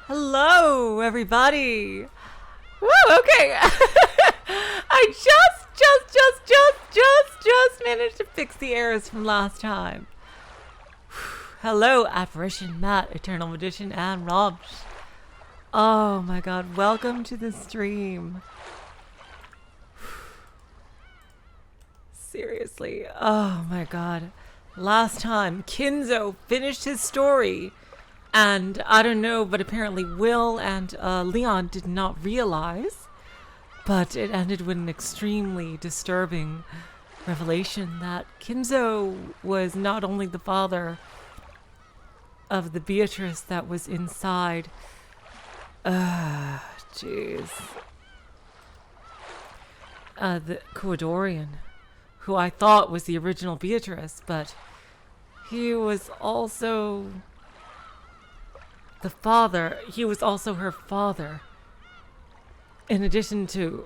Hello, everybody. Woo, okay. I just managed to fix the errors from last time. Hello, Apparition, Matt, Eternal Magician, and Rob. Oh my god, welcome to the stream. Seriously, oh my god. Last time, Kinzo finished his story. And I don't know, but apparently Will and Leon did not realize. But it ended with an extremely disturbing revelation that Kinzo was not only the father of the Beatrice that was inside. Jeez. The Kuadorian, who I thought was the original Beatrice, but he was also the father. He was also her father. In addition to...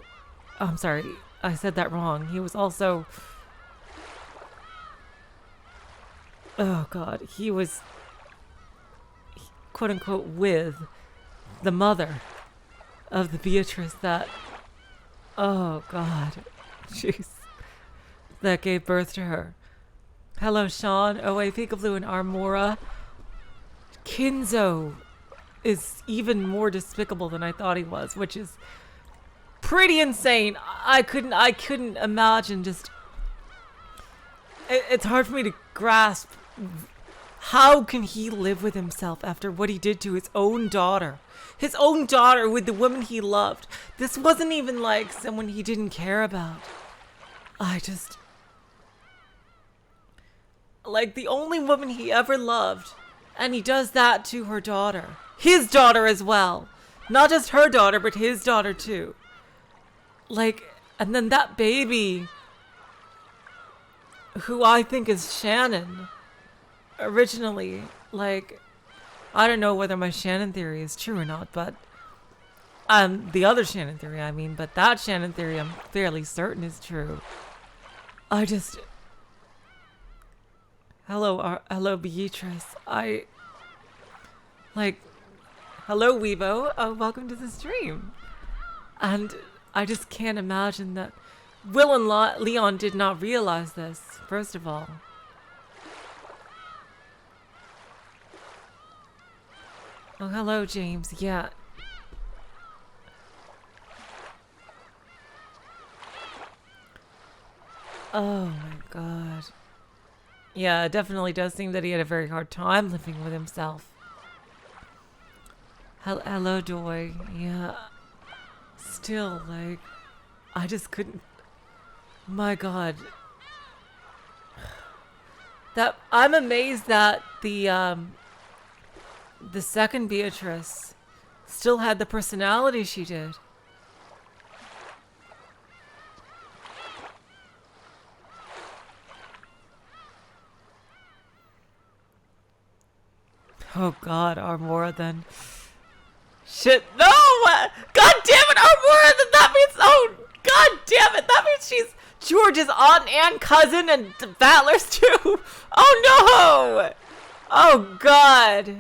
I'm sorry, I said that wrong. He was also... Oh god, he was... quote-unquote with the mother of the Beatrice that... Oh god. Jeez. That gave birth to her. Hello, Sean, OA, Peekaboo, and Armora. Kinzo is even more despicable than I thought he was, which is pretty insane. I couldn't imagine just... It's hard for me to grasp. How can he live with himself after what he did to his own daughter? His own daughter with the woman he loved. This wasn't even like someone he didn't care about. Like the only woman he ever loved. And he does that to her daughter. His daughter as well. Not just her daughter, but his daughter too. Like, and then that baby, who I think is Shannon, originally, like, I don't know whether my Shannon theory is true or not, but, the other Shannon theory, I mean, but that Shannon theory I'm fairly certain is true. Hello, Beatrice. Hello, Weibo. Oh, welcome to the stream. And I just can't imagine that Will and Leon did not realize this, first of all. Oh, hello, James. Yeah. Oh, my God. Yeah, it definitely does seem that he had a very hard time living with himself. Hello, Doy. Yeah. Still, like, I just couldn't... My God. I'm amazed that the second Beatrice still had the personality she did. Oh God, Armora then. Shit, no! God damn it, Armora, then that means, oh, God damn it, that means she's George's aunt and cousin and Battler's too. Oh no! Oh God.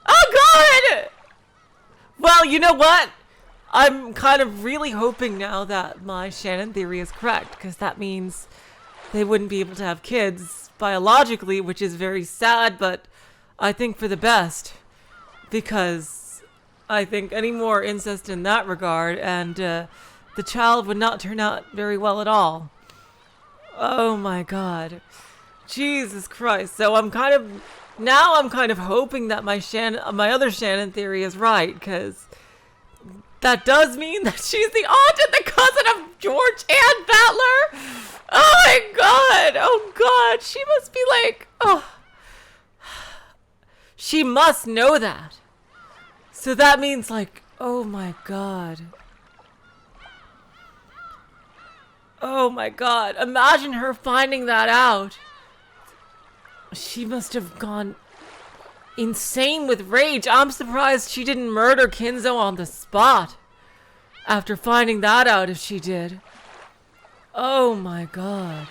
Oh God! Well, you know what? I'm kind of really hoping now that my Shannon theory is correct, because that means they wouldn't be able to have kids biologically, which is very sad, but I think for the best, because I think any more incest in that regard, and the child would not turn out very well at all. Oh my God. Jesus Christ. So I'm kind of hoping that my other Shannon theory is right, because that does mean that she's the aunt and the cousin of George and Battler. Oh my God. Oh God. She must be like, oh. She must know that. So that means like, oh my God. Oh my God. Imagine her finding that out. She must have gone insane with rage. I'm surprised she didn't murder Kinzo on the spot after finding that out, if she did. Oh my God.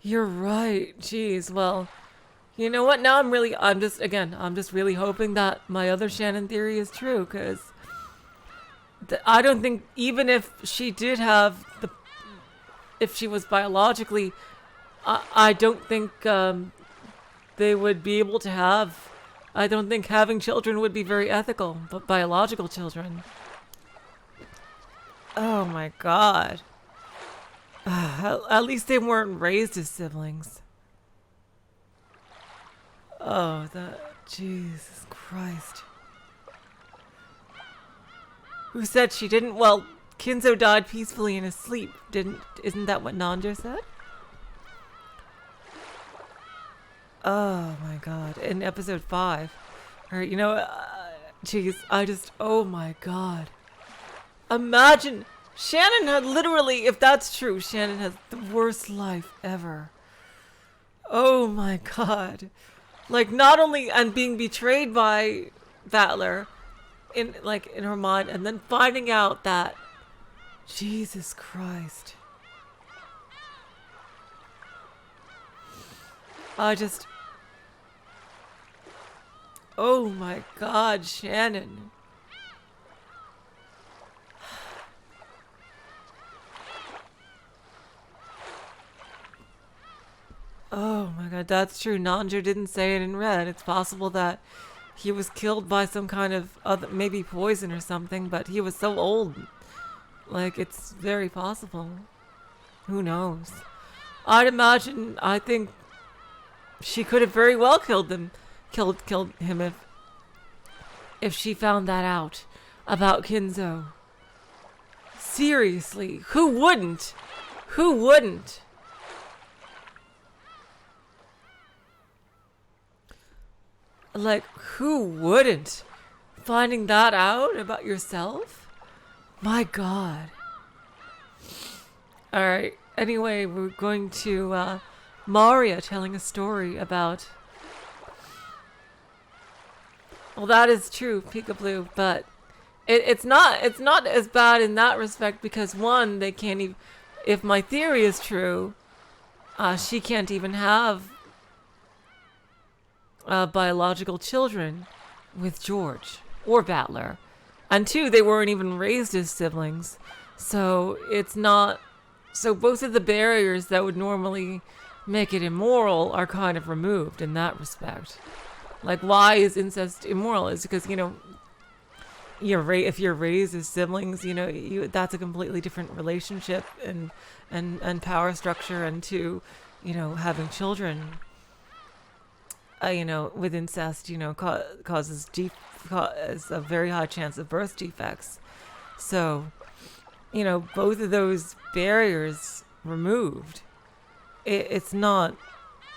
You're right. Jeez, well, You know what? Now I'm just really hoping that my other Shannon theory is true, because I don't think, even if she did have if she was biologically, I don't think they would be able to have, I don't think having children would be very ethical, but biological children. Oh my god. At least they weren't raised as siblings. Oh, Jesus Christ. Who said she didn't? Well, Kinzo died peacefully in his sleep. Isn't that what Nanja said? Oh my god. In episode 5. Or, jeez, oh my god. Imagine, Shannon had literally, if that's true, Shannon has the worst life ever. Oh my god. Like, not only, and being betrayed by Battler in her mind, and then finding out that, Jesus Christ. Oh my god, Shannon. Oh my god, that's true. Nanja didn't say it in red. It's possible that he was killed by some kind of maybe poison or something, but he was so old. Like, it's very possible. Who knows? I think she could have very well killed him if she found that out about Kinzo. Seriously, who wouldn't? Who wouldn't? Like, who wouldn't? Finding that out about yourself? My god. Alright, anyway, we're going to Maria telling a story about... Well, that is true, Peekaboo, but it's not as bad in that respect, because one, they can't even... If my theory is true, she can't even have biological children with George or Battler. And two, they weren't even raised as siblings. So it's not... So both of the barriers that would normally make it immoral are kind of removed in that respect. Like, why is incest immoral? Is because, if you're raised as siblings, that's a completely different relationship and power structure, and to, having children, with incest, causes a very high chance of birth defects. So, both of those barriers removed, it's not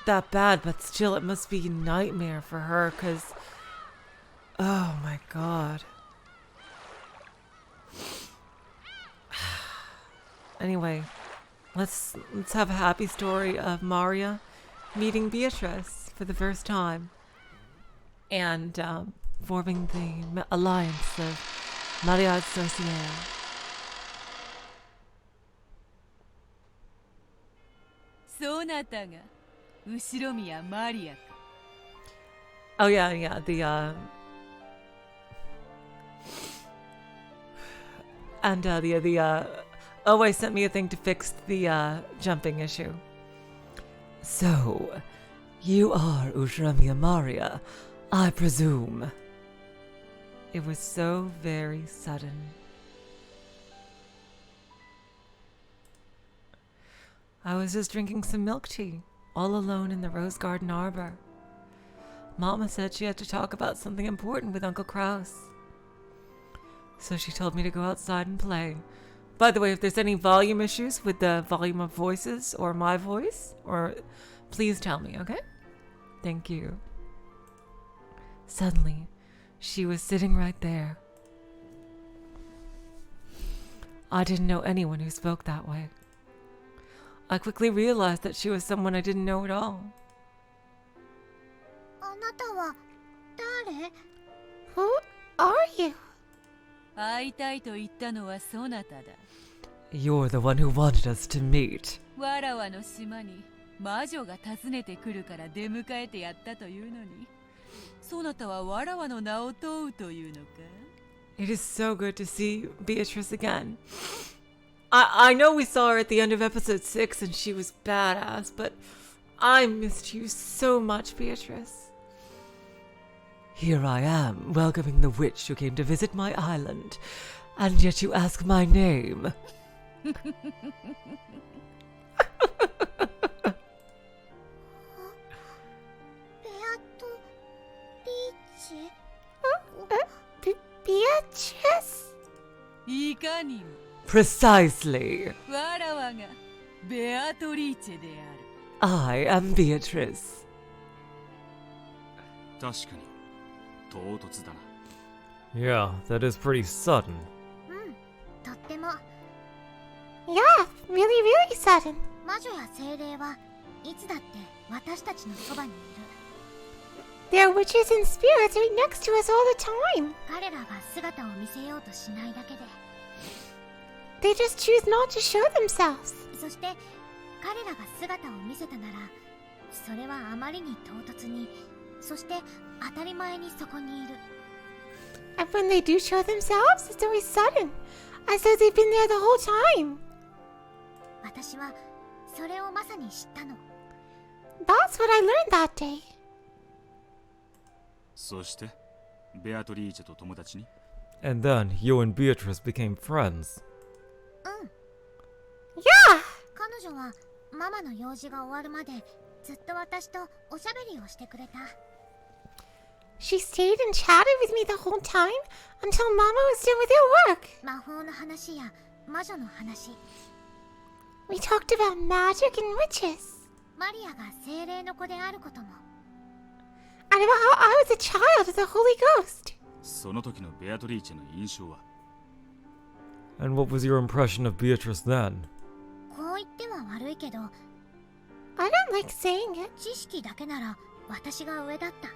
that bad, but still, it must be a nightmare for her, because, oh my god. Anyway, let's have a happy story of Maria meeting Beatrice for the first time, and forming the alliance of Mariage Sorciere. Oh yeah, I sent me a thing to fix the jumping issue. So, you are Ushiromiya Maria, I presume. It was so very sudden. I was just drinking some milk tea, all alone in the Rose Garden Arbor. Mama said she had to talk about something important with Uncle Kraus. So she told me to go outside and play. By the way, if there's any volume issues with the volume of voices or my voice, please tell me, okay? Thank you. Suddenly, she was sitting right there. I didn't know anyone who spoke that way. I quickly realized that she was someone I didn't know at all. Who are you? You're the one who wanted us to meet. 魔女が訪ねてくるから出迎えてやったというのに、そなたはわらわの名を問うというのか? It is so good to see Beatrice again. I know we saw her at the end of episode 6 and she was badass, but I missed you so much, Beatrice. Here I am, welcoming the witch who came to visit my island, and yet you ask my name. Beatrice? いかにも。Precisely. わらわがベアトリーチェである。I am Beatrice. 確かに唐突だな。Yeah, that is pretty sudden. とっても。Yeah, really, really sudden. 魔女や精霊はいつだって私たちのそばにいる。There are witches and spirits right next to us all the time. 彼らが姿を見せようとしないだけで。They just choose not to show themselves. そして彼らが姿を見せたなら、それはあまりに唐突に、そして当たり前にそこにいる。And when they do show themselves, it's always sudden, as though they've been there the whole time. 私はそれをまさに知ったの。That's what I learned that day. そしてベアトリーチェと友達に。 And then you and Beatrice became friends. Yeah! 彼女はママの用事が終わるまでずっと私とおしゃべりをしてくれた。She stayed and chatted with me the whole time until Mama was done with her work. 魔法の話や魔女の話。We talked about magic and witches. マリアが精霊の子であることも。And about how I was a child of the Holy Ghost. その時のベアトリーチェの印象は。 And what was your impression of Beatrice then? こう言っては悪いけど、 I don't like saying it, 知識だけなら私が上だった。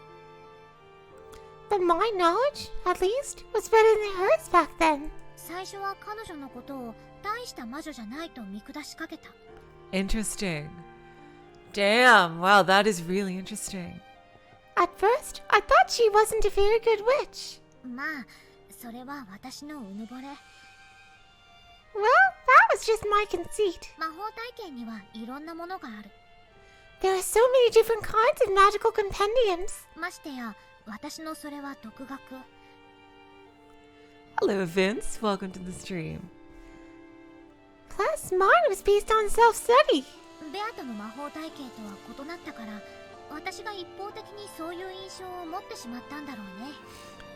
but my knowledge, at least, was better than hers back then. 最初は彼女のことを大した魔女じゃないと見下しかけた。Interesting. Damn, wow, that is really interesting. At first, I thought she wasn't a very good witch. まあ、それは私のうぬぼれ。Well, that was just my conceit. 魔法体験にはいろんなものがある。There are so many different kinds of magical compendiums. ましてや、私のそれは独学。Hello, Vince. Welcome to the stream. Plus, mine was based on self-study. ベアとの魔法体系とは異なったから、私が一方的にそういう印象を持ってしまったんだろうね。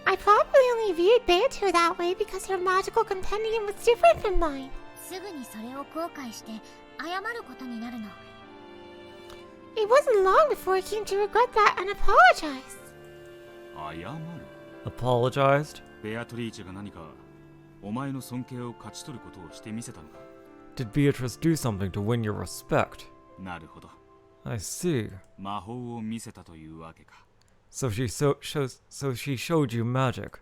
I probably only viewed Beatrice that way because her magical compendium was different from mine. すぐにそれを後悔して謝ることになるの。It wasn't long before I came to regret that and apologize. 謝る。 Apologized? ベアトリーチェが何かお前の尊敬を勝ち取ることをしてみせたのか。 Did Beatrice do something to win your respect? なるほど。 I see. 魔法を見せたというわけか。So she showed you magic.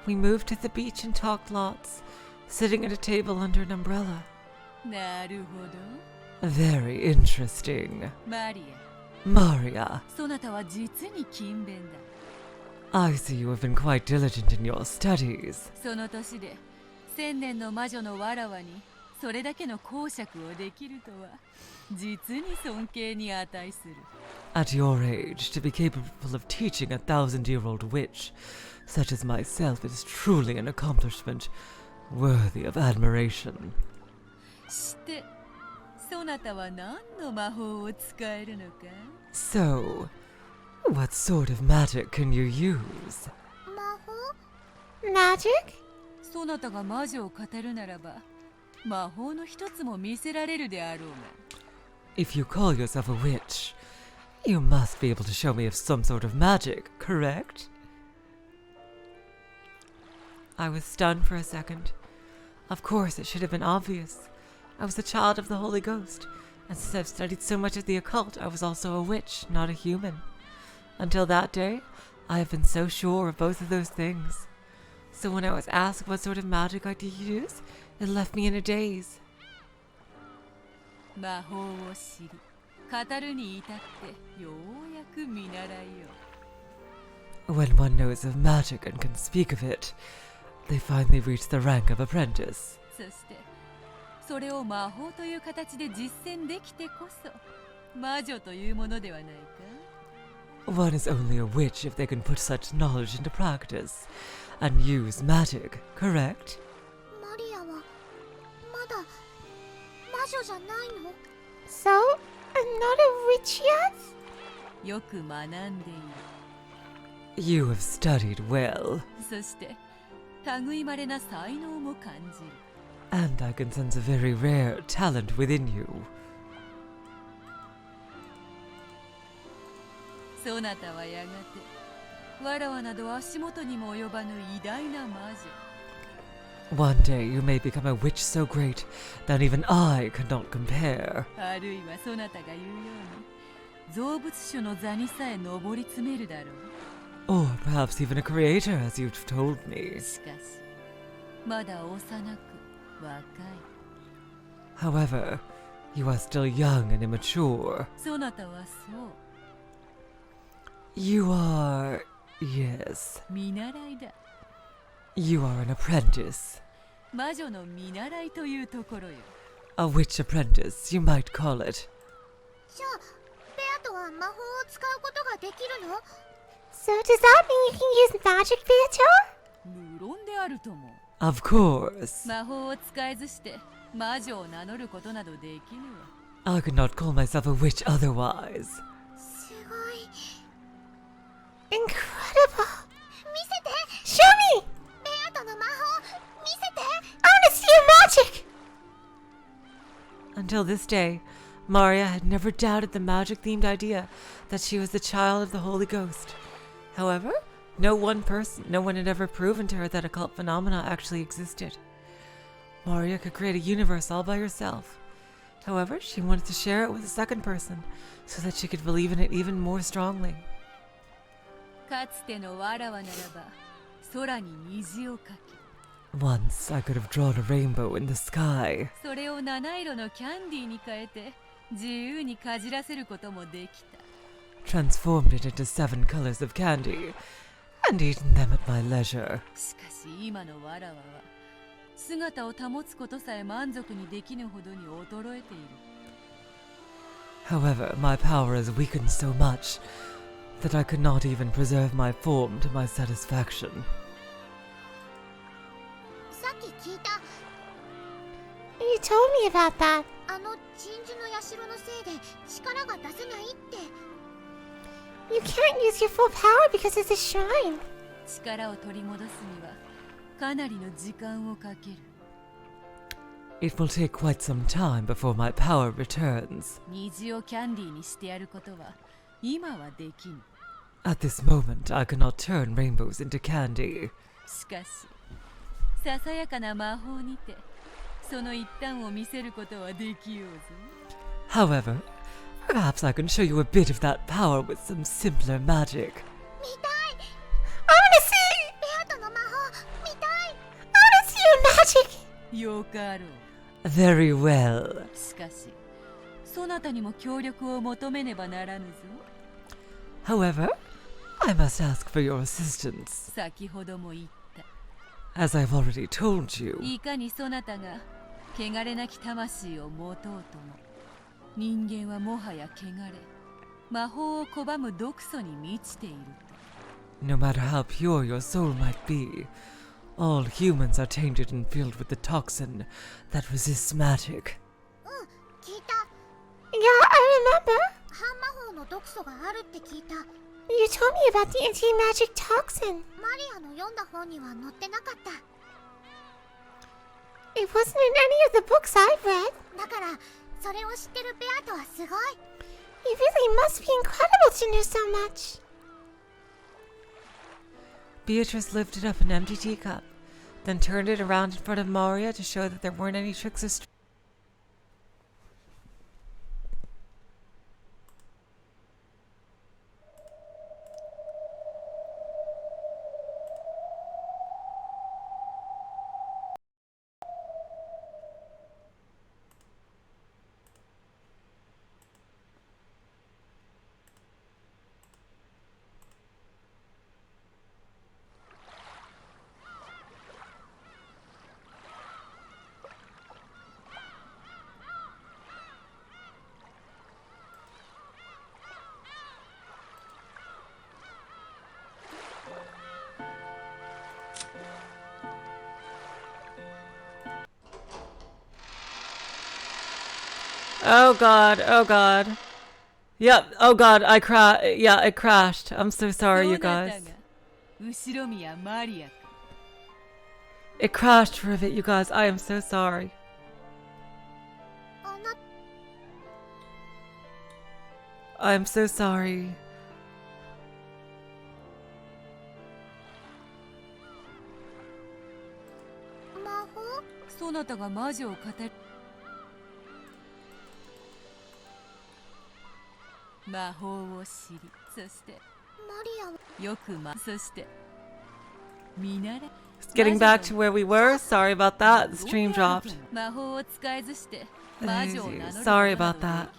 We moved to the beach and talked lots, sitting at a table under an umbrella. なるほど。 Very interesting. マリ Maria, ア、そなたは実に勤勉だ。 I see you have been quite diligent in your studies. その年で千年の魔女のわらわにそれだけの講釈をできるとは実に尊敬に値する。 At your age, to be capable of teaching a 1,000-year-old witch, such as myself, is truly an accomplishment worthy of admiration. してそなたは何の魔法を使えるのか？ So, what sort of magic can you use? 魔法？ Magic? そなたが魔女を語るならば魔法の一つも見せられるであろうが。 If you call yourself a witch, you must be able to show me of some sort of magic, correct? I was stunned for a second. Of course, it should have been obvious. I was a child of the Holy Ghost, and since I've studied so much of the occult, I was also a witch, not a human. Until that day, I have been so sure of both of those things. So when I was asked what sort of magic I could use, it left me in a daze. 魔法を知り語るに至ってようやく見習いよ。 When one knows of magic and can speak of it, they finally reach the rank of apprentice. そしてそれを魔法という形で実践できてこそ魔女というものではないか。 One is only a witch if they can put such knowledge into practice and use magic, correct? マリアはまだ魔女じゃないの？ So, I'm not a witch yet? よく学んでいる。 You have studied well, そして類まれな才能も感じる。 and I can sense a very rare talent within you. そなたはやがてわらわなど足元にも及ばぬ偉大な魔女。 One day you may become a witch so great that even I could not compare. あるいはそなたが言うように造物主の座にさえ上り詰めるだろう。 Or perhaps even a creator, as you've told me. しかしまだ幼く若い。 However, you are still young and immature. そなたはそう You are... yes. 見習いだ。 You are an apprentice. 魔女の見習いというところよ。 A witch apprentice, you might call it. じゃあベアとは魔法を使うことができるの？ So does that mean you can use magic, Beatrice? 無論であるとも。 Of course. 魔法を使えずして魔女を名乗ることなどできぬわ。 I could not call myself a witch otherwise. すごい。 Incredible! 見せて。 Show me! ベアとの魔法見せて。 I want to see your magic! Until this day, Maria had never doubted the magic-themed idea that she was the child of the Holy Ghost. However, no one had ever proven to her that occult phenomena actually existed. Maria could create a universe all by herself. However, she wanted to share it with a second person so that she could believe in it even more strongly. かつてのわらわならば空に虹をかけ Once I could have drawn a rainbow in the sky. それを七色のキャンディーに変えて自由にかじらせることもできた。 Transformed it into 7 colors of candy and eaten them at my leisure. しかし今のわらわは姿を保つことさえ満足にできぬほどに衰えている。 However, my power has weakened so much that I could not even preserve my form to my satisfaction. さっき聞いた。 You told me about that. あの鎮守の社のせいで力が出せないって。 You can't use your full power because it's a shrine. 力を取り戻すにはかなりの時間をかける。 It will take quite some time before my power returns. 虹をキャンディーにしてやることは今はできぬ。 At this moment, I cannot turn rainbows into candy. しかしささやかな魔法にてその一端を見せることはできようぞ。 However, perhaps I can show you a bit of that power with some simpler magic. 見たい。 I want to see! ベアとの魔法見たい。 I want to see your magic! よかろう。 Very well. しかしそなたにも協力を求めねばならぬぞ。 However, I must ask for your assistance. 先ほども言った。 As I've already told you, いかにそなたが汚れなき魂を持とうとも人間はもはや汚れ魔法を拒む毒素に満ちていると。 no matter how pure your soul might be, all humans are tainted and filled with the toxin that resists magic. うん、聞いた。 Yeah, I remember. 半魔法の毒素があるって聞いた。 You told me about the anti-magic toxin. マリアの読んだ本には載ってなかった。 It wasn't in any of the books I've read. だからそれを知ってるベアとはすごい。 You really must be incredible to know so much. Beatrice lifted up an empty teacup, then turned it around in front of Maria to show that there weren't any tricks or Oh god, oh god. Yep, oh god, yeah, it crashed. I'm so sorry, you guys. 後ろ宮マリアか It crashed for a bit, you guys. I am so sorry. あな I'm so sorry. 魔法そなたが魔女を語る魔法を知りそしてマリアはよくそして見習い Getting back to where we were. Sorry about that. The stream dropped. 魔法を使えずして魔女を名乗る Sorry about that.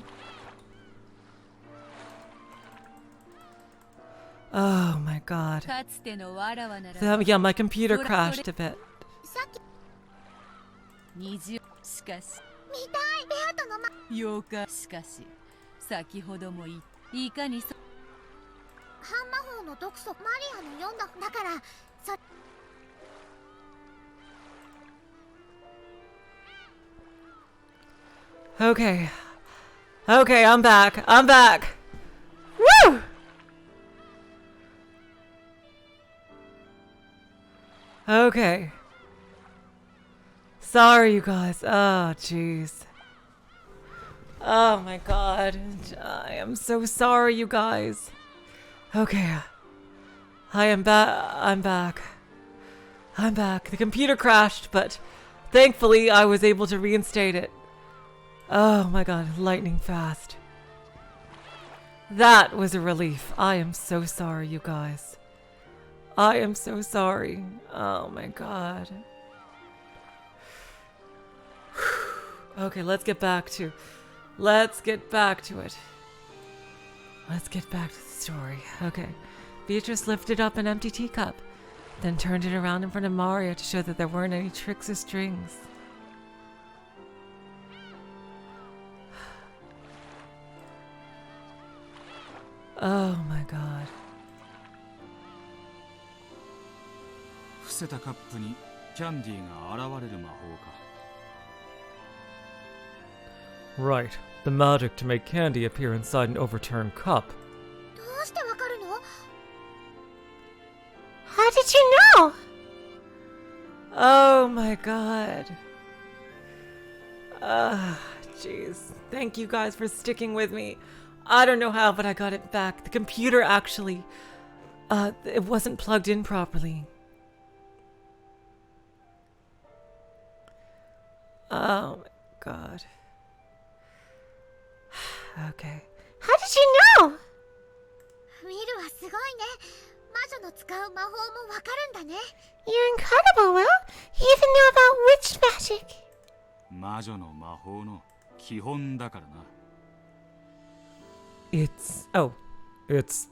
Oh my god. かつてのわらわなら Yeah, my computer crashed a bit. さっき20しかし見たいベアとの8日しかし先ほどもいかにそ半魔法の毒素マリアの読んだだからそ Okay. Okay, I'm back. I'm back. Woo! Okay. Sorry, you guys. Oh, jeez. Oh my god. I am so sorry, you guys. Okay. I am back. I'm back. I'm back. The computer crashed, but thankfully I was able to reinstate it. Oh my god, lightning fast. That was a relief. I am so sorry, you guys. I am so sorry. Oh my god. Okay, let's get back to it. Let's get back to the story. Okay. Beatrice lifted up an empty teacup, then turned it around in front of Maria to show that there weren't any tricks or strings. Oh my god. 伏せたカップにキャンディーが現れる魔法か。 Right. The magic to make candy appear inside an overturned cup. どうしてわかるの How did you know? Oh my god. Jeez. Thank you guys for sticking with me. I don't know how, but I got it back. The computer actually, it wasn't plugged in properly. Oh my god. Okay. How did you know? ウィルはすごいね魔女の使う魔法もわかるんだね You're incredible, Will. You even know about witch magic. 魔女の魔法の基本だからな。It's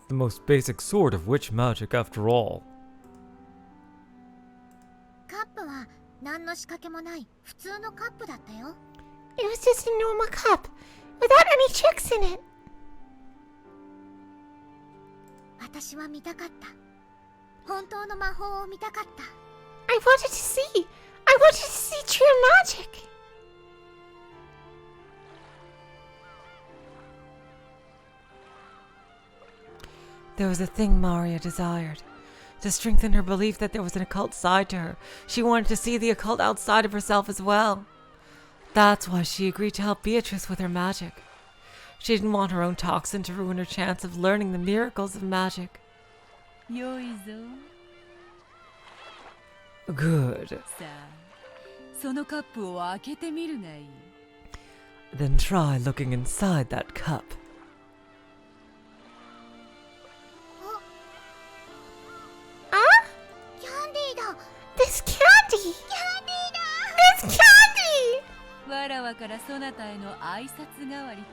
the most basic sort of witch magic after all. カップは何の仕掛けもない普通のカップだったよ It was just a normal cup, without any tricks in it. 私は見たかった本当の魔法を見たかった I wanted to see. I wanted to see true magic. There was a thing Maria desired. To strengthen her belief that there was an occult side to her, she wanted to see the occult outside of herself as well. That's why she agreed to help Beatrice with her magic. She didn't want her own toxin to ruin her chance of learning the miracles of magic. 良いぞ Good. さあそのカップを開けてみるがいい Then try looking inside that cup. キャンディーだ This candy. キャンディーだ This candy. わらわからそなたへの挨拶代わりと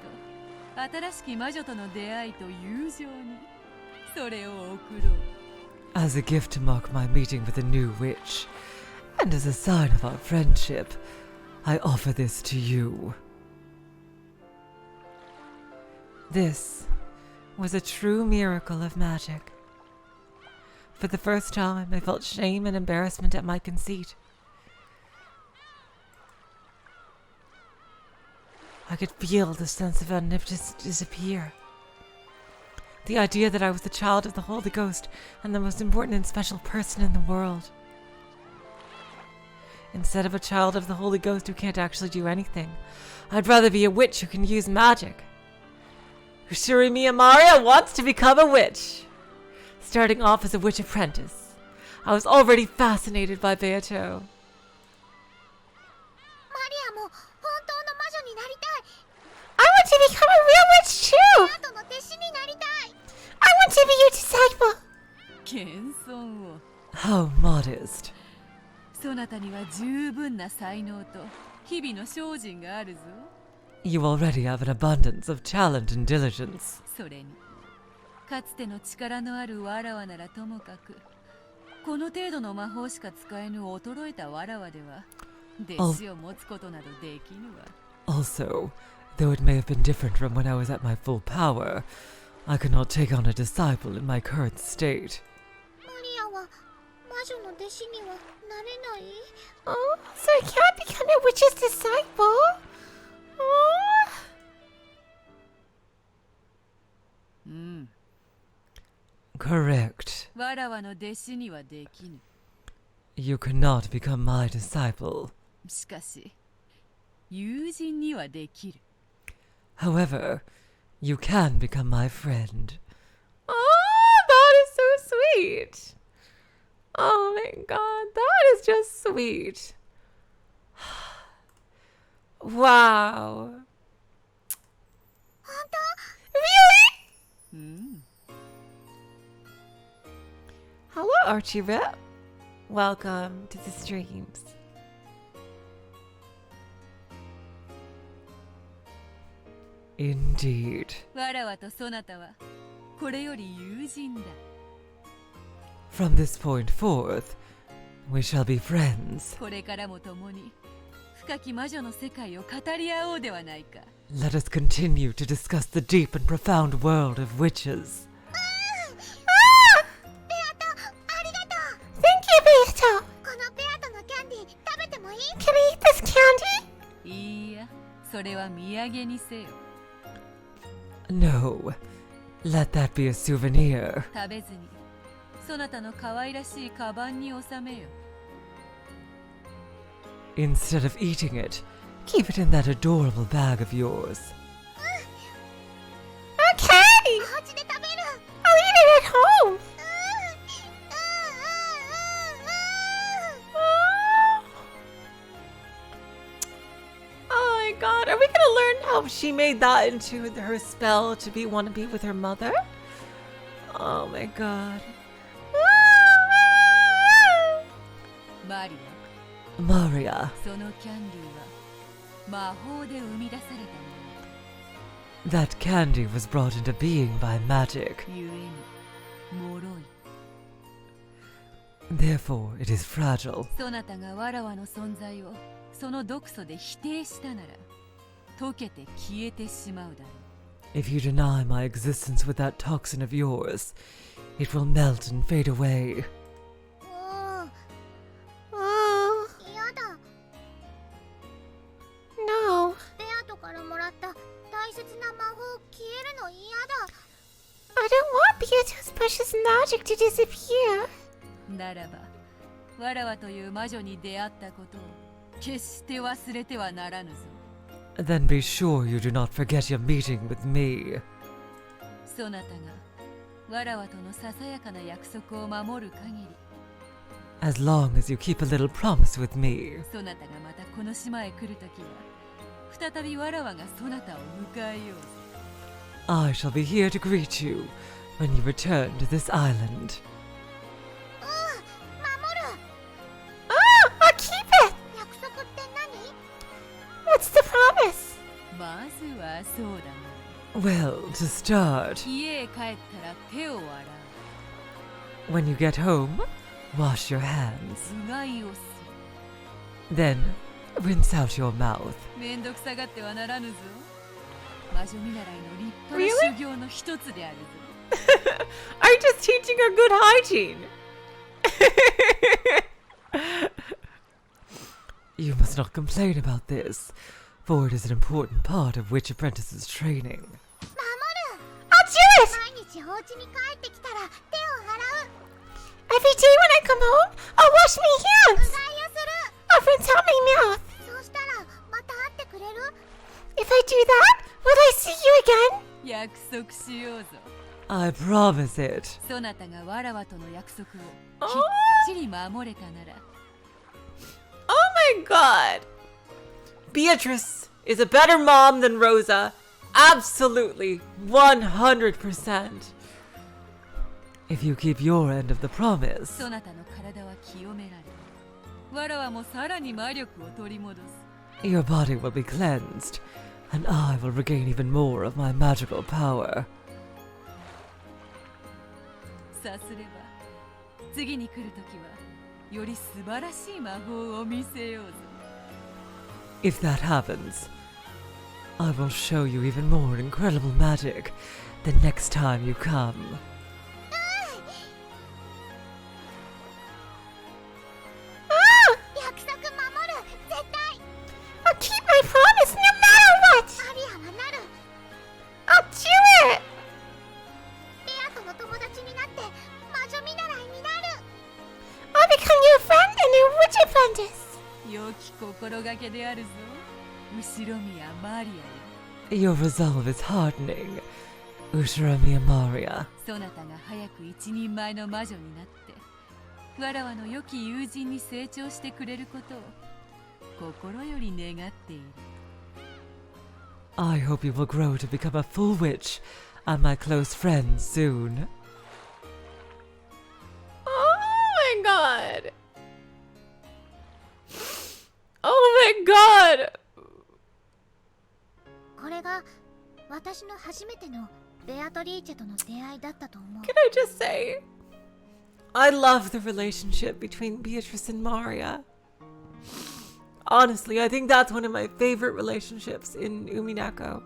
新しき魔女との出会いと友情にそれを贈ろう As a gift to mark my meeting with a new witch, and as a sign of our friendship, I offer this to you. This was a true miracle of magic. For the first time, I felt shame and embarrassment at my conceit. I could feel the sense of omnipotence disappear. The idea that I was the child of the Holy Ghost and the most important and special person in the world. Instead of a child of the Holy Ghost who can't actually do anything, I'd rather be a witch who can use magic. Ushiri Miyamari wants to become a witch. Starting off as a witch apprentice, I was already fascinated by Beato. マリアも本当の魔女になりたい。 I want to become a real witch too. ベアトの弟子になりたい。 I want to be your disciple. 謙遜を。 How modest. そなたには十分な才能と日々の精進があるぞ。 You already have an abundance of talent and diligence. それにかつての力のあるわらわならともかく、この程度の魔法しか使えぬ衰えたわらわでは弟子を持つことなどできぬわ。 Also, though it may have been different from when I was at my full power, I could not take on a disciple in my current state. マリアは魔女の弟子にはなれない。 Oh, so I can't become a witch's disciple? Oh. うん。 Correct. わらわの弟子にはできぬ。 You could not become my disciple. しかし友人にはできる。 However, you can become my friend. Oh, that is so sweet. Oh my god, that is just sweet. Wow. 本当？ Really? うん。 Hello, Archie Rep. Welcome to the streams. Indeed. わらわとそなたはこれより友人だ。 From this point forth, we shall be friends. これからも共に深き魔女の世界を語り合おうではないか。 Let us continue to discuss the deep and profound world of witches. ベアト、ありがとう。 Thank you, Beato. このベアトのキャンディー食べてもいい？ Can I eat this candy? いいや、それは土産にせよ。 No, let that be a souvenir. 食べずにそなたの可愛らしいカバンに収めよ。 Instead of eating it, keep it in that adorable bag of yours. Okay. お家で食べる。 I'll eat it at home. Oh my god, are we gonna learn how she made that into her spell to want to be with her mother? Oh my god. マリ Maria, ア、そのキャンディーは魔法で生み出されたも that candy was brought into being by magic. の。ゆえに脆い。 Therefore, it is fragile. そなたがわらわの存在をその毒素で否定したなら溶けて消えてしまうだろう。 If you deny my existence with that toxin of yours, it will melt and fade away. 嫌だ。 No. ベアトからもらった大切な魔法消えるの嫌だ。 I don't want Beato's precious magic to disappear. ならばわらわという魔女に出会ったことを決して忘れてはならぬぞ。 Then be sure you do not forget your meeting with me. そなたがわらわとのささやかな約束を守る限り、 As long as you keep a little promise with me. そなたがまたこの島へ来るときは再びわらわがそなたを迎えようぞ。 I shall be here to greet you when you return to this island. 守る。 Ah, I'll keep it. 約束って何？ What's the promise? まずはそうだな。 Well, to start, 家へ帰ったら手を洗 when you get home, wash your hands. う。うがいをす Then, rinse out your mouth. る。めんどくさがってはならぬぞ。魔女見習いの立派 Really? な修行の一つであるぞ。 Are you just teaching her good hygiene? You must not complain about this, for it is an important part of witch apprentices' training. 守る I'll do it! 毎日お家に帰ってきたら手を洗う Every day when I come home, I'll wash my うがいを hands. する I'll rinse out my mouth. そうしたらまた会ってくれる If I do that, will I see you again? 約束しようぞ。 I promise it. そなたがわらわとの約束をおーきっちり守れたなら、 Oh my god! Beatrice is a better mom than Rosa. Absolutely. 100%. If you keep your end of the promise. そなたの体は清められ、わらわもさらに魔力を取り戻す。 Your body will be cleansed, and I will regain even more of my magical power. さすれば、次に来るときは、より素晴らしい魔法を見せようぞ。 If that happens, I will show you even more incredible magic the next time you come. 約束守る絶対 I'll keep my promise no matter what. アリアはなる I'll do it. ベアとの友達になって魔女見習いになる I'll become your friend and your witch apprentice. 良き心がけであるぞ。後ろ宮マリアよ。 Your resolve is heartening, Ushiramia Maria. そなたが早く一人前の魔女になって、わらわの良き友人に成長してくれることを心より願っている。 I hope you will grow to become a full witch and my close friend soon. Oh my god. Oh my god. これが私の初めてのベアトリーチェとの出会いだったと思う Can I just say, I love the relationship between Beatrice and Maria. Honestly, I think that's one of my favorite relationships in Umineko.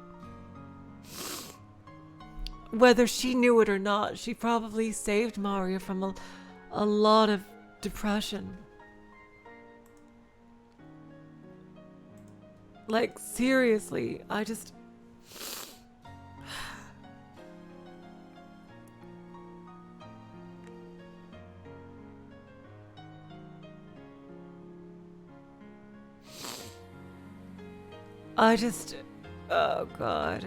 Whether she knew it or not, she probably saved Maria from a lot of depression. Like, seriously, I just... Oh god.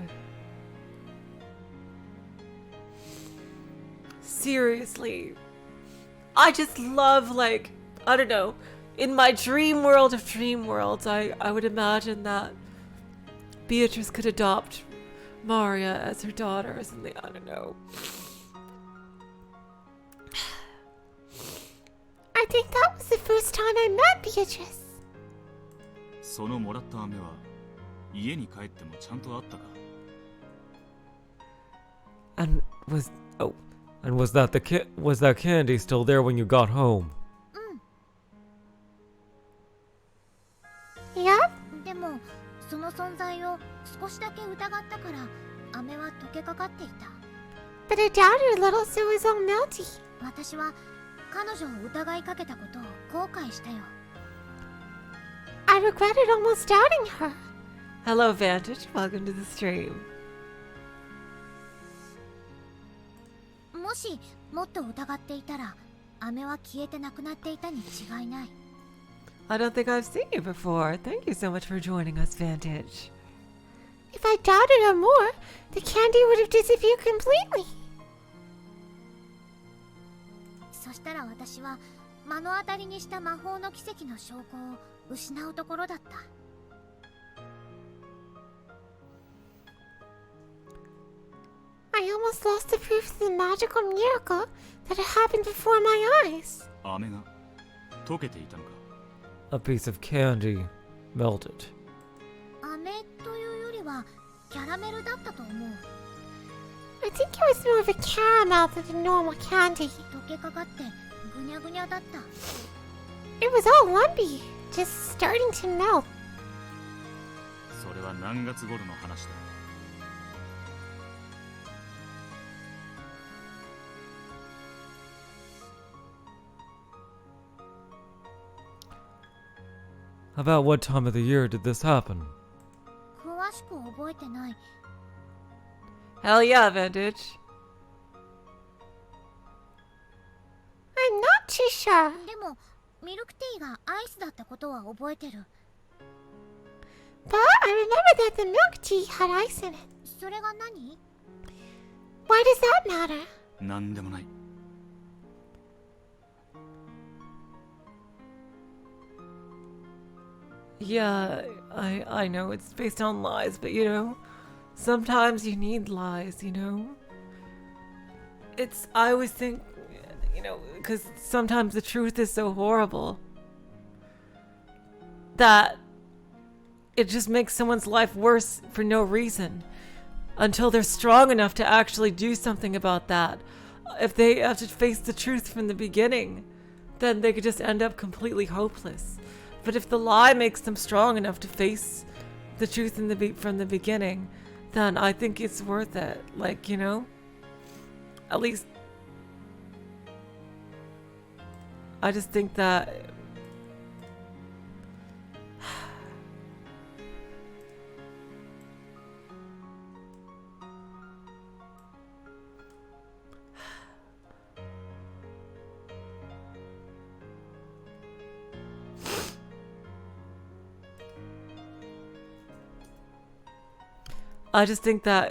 Seriously. I just love, like, I don't know. In my dream world of dream worlds, I would imagine that Beatrice could adopt Maria as her daughter or something. I don't know. I think that was the first time I met Beatrice. そのもらった飴は家に帰ってもちゃんとあったか？ And was that candy still there when you got home? Yeah? でもその存在を少しだけ疑ったから飴は溶けかかっていた But I doubted a little, so it was all melty. 私は彼女を疑いかけたことを後悔したよ I regretted almost doubting her. Hello, Vantage. Welcome to the stream. もしもっと疑っていたら飴は消えてなくなっていたに違いない I don't think I've seen you before. Thank you so much for joining us, Vantage. If I doubted her more, the candy would have disappeared completely. そしたら私は目の当たりにした魔法の奇跡の証拠を失うところだった I almost lost the proof of the magical miracle that had happened before my eyes. 飴が溶けていたのか？ A piece of candy melted. 飴というよりはキャラメルだったと思う I think it was more of a caramel than a normal candy. 溶けかかってぐにゃぐにゃだった It was all lumpy, just starting to melt. それは何月頃の話だ？ About what time of the year did this happen? く覚えてない。 Hell yeah, Vintage. I'm not too sure. でもミルクティーがアイスだったことは覚えてる。 But I remember that the milk tea had ice in it. それが何？ Why does that matter? なんでもない。Yeah, I know it's based on lies, but you know, sometimes you need lies, you know? I always think, you know, because sometimes the truth is so horrible that it just makes someone's life worse for no reason until they're strong enough to actually do something about that. If they have to face the truth from the beginning, then they could just end up completely hopeless. But if the lie makes them strong enough to face the truth from the beginning, then I think it's worth it. Like, you know? At least I just think that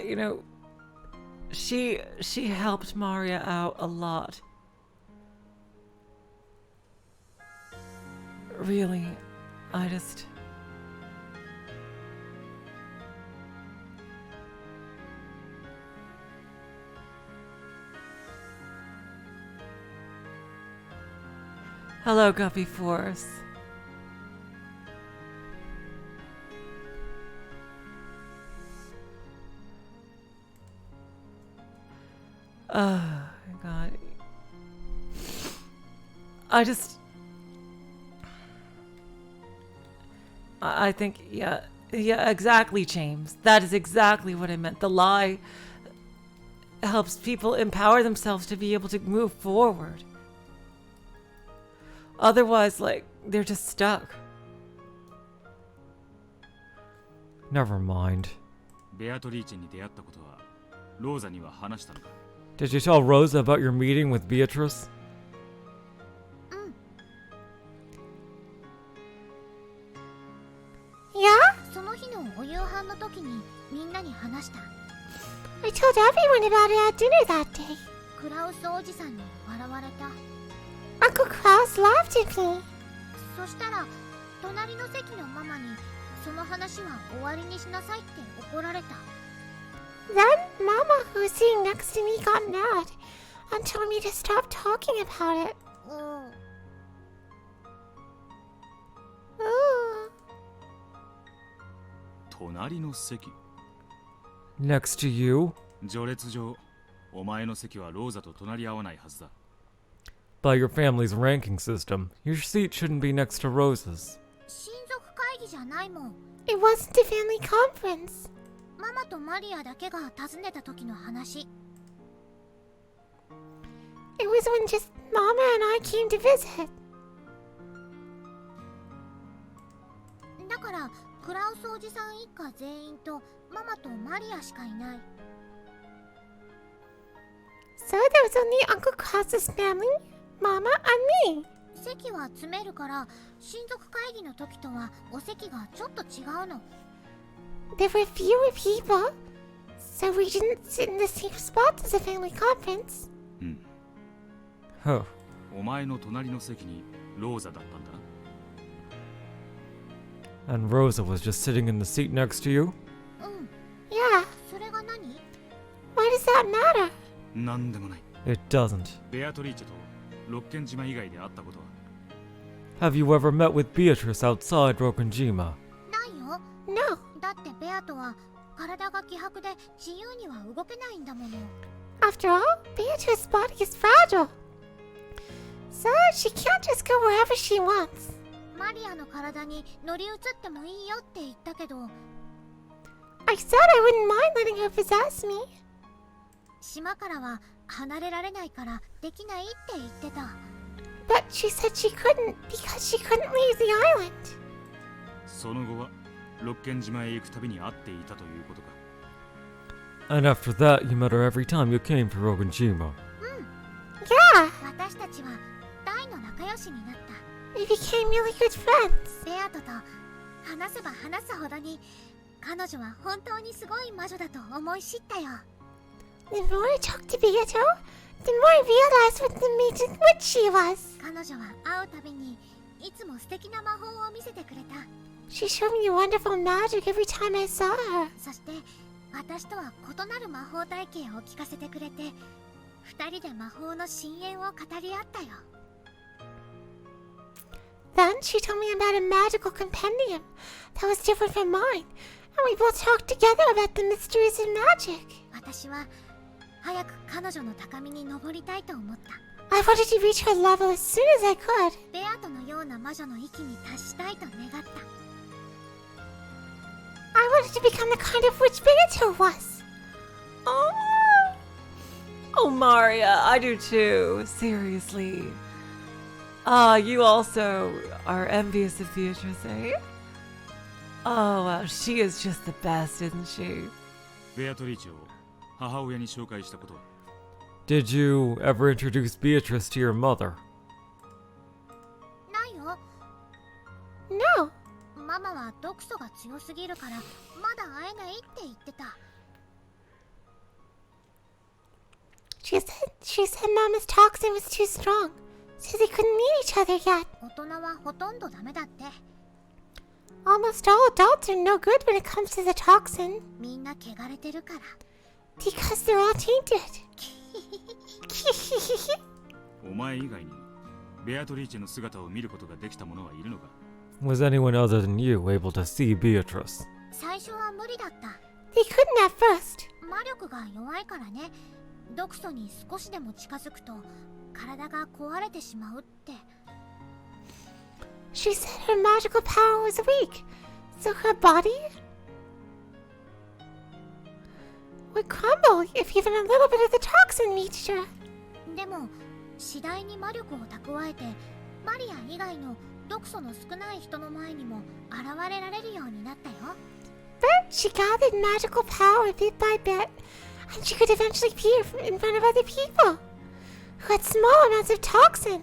you know, she helped Maria out a lot. Really, I just... Hello, Guppy Force. Oh, God. I think, yeah, exactly, James. That is exactly what I meant. The lie helps people empower themselves to be able to move forward. Otherwise, like, they're just stuck. Never mind. Beatrice に出会ったことはローザには話したのか? Did you tell Rosa about your meeting with Beatrice? うん。 Yeah? その日のお夕飯の時にみんなに話した。 I told everyone about it at dinner that day. クラウスおじさんに笑われた。 Uncle Klaus laughed at me. そしたら隣の席のママにその話は終わりにしなさいって怒られた。 Then Mama, who was sitting next to me, got mad and told me to stop talking about it. うん。 Ooh. 隣の席? Next to you? 序列上、お前の席はローザと隣り合わないはずだ。 By your family's ranking system, your seat shouldn't be next to Rosa's. 親族会議じゃないもん。 It wasn't a family conference. ママとマリアだけが訪ねた時の話。 It was when just Mama and I came to visit. だからクラウスおじさん一家全員とママとマリアしかいない。 So there was only Uncle Klaus's family, Mama, and me. 席は詰めるから親族会議の時とはお席がちょっと違うの。 There were fewer people, so we didn't sit in the same spot as a family conference. うん。 Huh. お前の隣の席にローザだったんだな。 And Rosa was just sitting in the seat next to you? うん。 Yeah. それが何？ Why does that matter? なんでもない。 It doesn't. ベアトリーチェとロッケン島以外で会ったことは? Have you ever met with Beatrice outside Rokenjima? ないよ。 No. だってベアとは体が希薄で自由には動けないんだもの。 After all, Beatrice's body is fragile. So she can't just go wherever she wants. マリアの体に乗り移ってもいいよって言ったけど。 I said I wouldn't mind letting her possess me. 島からは離れられないからできないって言ってた。 But she said she couldn't because she couldn't leave the island. その後は六軒島へ行くたびに会っていたということか。 And after that, you met her every time you came to Roganjima. Yeah, 私たちは大の仲良しになった。 we became really good friends. ベアトと話せば話すほどに彼女は本当にすごい魔女だと思い知ったよ。 The more I talked to Beato, the more I realized what an amazing witch she was. 彼女は会うたびにいつも素敵な魔法を見せてくれた。 She showed me wonderful magic every time I saw her. そして私とは異なる魔法体系を聞かせてくれて、二人で魔法の深淵を語り合ったよ。 Then she told me about a magical compendium that was different from mine, and we both talked together about the mysteries of magic. 私は早く彼女の高みに登りたいと思った。 I wanted to reach her level as soon as I could. ベアトのような魔女の域に達したいと願った。 I wanted to become the kind of witch Beato was. Oh, Maria, I do too. Seriously. You also are envious of Beatrice, eh? Oh, wow, she is just the best, isn't she? ベアトリーチェを母親に紹介したことは？ Did you ever introduce Beatrice to your mother? ないよ。 No, ママは毒素が強すぎるからまだ会えないって言ってた。 she said Mama's toxin was too strong, so they couldn't meet each other yet. 大人はほとんどダメだって。 Almost all adults are no good when it comes to the toxin, みんな汚れてるから。 because they're all tainted. お前以外にベアトリーチェの姿を見ることができた者はいるのか？ Was anyone other than you able to see Beatrice? 最初は無理だった。 They couldn't at first. 魔力が弱いからね。毒素に少しでも近づくと体が壊れてしまうって。 She said her magical power was weak, so her body would crumble if even a little bit of the toxin reached her. でも次第に魔力を蓄えてマリア以外の毒素の少ない人の前にも現れられるようになったよ。 But she gathered magical power bit by bit, and she could eventually appear in front of other people who had small amounts of toxin.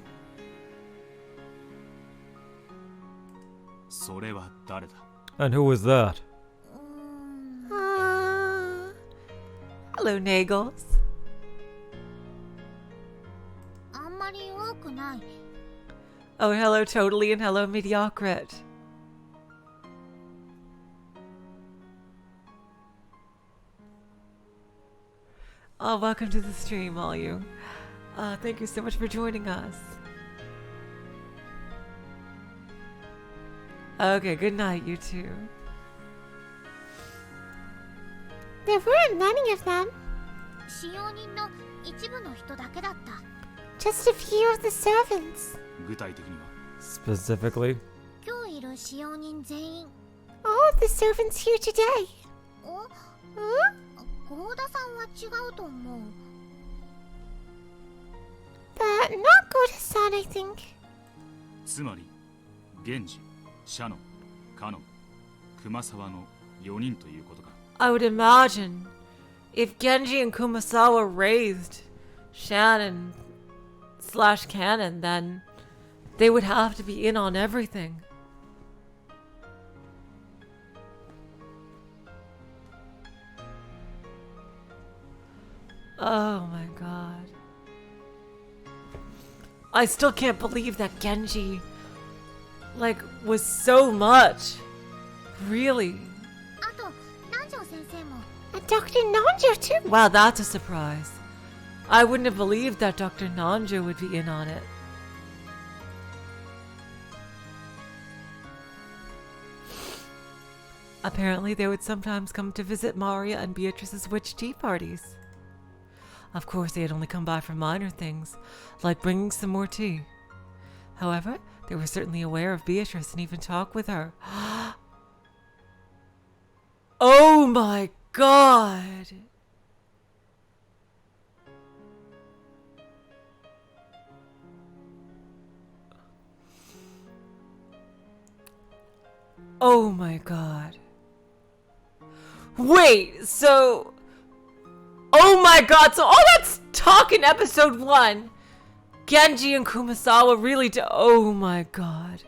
それは誰だ？ And who was that? Hello, Nagels. あんまり多くない。 Oh, hello, Totally, and hello, Mediocrite. Oh, welcome to the stream, all you. Thank you so much for joining us. Okay, good night, you two. There weren't many of them, 使用人の一部の人だけだった。 just a few of the servants. 具体的には？ Specifically? 今日いる使用人全員。 All of the servants here today. お、ゴーダさんは違うと思う。 But not Goda-san, I think. つまり源氏、シャノン、カノン、熊沢の4人ということか。 I would imagine if Genji and Kumasawa raised Shannon / Canon, then they would have to be in on everything. Oh my god. I still can't believe that Genji, was so much. Really. あと、南條先生も。 And Dr. Nanjo, too. Wow, that's a surprise. I wouldn't have believed that Dr. Nanjo would be in on it. Apparently, they would sometimes come to visit Maria and Beatrice's witch tea parties. Of course, they had only come by for minor things, like bringing some more tea. However, they were certainly aware of Beatrice and even talked with her. Oh my god! Oh my god. Wait, so... Oh my god, so all that's talk in episode 1. Genji and Kumasawa really do... Oh my god.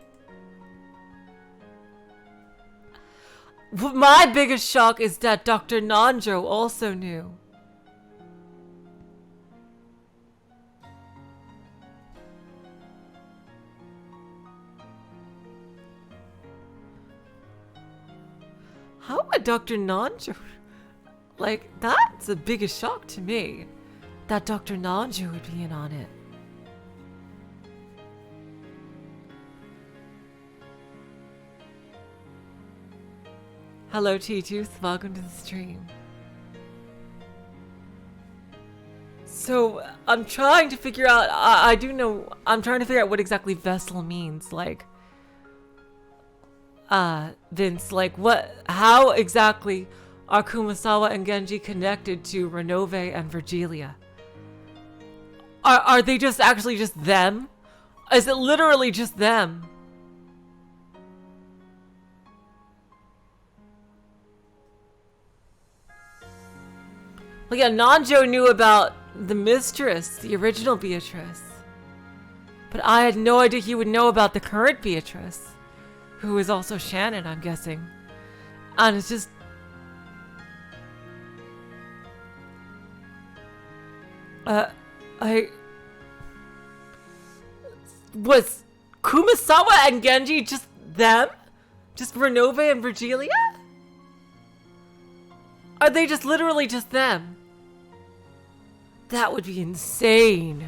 My biggest shock is that Dr. Nanjo also knew. How would Dr. Nanjo... Like, that's the biggest shock to me. That Dr. Nanjo would be in on it. Hello, T-Tooth. Welcome to the stream. So, I'm trying to figure out... I do know... I'm trying to figure out what exactly vessel means. Like... Vince, like, what... How exactly are Kumasawa and Genji connected to Renove and Virgilia? Are they just actually just them? Is it literally just them? Well, yeah, Nanjo knew about the mistress, the original Beatrice. But I had no idea he would know about the current Beatrice, who is also Shannon, I'm guessing. And it's just... Was Kumasawa and Genji just them? Just Renove and Virgilia? Are they just literally just them? That would be insane.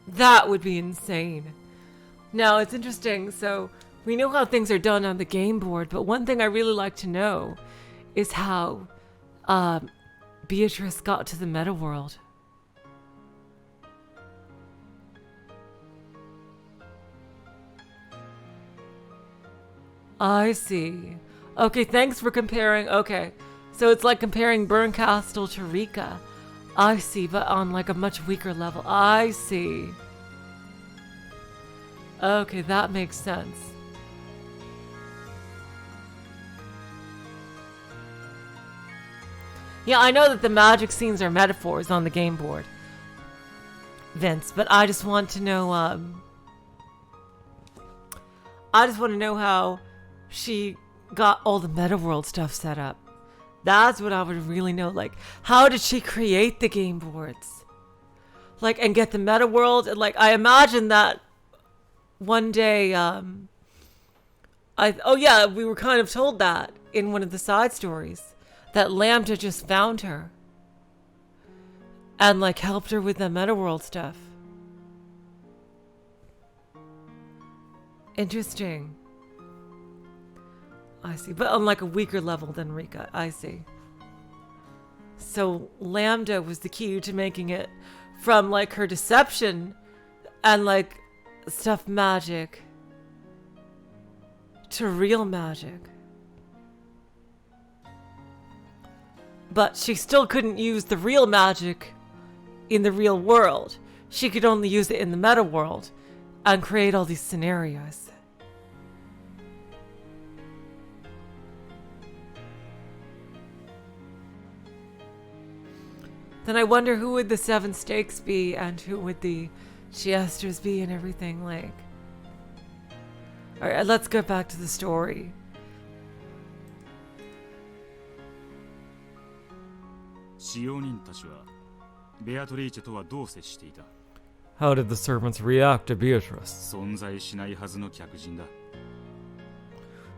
That would be insane. Now, it's interesting. So, we know how things are done on the game board, but one thing I really like to know is how Beatrice got to the meta world. I see. Okay, thanks for comparing. Okay, so it's like comparing Burncastle to Rika. I see, but on like a much weaker level. I see. Okay, that makes sense. Yeah, I know that the magic scenes are metaphors on the game board, Vince, but I just want to know, I just want to know how she got all the meta world stuff set up. That's what I would really know. Like, how did she create the game boards? Like, and get the meta world? And like, I imagine that one day, oh yeah, we were kind of told that in one of the side stories. That Lambda just found her. And like helped her with the meta world stuff. Interesting. I see. But on like a weaker level than Rika. I see. So Lambda was the key to making it from like her deception and like stuff magic to real magic. But she still couldn't use the real magic in the real world. She could only use it in the meta world and create all these scenarios. Then I wonder who would the 7 stakes be and who would the Chiestras be and everything like. Alright, let's go back to the story. How did the servants react to Beatrice?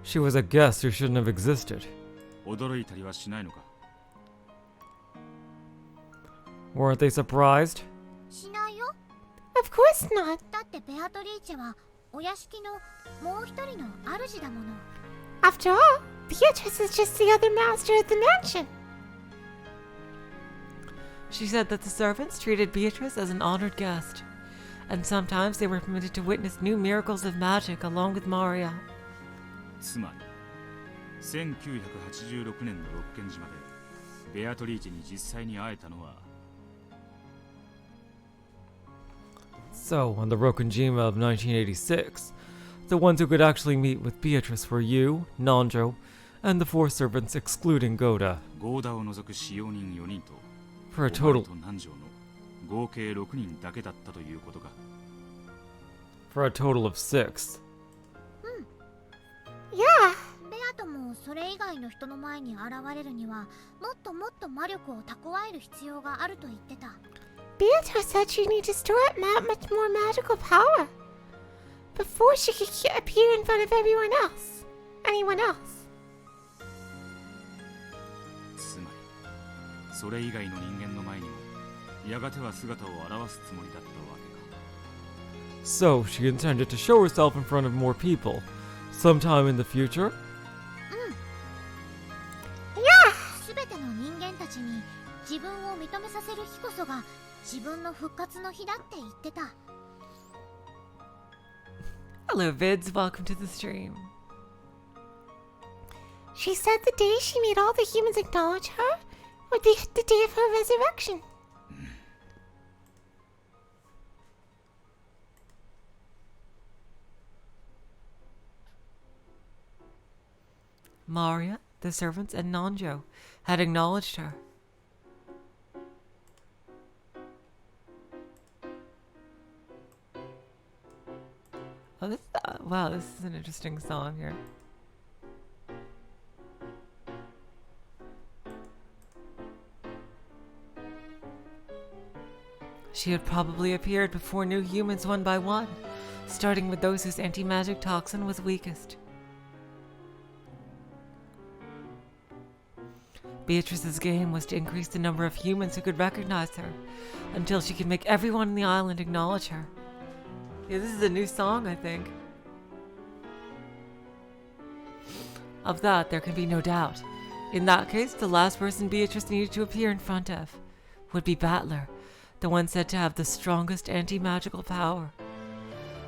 She was a guest who shouldn't have existed. Weren't they surprised? Of course not. After all, Beatrice is just the other master of the mansion. She said that the servants treated Beatrice as an honored guest, and sometimes they were permitted to witness new miracles of magic along with Maria. So, on the Rokunjima of 1986, The ones who could actually meet with Beatrice were you, Nanjo, and the 4 servants excluding Goda, ゴーダを除く使用人4人と for a お前 total と南條の合計6人だけだったということか。 for a total of 6. Yeah. ベアトもそれ以外の人の前に現れるにはもっともっと魔力を蓄える必要があると言ってた。 Beatrice said she needed to store up much more magical power before she could appear in front of anyone else. つまりそれ以外の人間の前にもやがては姿を現すつもりだったわけか。 So she intended to show herself in front of more people, sometime in the future? すべての人間たちに自分を認めさせる日こそが自分の復活の日だって言ってた。 Hello, Vids. Welcome to the stream. She said the day she made all the humans acknowledge her would be the day of her resurrection. Maria, the servants, and Nanjo had acknowledged her. Oh, this is an interesting song here. She had probably appeared before new humans one by one, starting with those whose anti-magic toxin was weakest. Beatrice's game was to increase the number of humans who could recognize her, until she could make everyone on the island acknowledge her. Yeah, this is a new song, I think. Of that, there can be no doubt. In that case, the last person Beatrice needed to appear in front of would be Battler, the one said to have the strongest anti-magical power.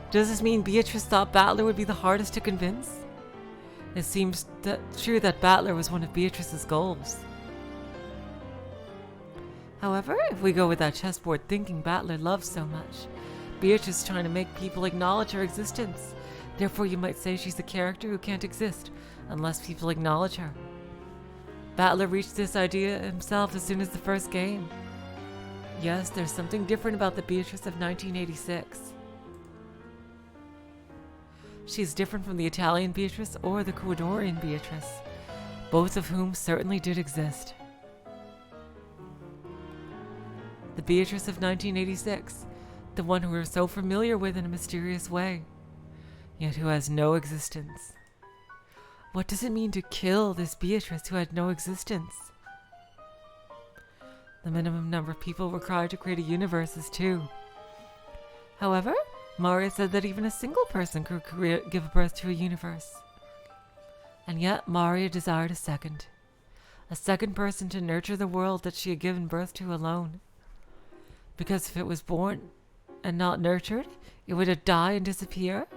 Does this mean Beatrice thought Battler would be the hardest to convince? It seems true that Battler was one of Beatrice's goals. However, if we go with that chessboard thinking Battler loves so much, Beatrice is trying to make people acknowledge her existence. Therefore, you might say she's a character who can't exist unless people acknowledge her. Battler reached this idea himself as soon as the first game. Yes, there's something different about the Beatrice of 1986. She's different from the Italian Beatrice or the Ecuadorian Beatrice, both of whom certainly did exist. The Beatrice of 1986, the one who we're so familiar with in a mysterious way, yet who has no existence. What does it mean to kill this Beatrice who had no existence? The minimum number of people required to create a universe is 2. However, Maria said that even a single person could give birth to a universe. And yet Maria desired a second person to nurture the world that she had given birth to alone. Because if it was born and not nurtured, it would die and disappear.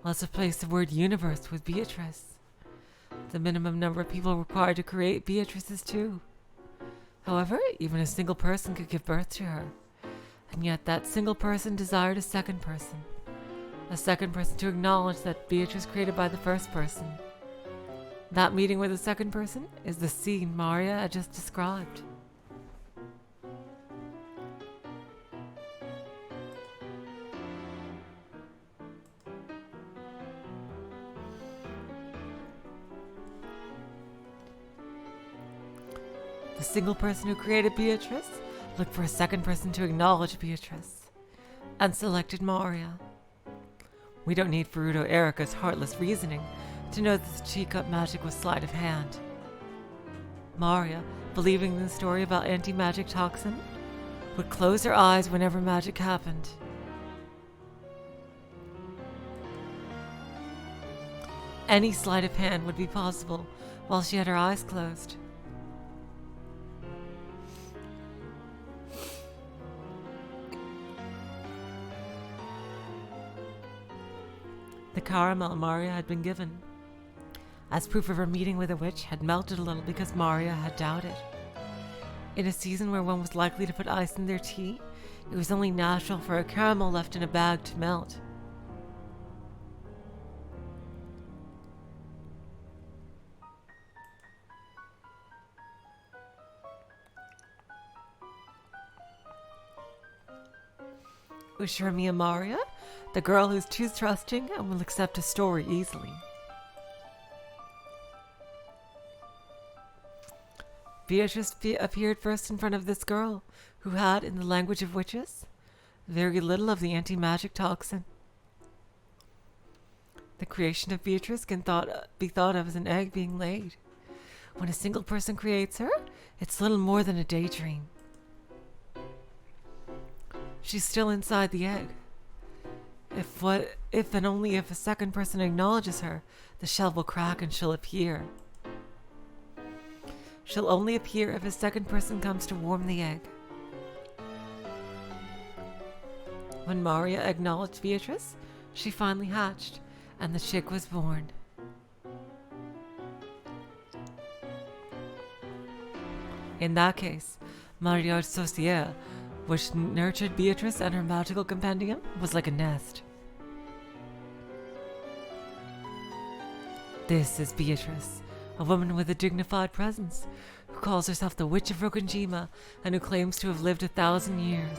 Let's replace the word universe with Beatrice. The minimum number of people required to create Beatrice is 2. However, even a single person could give birth to her. And yet that single person desired a second person to acknowledge that Beatrice created by the first person. That meeting with the second person is the scene Maria had just described. The single person who created Beatrice looked for a second person to acknowledge Beatrice, and selected Maria. We don't need Furuto Erika's heartless reasoning to know that the teacup magic was sleight of hand. Maria, believing in the story about anti-magic toxin, would close her eyes whenever magic happened. Any sleight of hand would be possible while she had her eyes closed. The caramel Maria had been given, as proof of her meeting with a witch, had melted a little because Maria had doubted. In a season where one was likely to put ice in their tea, it was only natural for a caramel left in a bag to melt. was Shirmi Amaria, the girl who's too trusting and will accept a story easily. Beatrice appeared first in front of this girl, who had, in the language of witches, very little of the anti-magic toxin. The creation of Beatrice can be thought of as an egg being laid. When a single person creates her, it's little more than a daydream. She's still inside the egg. If and only if a second person acknowledges her, the shell will crack and she'll appear. She'll only appear if a second person comes to warm the egg. When Maria acknowledged Beatrice, she finally hatched, and the chick was born. In that case, Mariage Sorciere, which nurtured Beatrice and her magical compendium, was like a nest. This is Beatrice, a woman with a dignified presence, who calls herself the Witch of Rokonjima and who claims to have lived 1,000 years.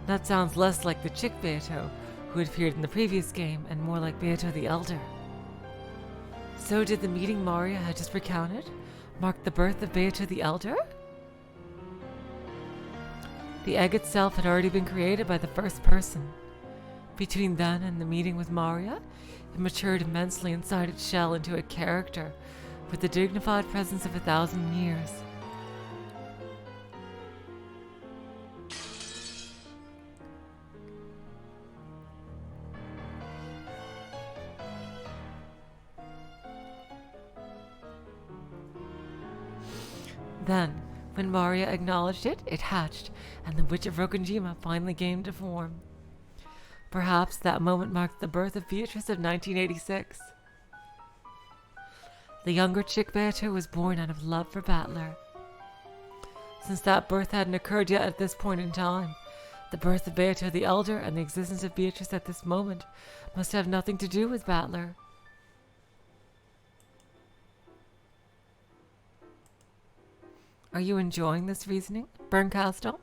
That sounds less like the chick Beato, who had appeared in the previous game, and more like Beato the Elder. So did the meeting Maria had just recounted mark the birth of Beato the Elder? The egg itself had already been created by the first person. Between then and the meeting with Maria, it matured immensely inside its shell into a character with the dignified presence of 1,000 years. Then, when Maria acknowledged it, it hatched, and the Witch of Rokonjima finally came to form. Perhaps that moment marked the birth of Beatrice of 1986. The younger chick Beato was born out of love for Battler. Since that birth hadn't occurred yet at this point in time, the birth of Beato the Elder and the existence of Beatrice at this moment must have nothing to do with Battler. Are you enjoying this reasoning, Berncastle?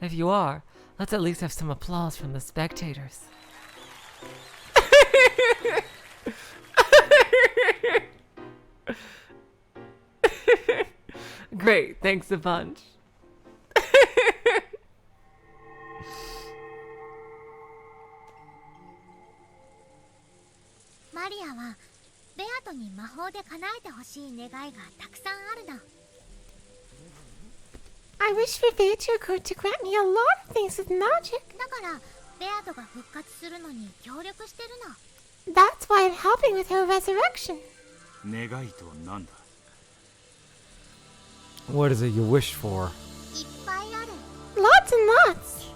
If you are, let's at least have some applause from the spectators. Great, thanks a bunch. マリアはベアトに魔法で叶えてほしい願いがたくさんあるの。 I wish for Beato could to grant me a lot of things with magic. だからベアトが復活するのに協力してるの。 That's why I'm helping with her resurrection. 願いとは何だ？ What is it you wish for? いっぱいある。 Lots and lots.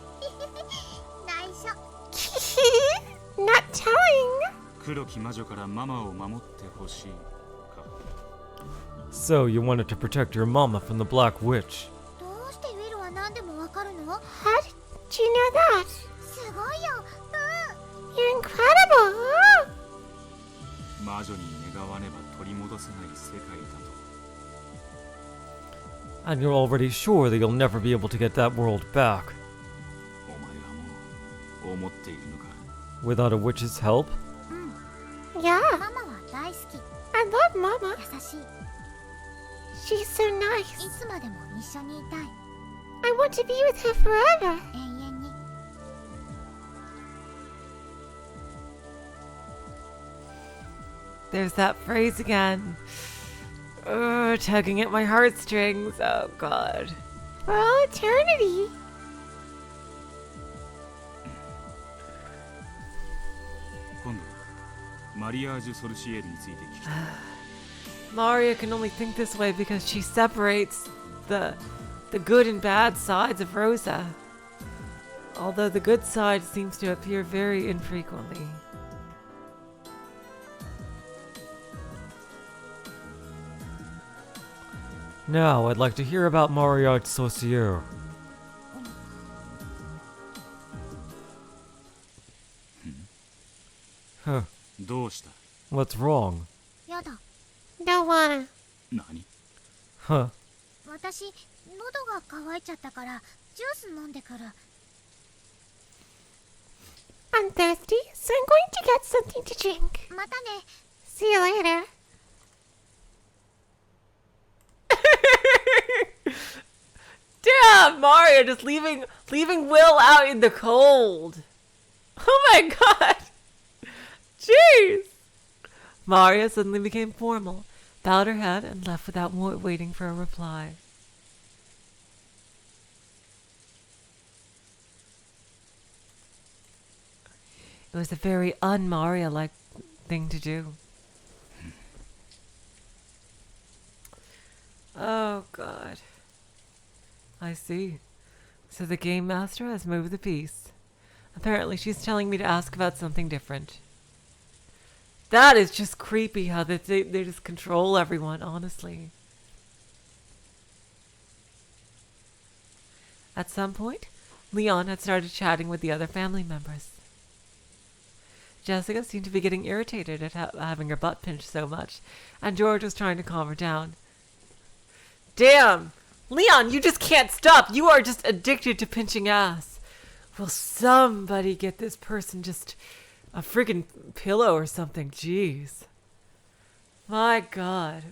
内緒。 Not telling. 黒き魔女からママを守ってほしいか。 So you wanted to protect your mama from the Black Witch. どうしてウィルは何でもわかるの？ How did you know that? すごいよ。You're incredible. 魔女に願わねば取り戻せない世界だと。 And you're already sure that you'll never be able to get that world back. お前はもう思っているのか。 Without a witch's help? Yeah, ママは大好き。 I love Mama. 優しい。 She's so い nice. つまでも一緒にいたい。 I want to be with her forever. 永遠に。 There's that phrase again. Tugging at my heartstrings. Oh, God. For all eternity. 今度はマリアージュ・ソルシエールについて聞きたい。 Maria can only think this way because she separates the good and bad sides of Rosa. Although the good side seems to appear very infrequently. Now, I'd like to hear about Mariage Sorciere. Huh, どうした？ what's wrong? やだ。 Don't wanna. 何？ Huh, 私、喉が渇いちゃったからジュース飲んでくる。I'm thirsty, so I'm going to get something to drink. またね。 See you later. Damn, Mario just leaving Will out in the cold. Oh my god. Jeez. Maria suddenly became formal, bowed her head, and left without waiting for a reply. It was a very un-Maria-like thing to do. Oh god. I see. So the game master has moved the piece. Apparently she's telling me to ask about something different. That is just creepy how they just control everyone, honestly. At some point, Leon had started chatting with the other family members. Jessica seemed to be getting irritated at having her butt pinched so much, and George was trying to calm her down. Damn! Leon, you just can't stop! You are just addicted to pinching ass. Will somebody get this person just a freaking pillow or something? Jeez. My god.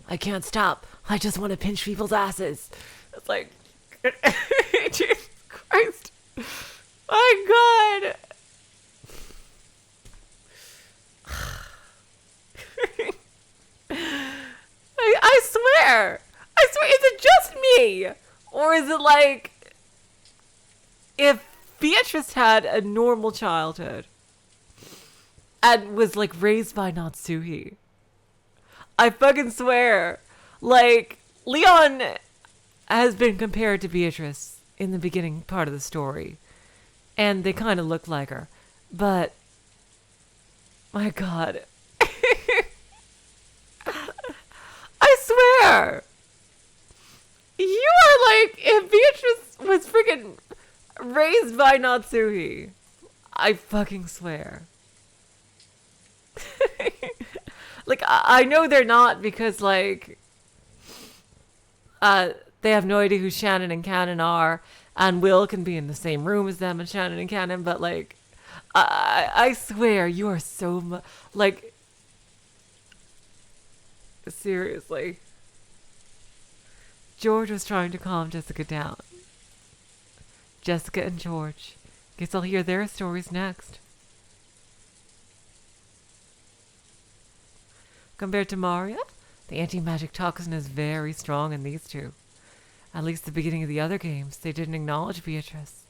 I can't stop. I just want to pinch people's asses. It's like... Jesus Christ. My god. I swear. I swear. Is it just me? Or is it like... if Beatrice had a normal childhood and was like raised by Natsuhi, I fucking swear, like, Leon has been compared to Beatrice in the beginning part of the story, and they kind of look like her, but my god. I swear, you are like if Beatrice was freaking raised by Natsuhi. I fucking swear. Like, I know they're not because, like, they have no idea who Shannon and Cannon are, and Will can be in the same room as them and Shannon and Cannon, but, like, I swear you are so like, seriously. George was trying to calm Jessica down. Jessica and George. Guess I'll hear their stories next. Compared to Maria, the anti-magic toxin is very strong in these two. At least the beginning of the other games, they didn't acknowledge Beatrice.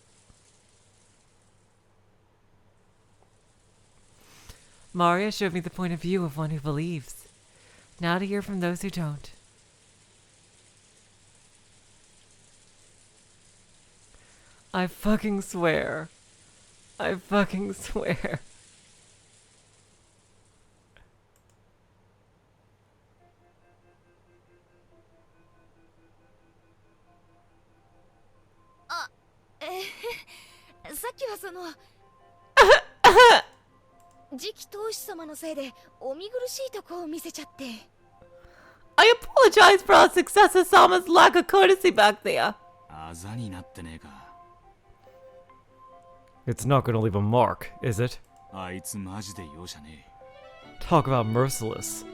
Maria showed me the point of view of one who believes. Now to hear from those who don't. I fucking swear. I fucking swear. I apologize for our successor Sama's lack of courtesy back there. It's not gonna leave a mark, is it? Talk about merciless.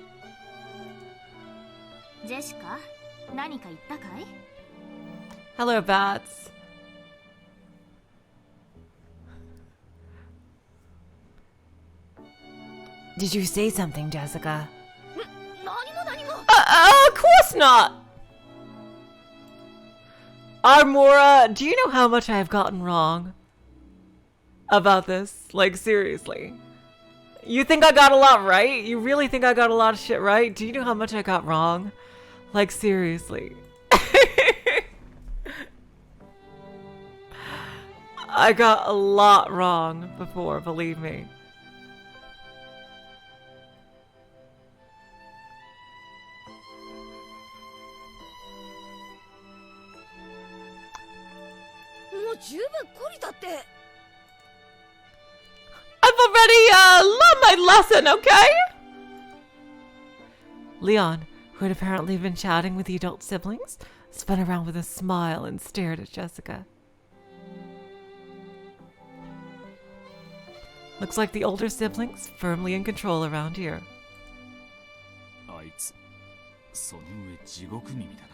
Jessica, 何か言ったかい? Hello, Bats. Did you say something, Jessica? Of course not! Armora, do you know how much I have gotten wrong about this? Like, seriously. You think I got a lot right? You really think I got a lot of shit right? Do you know how much I got wrong? Like, seriously. I got a lot wrong before, believe me. I've already learned my lesson, okay? Leon, who had apparently been chatting with the adult siblings, spun around with a smile and stared at Jessica. Looks like the older siblings firmly in control around here. あいつその上地獄耳だな。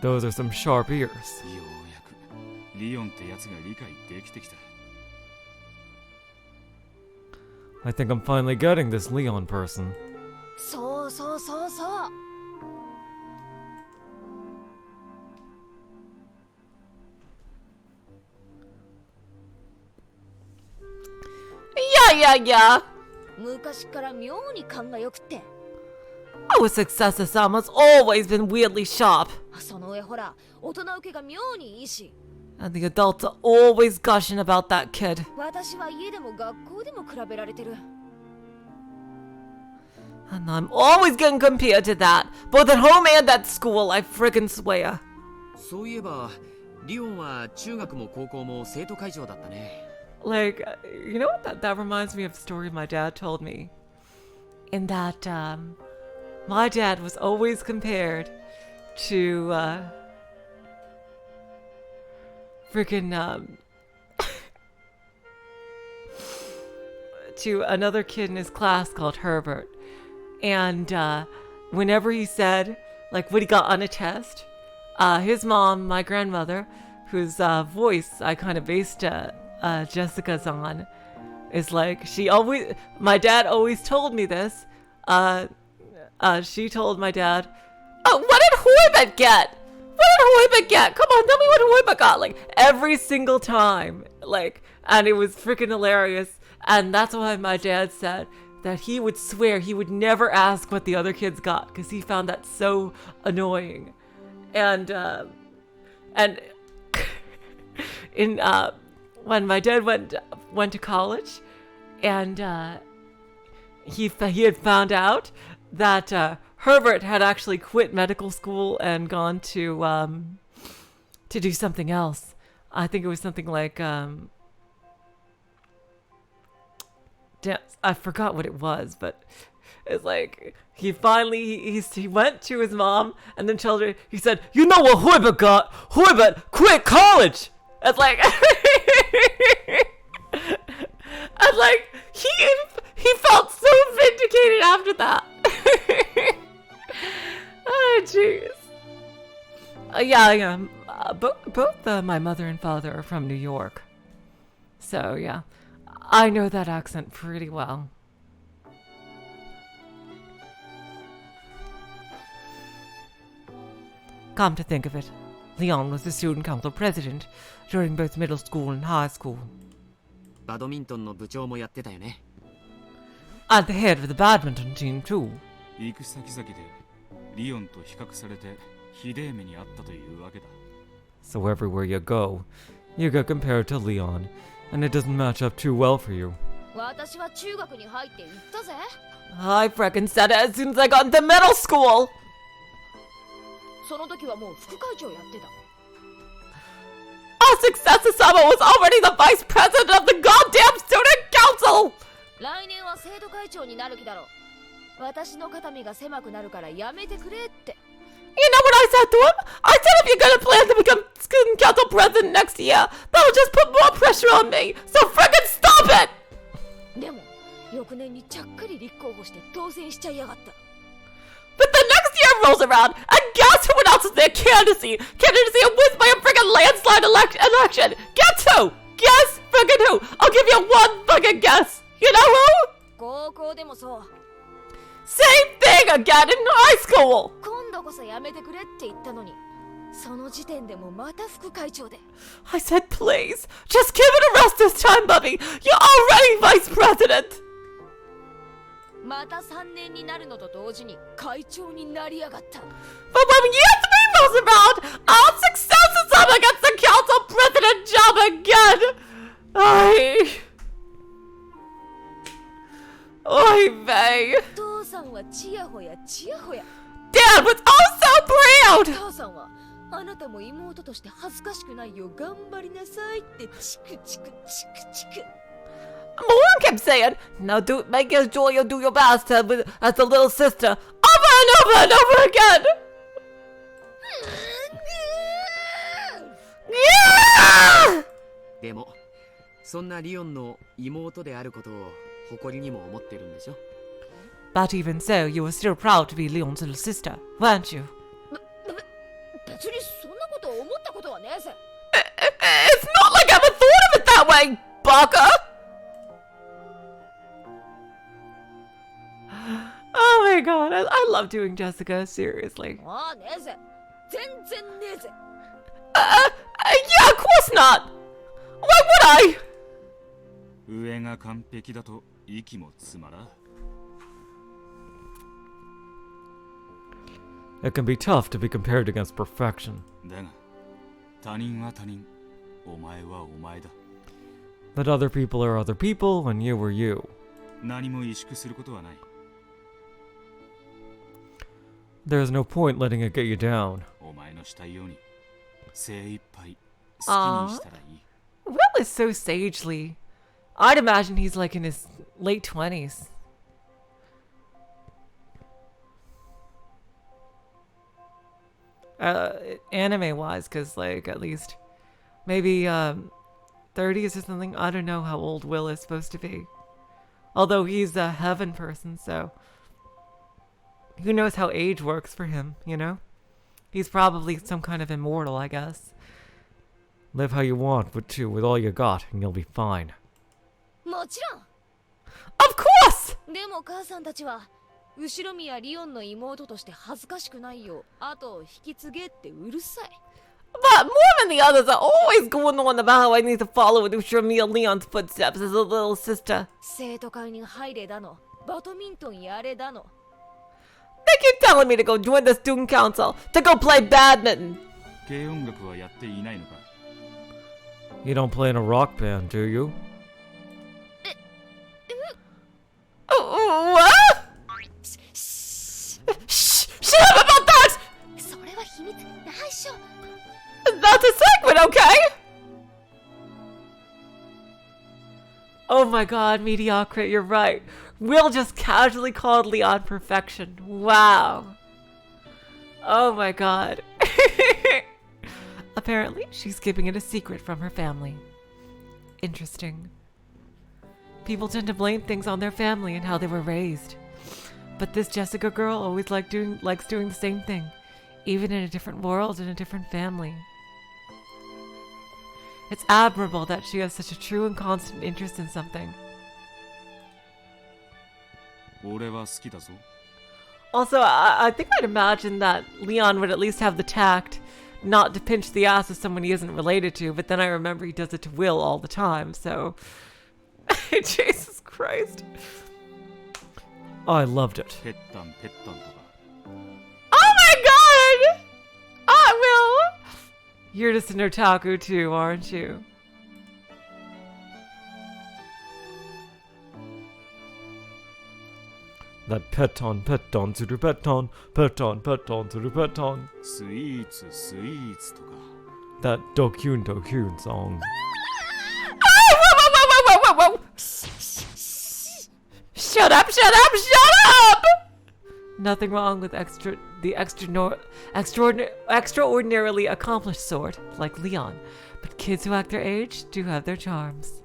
Those are some sharp ears. ようやくリオンってやつが理解できてきた。 I think I'm finally getting this Leon person. そうそうそうそう。Yeah. 昔から妙に勘が良くて。 Our successor-sama's always been weirdly sharp. その上ほら、大人受けが妙にいいし。 And the adults are always gushing about that kid. 私は家でも学校でも比べられてる。 And I'm always getting compared to that, both at home and at school, I friggin' swear. そういえば、リオンは中学も高校も生徒会長だったね。 Like, you know what? That reminds me of a story my dad told me. In that, my dad was always compared to, to another kid in his class called Herbert. And, whenever he said, like, what he got on a test, his mom, my grandmother, whose, voice I kind of based, Jessica's on, is like, my dad always told me this. She told my dad, oh, what did Hoibet get? What did Hoibet get? Come on, tell me what Hoibet got. Like, every single time. Like, and it was freaking hilarious. And that's why my dad said that he would swear he would never ask what the other kids got, because he found that so annoying. And in, when my dad went to college, and he had found out that Herbert had actually quit medical school and gone to do something else. I think it was something like I forgot what it was, but it's like he finally he went to his mom and then told her, he said, "You know what Hoibert got? Hoibert quit college." It's like, and like he felt so vindicated after that. Oh jeez. Yeah. Both my mother and father are from New York, so yeah, I know that accent pretty well. Come to think of it, Leon was the student council president during both middle school and high school. バドミントンの部長もやってたよね。 And the head of the badminton team too. 行く先々でリオンと比較されてひでえ目にあったというわけだ。 So everywhere you go, you get compared to Leon, and it doesn't match up too well for you. 私は中学に入って行ったぜ。 I frickin' said it as soon as I got into middle school. その時はもう副会長やってた。 Our successor Sama was already the vice president of the goddamn student council. 来年は生徒会長になる気だろう。私の肩身が狭くなるからやめてくれって。 You know what I said to him? I said if you're gonna plan to become student council president next year, that'll just put more pressure on me. So frickin' stop it! でも翌年にちゃっかり立候補して当選しちゃいやがった。 But the next year rolls around, and guess who announces their candidacy? Candidacy and wins by a friggin' landslide election. Guess who? Guess friggin' who? I'll give you one fucking guess. You know who? 高校でもそう。 Same thing again in high school. 今度こそやめてくれって言ったのに、その時点でもまた副会長で。 I said, please, just give it a rest this time, Bubby. You're already vice president. また3年になるのと同時に会長になりやがった。 But when year 3 rolls around, our successor Sama gets the council president job again. Oy vey. 父さんはちやほやちやほや。 Dad was oh so proud. 母さんはあなたも妹として恥ずかしくないよう頑張りなさいってチクチクチクチク。 Mom kept saying, "Now make your joy, you'll do your best as a little sister," over and over and over again. Yeah! でもそんなリオンの妹であることを誇りにも思ってるんでしょ。 But even so, you were still proud to be Leon's little sister, weren't you? 別にそんなこと思ったことはねえぜ。 It's not like I ever thought of it that way, baka! Oh my god, I love doing Jessica, seriously. ああねえぜ。全然ねえぜ。Yeah, of course not! Why would I? 上が完璧だと息も詰まら。 It can be tough to be compared against perfection. だが他人は他人、お前はお前だ。 But other people are other people, and you are you. 何も萎縮することはない。 There's no point letting it get you down. お前のしたいように精一杯好きにしたらいい。 Will is so sagely. I'd imagine he's like in his late 20s. Anime wise, because like at least maybe 30s or something. I don't know how old Will is supposed to be. Although he's a heaven person, so who knows how age works for him, you know? He's probably some kind of immortal, I guess. Live how you want, with all you got, and you'll be fine. もちろん。 Of course! でも母さんたちは後ろ宮リオンの妹として恥ずかしくないよ。あと引き継げってうるさい。 But more than the others are always going on about how I need to follow in Ushamiya Leon's footsteps as a little sister. 生徒会に入れだの、バドミントンやれだの。 They keep telling me to go join the student council, to go play badminton. 軽音楽はやっていないのか。 You don't play in a rock band, do you? What? Shh! Shut up about that! それは秘密内緒。 That's a segment, okay? Oh my god, mediocre, you're right. Will just casually called Leon perfection. Wow. Oh my god. Apparently, she's keeping it a secret from her family. Interesting. People tend to blame things on their family and how they were raised. But this Jessica girl always likes doing the same thing, even in a different world and a different family. It's admirable that she has such a true and constant interest in something. 俺は好きだぞ。 Also, I think I'd imagine that Leon would at least have the tact not to pinch the ass of someone he isn't related to, but then I remember he does it to Will all the time, so... Jesus Christ. I loved it. ペッタンペッタンとか。 Oh my god! Will! You're just an otaku too, aren't you? That peton, peton, suru peton, peton, peton, suru peton. スイーツスイーツとか。 That Dokyun Dokyun song. Whoa! Shut up! Nothing wrong with extraordinarily accomplished sort, like Leon, but kids who act their age do have their charms.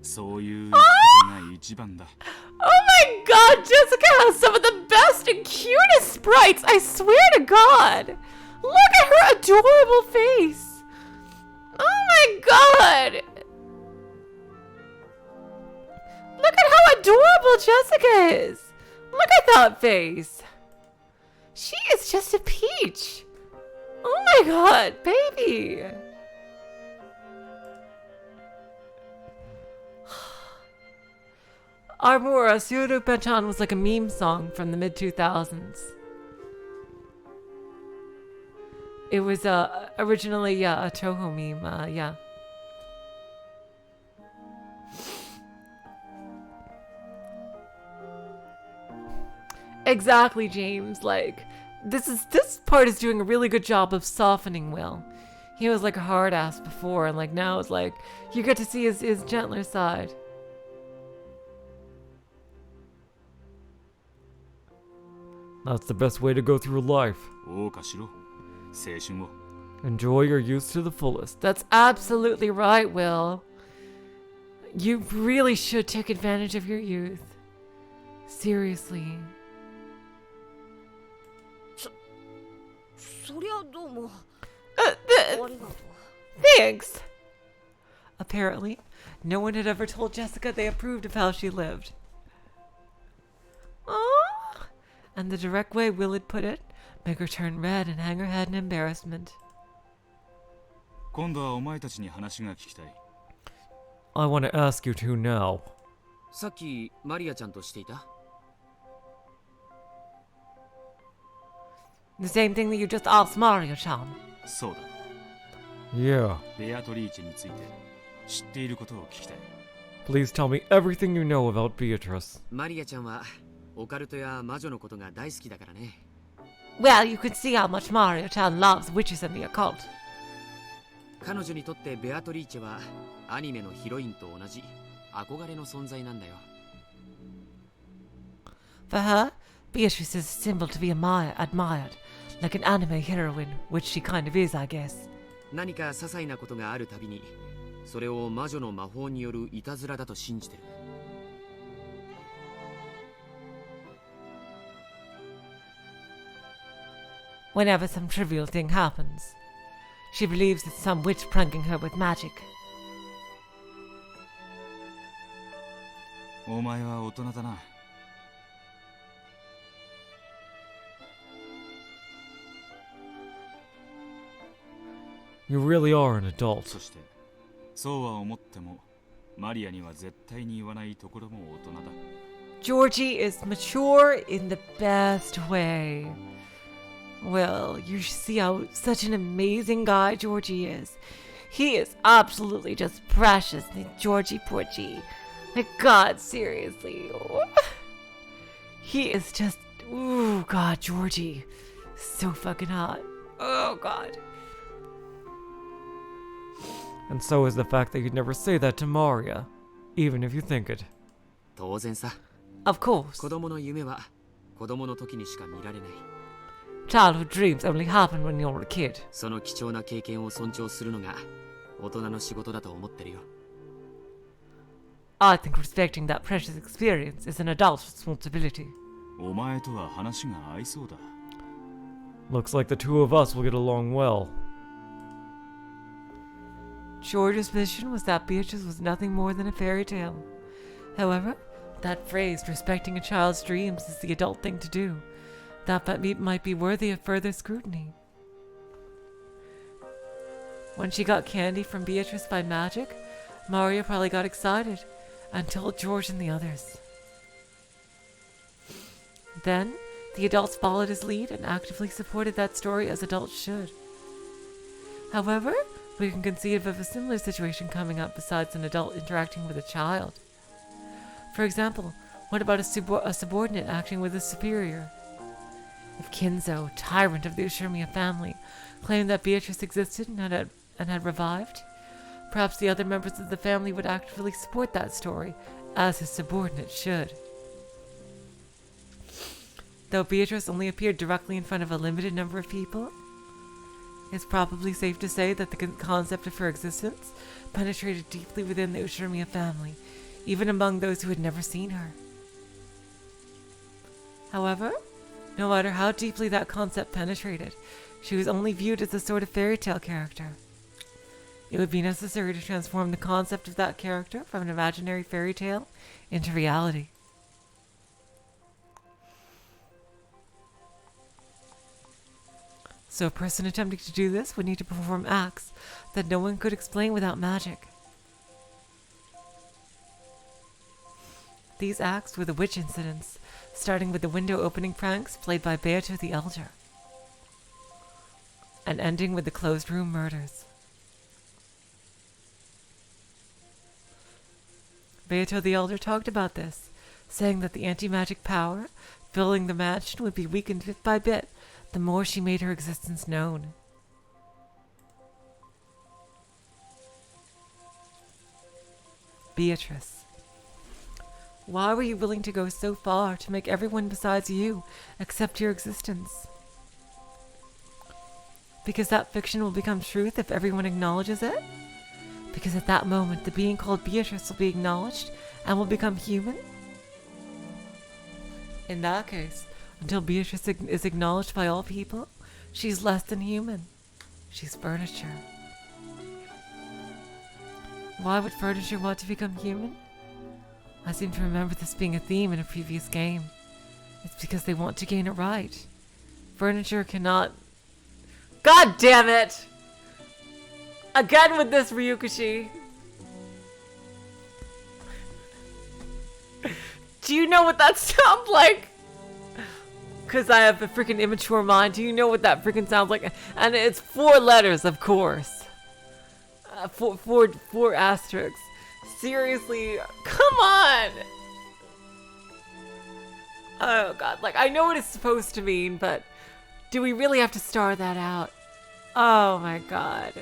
そういうことが一番だ。 Oh my god, Jessica has some of the best and cutest sprites, I swear to god! Look at her adorable face! Oh my god! Look at how adorable Jessica is! Look at that face! She is just a peach! Oh my god, baby! Armura Suru Pechan was like a meme song from the mid-2000s. It was originally a Toho meme, yeah. Exactly, James. Like, this part is doing a really good job of softening Will. He was like a hard ass before, and like now it's like you get to see his gentler side. That's the best way to go through life. 謳歌しろ青春を Enjoy your youth to the fullest. That's absolutely right, Will. You really should take advantage of your youth. Seriously. そりゃどうも Uh, ありがとう Thanks. Apparently, no one had ever told Jessica they approved of how she lived. Aww. And the direct way Will had put it, make her turn red and hang her head in embarrassment. 今度はお前たちに話が聞きたい I want to ask you two now. さっきマリアちゃんとしていた The same thing that you just asked Mario-chan. そうだ Yeah. ベアトリーチェについて知っていることを聞きたい Please tell me everything you know about Beatrice. マリアちゃんはオカルトや魔女のことが大好きだからね Well, you can see how much Mario-chan loves witches and the occult. 彼女にとってベアトリーチェはアニメのヒロインと同じ憧れの存在なんだよ For her, Beatrice is a symbol to be admired, like an anime heroine, which she kind of is, I guess. 何か些細なことがあるたびにそれを魔女の魔法によるいたずらだと信じてる Whenever some trivial thing happens, she believes it's some witch pranking her with magic. お前は大人だな You really are an adult. そしてそうは思ってもマリアには絶対に言わないところも大人だ Georgie is mature in the best way. Well, you should see how such an amazing guy Georgie is. He is absolutely just precious, Georgie Porgy. Like, God, seriously. He is just, ooh, God, Georgie. So fucking hot. Oh, God. And so is the fact that you'd never say that to Maria, even if you think it. 当然さ Of course. 子供の夢は子供の時にしか見られない Childhood dreams only happen when you're a kid. その貴重な経験を尊重するのが大人の仕事だと思ってるよ I think respecting that precious experience is an adult's responsibility. お前とは話が合いそうだ Looks like the two of us will get along well. George's mission was that Beatrice was nothing more than a fairy tale. However, that phrase, respecting a child's dreams, is the adult thing to do. That might be worthy of further scrutiny. When she got candy from Beatrice by magic, Mario probably got excited and told George and the others. Then, the adults followed his lead and actively supported that story as adults should. However, we can conceive of a similar situation coming up besides an adult interacting with a child. For example, what about a subordinate acting with a superior? If Kinzo, tyrant of the Ushirmiya family, claimed that Beatrice existed and had revived, perhaps the other members of the family would actively support that story, as his subordinate should. Though Beatrice only appeared directly in front of a limited number of people, it's probably safe to say that the concept of her existence penetrated deeply within the Ushirmiya family, even among those who had never seen her. However, no matter how deeply that concept penetrated, she was only viewed as a sort of fairy tale character. It would be necessary to transform the concept of that character from an imaginary fairy tale into reality. So a person attempting to do this would need to perform acts that no one could explain without magic. These acts were the witch incidents, starting with the window opening pranks played by Beato the Elder, and ending with the closed room murders. Beato the Elder talked about this, saying that the anti-magic power filling the mansion would be weakened bit by bit the more she made her existence known. Beatrice. Why were you willing to go so far to make everyone besides you accept your existence? Because that fiction will become truth if everyone acknowledges it? Because at that moment, the being called Beatrice will be acknowledged and will become human? In that case, until Beatrice is acknowledged by all people, she's less than human. She's furniture. Why would furniture want to become human? I seem to remember this being a theme in a previous game. It's because they want to gain it right. Furniture cannot... God damn it! Again with this Ryukishi. Do you know what that sounds like? Because I have a freaking immature mind. Do you know what that freaking sounds like? And it's 4 letters, of course. Four asterisks. Seriously, come on! Oh god, like, I know what it's supposed to mean, but do we really have to star that out? Oh my god.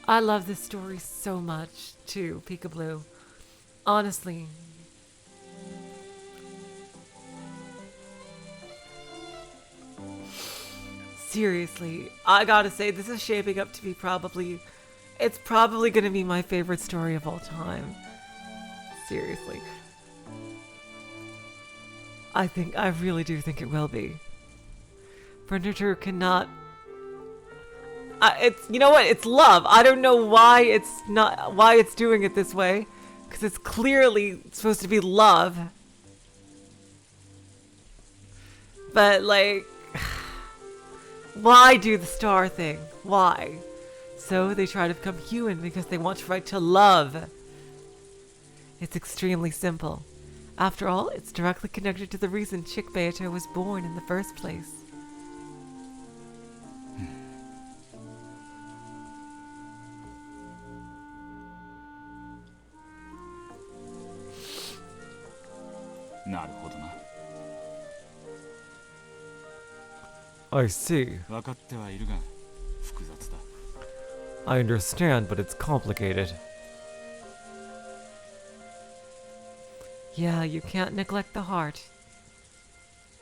I love this story so much, too, Peekaboo. Honestly. Seriously, I gotta say, this is shaping up to be it's probably gonna be my favorite story of all time. Seriously. I really do think it will be. Furniture cannot... it's, you know what, it's love. I don't know why it's doing it this way. Because it's clearly supposed to be love. But, like... Why do the star thing? Why? So they try to become human because they want to write to love. It's extremely simple. After all, it's directly connected to the reason Chick Beato was born in the first place. I see. I understand, but it's complicated. Yeah, you can't neglect the heart.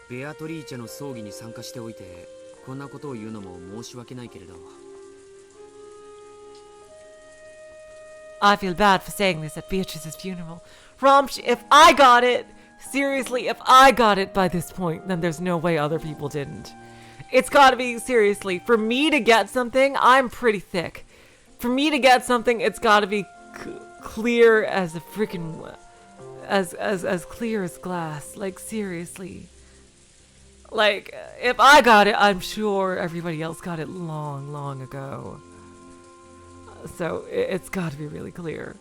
ベアトリーチェの葬儀に参加しておいてこんなことを言うのも申し訳ないけれど I feel bad for saying this at Beatrice's funeral. Romch, if I got it, seriously, if I got it by this point, then there's no way other people didn't. It's gotta be, seriously, for me to get something, I'm pretty thick. For me to get something, it's gotta be clear as a freaking... As clear as glass. Like, seriously. Like, if I got it, I'm sure everybody else got it long, long ago. So, it's gotta be really clear.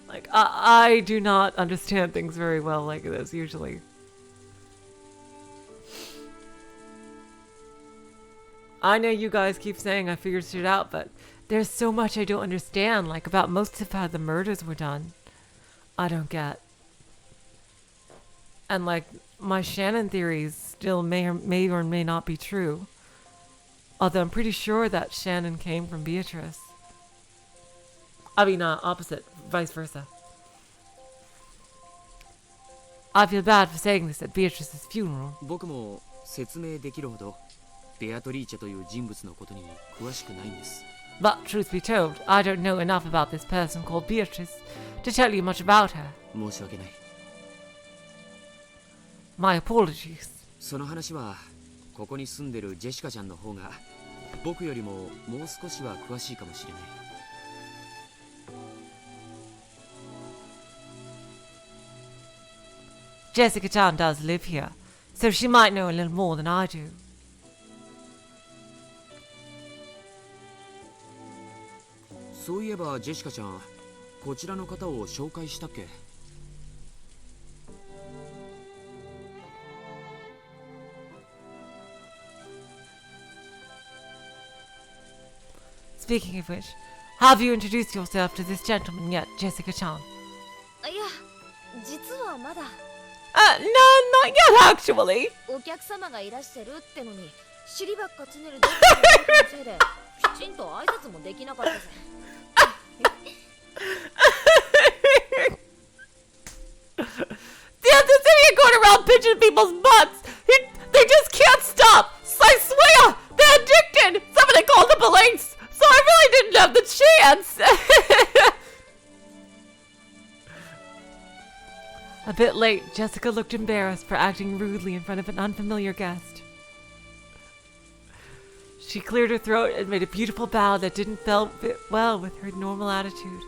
Like, I do not understand things very well like this, usually. I know you guys keep saying I figured it out, but there's so much I don't understand, like about most of how the murders were done. I don't get. And like, my Shannon theories still may or may not be true. Although I'm pretty sure that Shannon came from Beatrice. I mean, opposite, vice versa. I feel bad for saying this at Beatrice's funeral. 僕も説明できるほどベアトリーチェという人物のことに詳しくないんです But truth be told, I don't know enough about this person called Beatrice to tell you much about her. 申し訳ない My apologies. その話はここに住んでるジェシカちゃんの方が僕よりももう少しは詳しいかもしれない Jessica-chan does live here, so she might know a little more than I do. そういえばジェシカちゃんこちらの方を紹介したっけ Speaking of which, have you introduced yourself to this gentleman yet, Jessica-chan? いや実はまだ No, not yet, actually. お客様がいらっしゃるってのに尻ばっかつねるだけのせいできちんと挨拶もできなかったぜ pinching people's butts. They just can't stop. I swear, they're addicted. Somebody called the police, so I really didn't have the chance. A bit late, Jessica looked embarrassed for acting rudely in front of an unfamiliar guest. She cleared her throat and made a beautiful bow that didn't fit well with her normal attitude.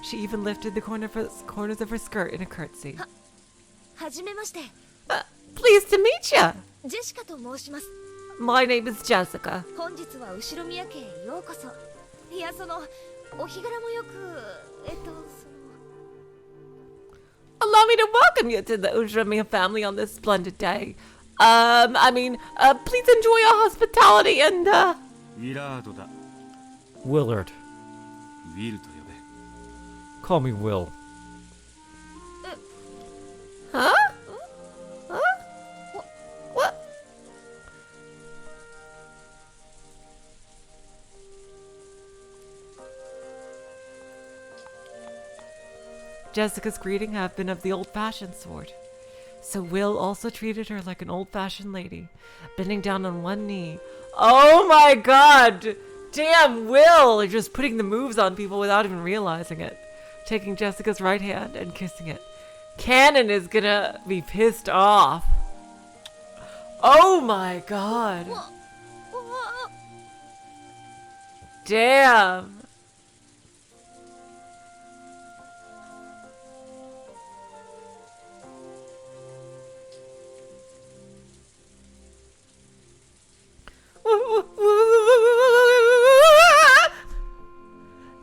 She even lifted the corners of her skirt in a curtsy. はじめまして。 Pleased to meet you. ジェシカと申します。 My name is Jessica. 本日は後ろ宮家へようこそ。いや、お日柄もよく、Allow me to welcome you to the Ujramiya family on this splendid day. Please enjoy our hospitality and, ウィラードだ。 Willard. ウィルと呼べ。 Call me Will. Huh? Huh? What? Jessica's greeting had been of the old-fashioned sort. So Will also treated her like an old-fashioned lady, bending down on one knee. Oh my god! Damn, Will! Just putting the moves on people without even realizing it. Taking Jessica's right hand and kissing it. Cannon is gonna be pissed off. Oh my god. Damn.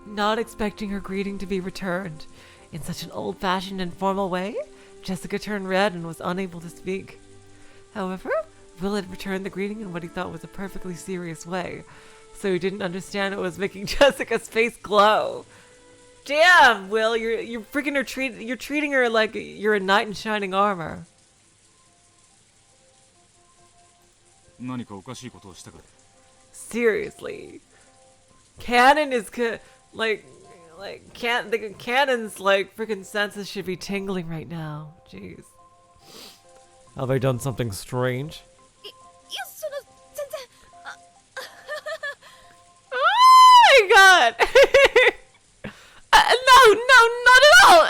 Not expecting her greeting to be returned in such an old-fashioned and formal way, Jessica turned red and was unable to speak. However, Will had returned the greeting in what he thought was a perfectly serious way, so he didn't understand it was making Jessica's face glow. Damn, Will, you're freaking her you're treating her like you're a knight in shining armor. 何かおかしいことをしたか。 Seriously, Cannon is Cannon's freaking senses should be tingling right now. Jeez. Have I done something strange? いや、全然。Oh my god! No, not at all!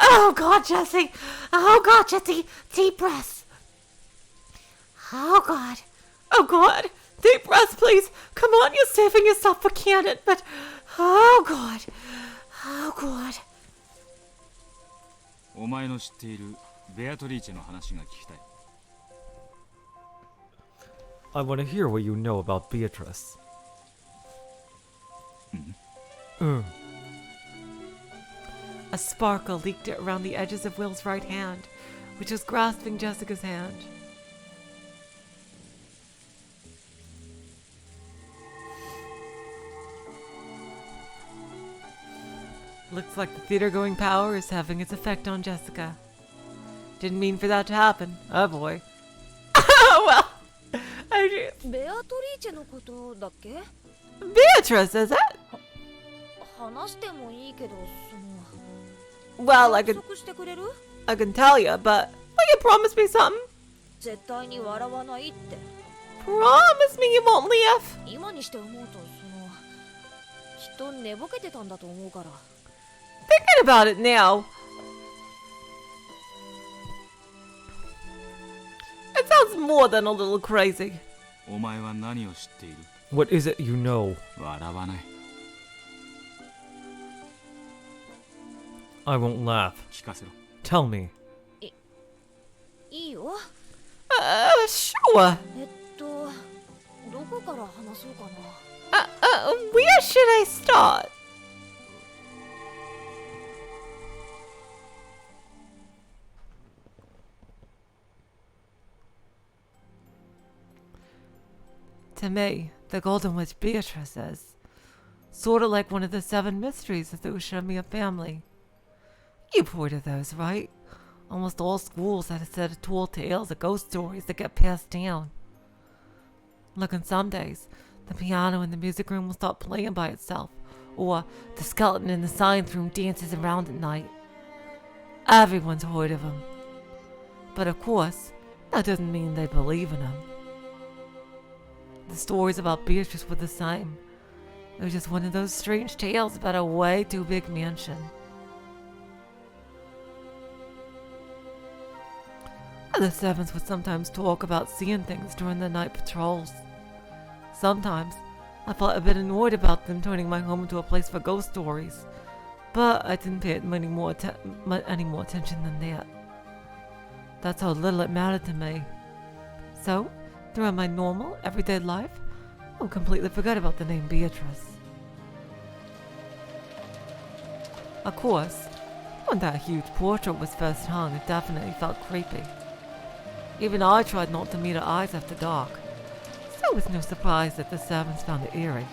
Oh god, Jesse! Oh god, Jesse! Deep breaths! Oh god! Oh god! Deep breaths, please! Come on, you're saving yourself for Cannon, but... Oh god! Oh god! お前の知っているベアトリーチェの話が聞きたい。 I want to hear what you know about Beatrice. A sparkle leaked around the edges of Will's right hand, which was grasping Jessica's hand. Looks like the theater-going power is having its effect on Jessica. Didn't mean for that to happen. Oh boy. Well, ベアトリーチェのことだっけ？ Beatrice, is it? 話してもいいけど、Well, I 約束してくれる？ can tell you, but will you promise me something? 絶対に笑わないって。 Promise me you won't leave. 今にして思うと、きっと寝ぼけてたんだと思うから。 Thinking about it now, it sounds more than a little crazy. お前は何を知っている？ What is it you know? 笑わない。 I won't laugh. 聞かせろ。 Tell me. いいよ。Sure. どこから話そうかな。Where should I start? To me, the Golden Witch Beatrice is sort of like one of the 7 mysteries of the Ushamiya family. You've heard of those, right? Almost all schools had a set of tall tales of ghost stories that get passed down. Look, on some days, the piano in the music room will stop playing by itself, or the skeleton in the science room dances around at night. Everyone's heard of them. But of course, that doesn't mean they believe in him. The stories about Beatrice were the same. It was just one of those strange tales about a way too big mansion. The Sevens would sometimes talk about seeing things during the night patrols. Sometimes, I felt a bit annoyed about them turning my home into a place for ghost stories, but I didn't pay it any more attention than that. That's how little it mattered to me. So, throughout my normal, everyday life, I completely forgot about the name Beatrice. Of course, when that huge portrait was first hung, it definitely felt creepy. Even I tried not to meet her eyes after dark, so it was no surprise that the servants found it eerie.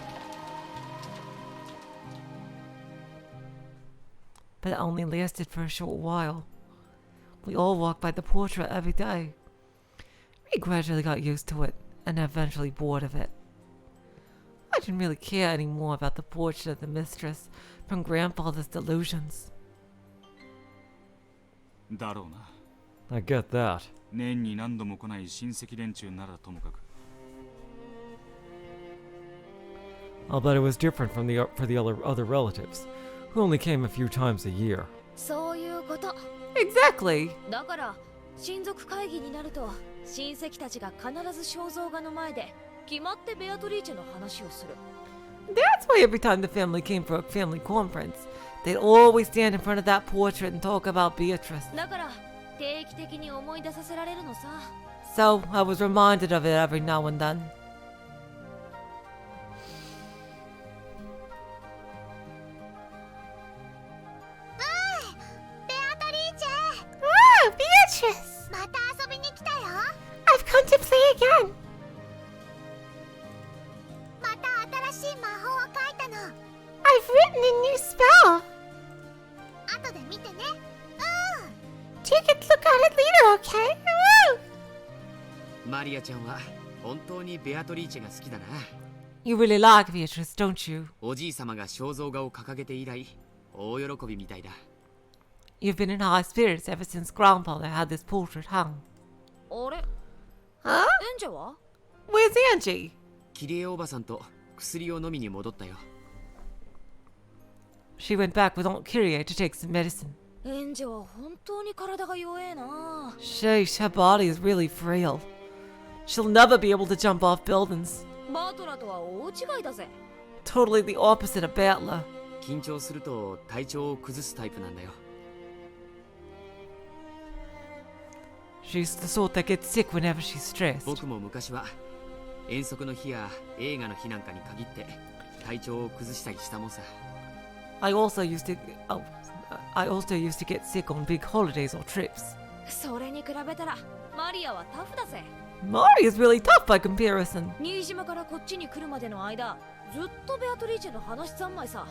But it only lasted for a short while. We all walked by the portrait every day. We gradually got used to it, and eventually bored of it. I didn't really care anymore about the portrait of the mistress from grandfather's delusions. だろうな。 I get that. 年に何度も来ない親戚連中ならともかく。 I'll bet it was different for the other relatives, who only came a few times a year. そういうこと。 Exactly! だから親族会議になると親戚たちが必ず肖像画の前で決まってベアトリーチェの話をする。 That's why every time the family came for a family conference, they'd always stand in front of that portrait and talk about Beatrice. だから定期的に思い出させられるのさ。 So I was reminded of it every now and then. Oh, Beatrice! また遊びに来たよ。 I've come to play again. また新しい魔法を書いたの。 I've written a new spell. 後で見てね。 Take a look at it later, okay? Woo! マリアちゃんは本当にベアトリーチェが好きだな。 You really like Beatrice, don't you? おじい様が肖像画を掲げて以来、大喜びみたいだ。 You've been in high spirits ever since Grandfather had this portrait hung. あれ Huh? エンジェは Where's Angie? キリエおばさんと薬を飲みに戻ったよ。 She went back with Aunt Kyrie to take some medicine. エンジェは本当に体が弱えな。 Sheesh, her body is really frail. She'll never be able to jump off buildings. バートラとは大違いだぜ。 Totally the opposite of Battler. 緊張すると体調を崩すタイプなんだよ。 She's the sort that gets sick whenever she's stressed. 僕も昔は遠足の日や映画の日なんかに限って体調を崩したりしたもんさ。 I also used to get sick on big holidays or trips. それに比べたらマリアはタフだぜ。 Mari is really tough by comparison. 新島からこっちに来るまでの間、ずっとベアトリーチェの話三昧さ。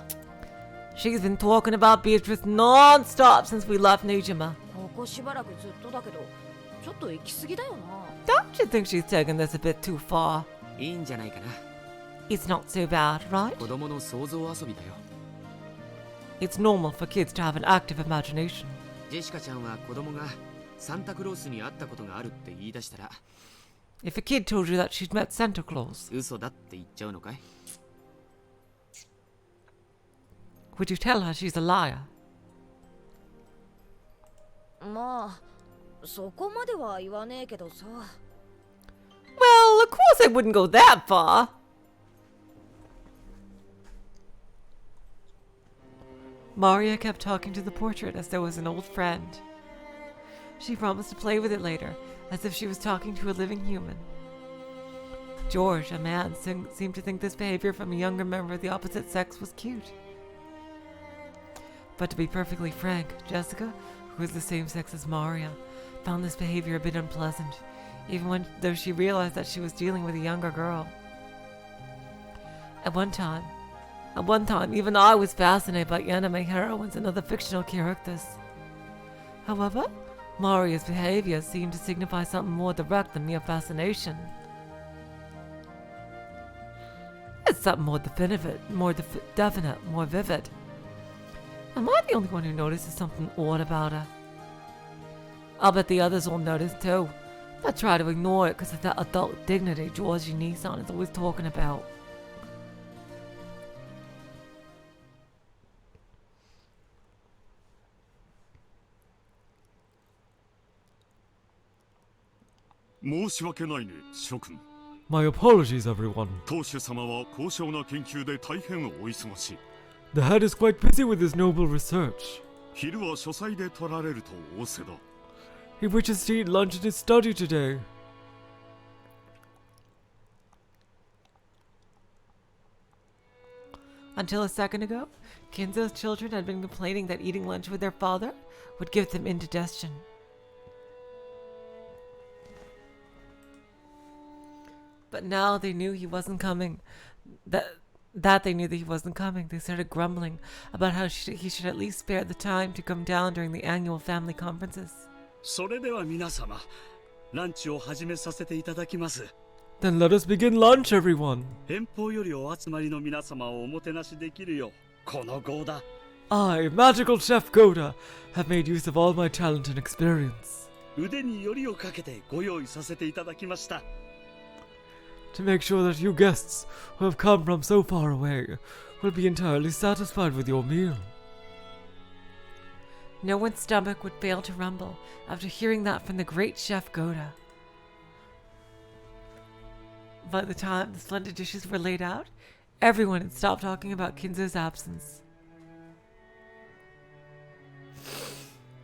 She's been talking about Beatrice non-stop since we left Nijima. ここしばらくずっとだけど、ちょっと行き過ぎだよな。 Don't you think she's taking this a bit too far? いいんじゃないかな。 It's not so bad, right? 子供の想像遊びだよ。 It's normal for kids to have an active imagination. ジェシカちゃんは子供がサンタクロースに会ったことがあるって言い出したら、 If a kid told you that she'd met Santa Claus, 嘘だって言っちゃうのかい？ would you tell her she's a liar? まあ、そこまでは言わねえけどさ。 Well, of course I wouldn't go that far. Maria kept talking to the portrait as though it was an old friend. She promised to play with it later, as if she was talking to a living human. George, a man, seemed to think this behavior from a younger member of the opposite sex was cute. But to be perfectly frank, Jessica, who was the same sex as Maria, found this behavior a bit unpleasant, though she realized that she was dealing with a younger girl. At one time, even I was fascinated by anime heroines and other fictional characters. However, Maria's behavior seemed to signify something more direct than mere fascination. It's something more definite, more vivid. Am I the only one who notices something odd about her? I'll bet the others will notice too. But try to ignore it because of that adult dignity Georgie Nissan is always talking about. My apologies, everyone. 当主様は高尚な研究で大変お忙しい。 The head is quite busy with his noble research. 昼は書斎で取られると仰せだ。 He wishes to eat lunch in his study today. Until a second ago, Kinzo's children had been complaining that eating lunch with their father would give them indigestion. But now they knew he wasn't coming. That they knew that he wasn't coming. They started grumbling about how he should at least spare the time to come down during the annual family conferences. それでは皆様、ランチを始めさせていただきます。 Then let us begin lunch, everyone. 遠方よりお集まりの皆様をおもてなしできるよう、この号だ。 I, Magical Chef Goda, have made use of all my talent and experience 腕によりをかけてご用意させていただきました。 to make sure that you guests who have come from so far away will be entirely satisfied with your meal. No one's stomach would fail to rumble after hearing that from the great chef Goda. By the time the splendid dishes were laid out, everyone had stopped talking about Kinzo's absence.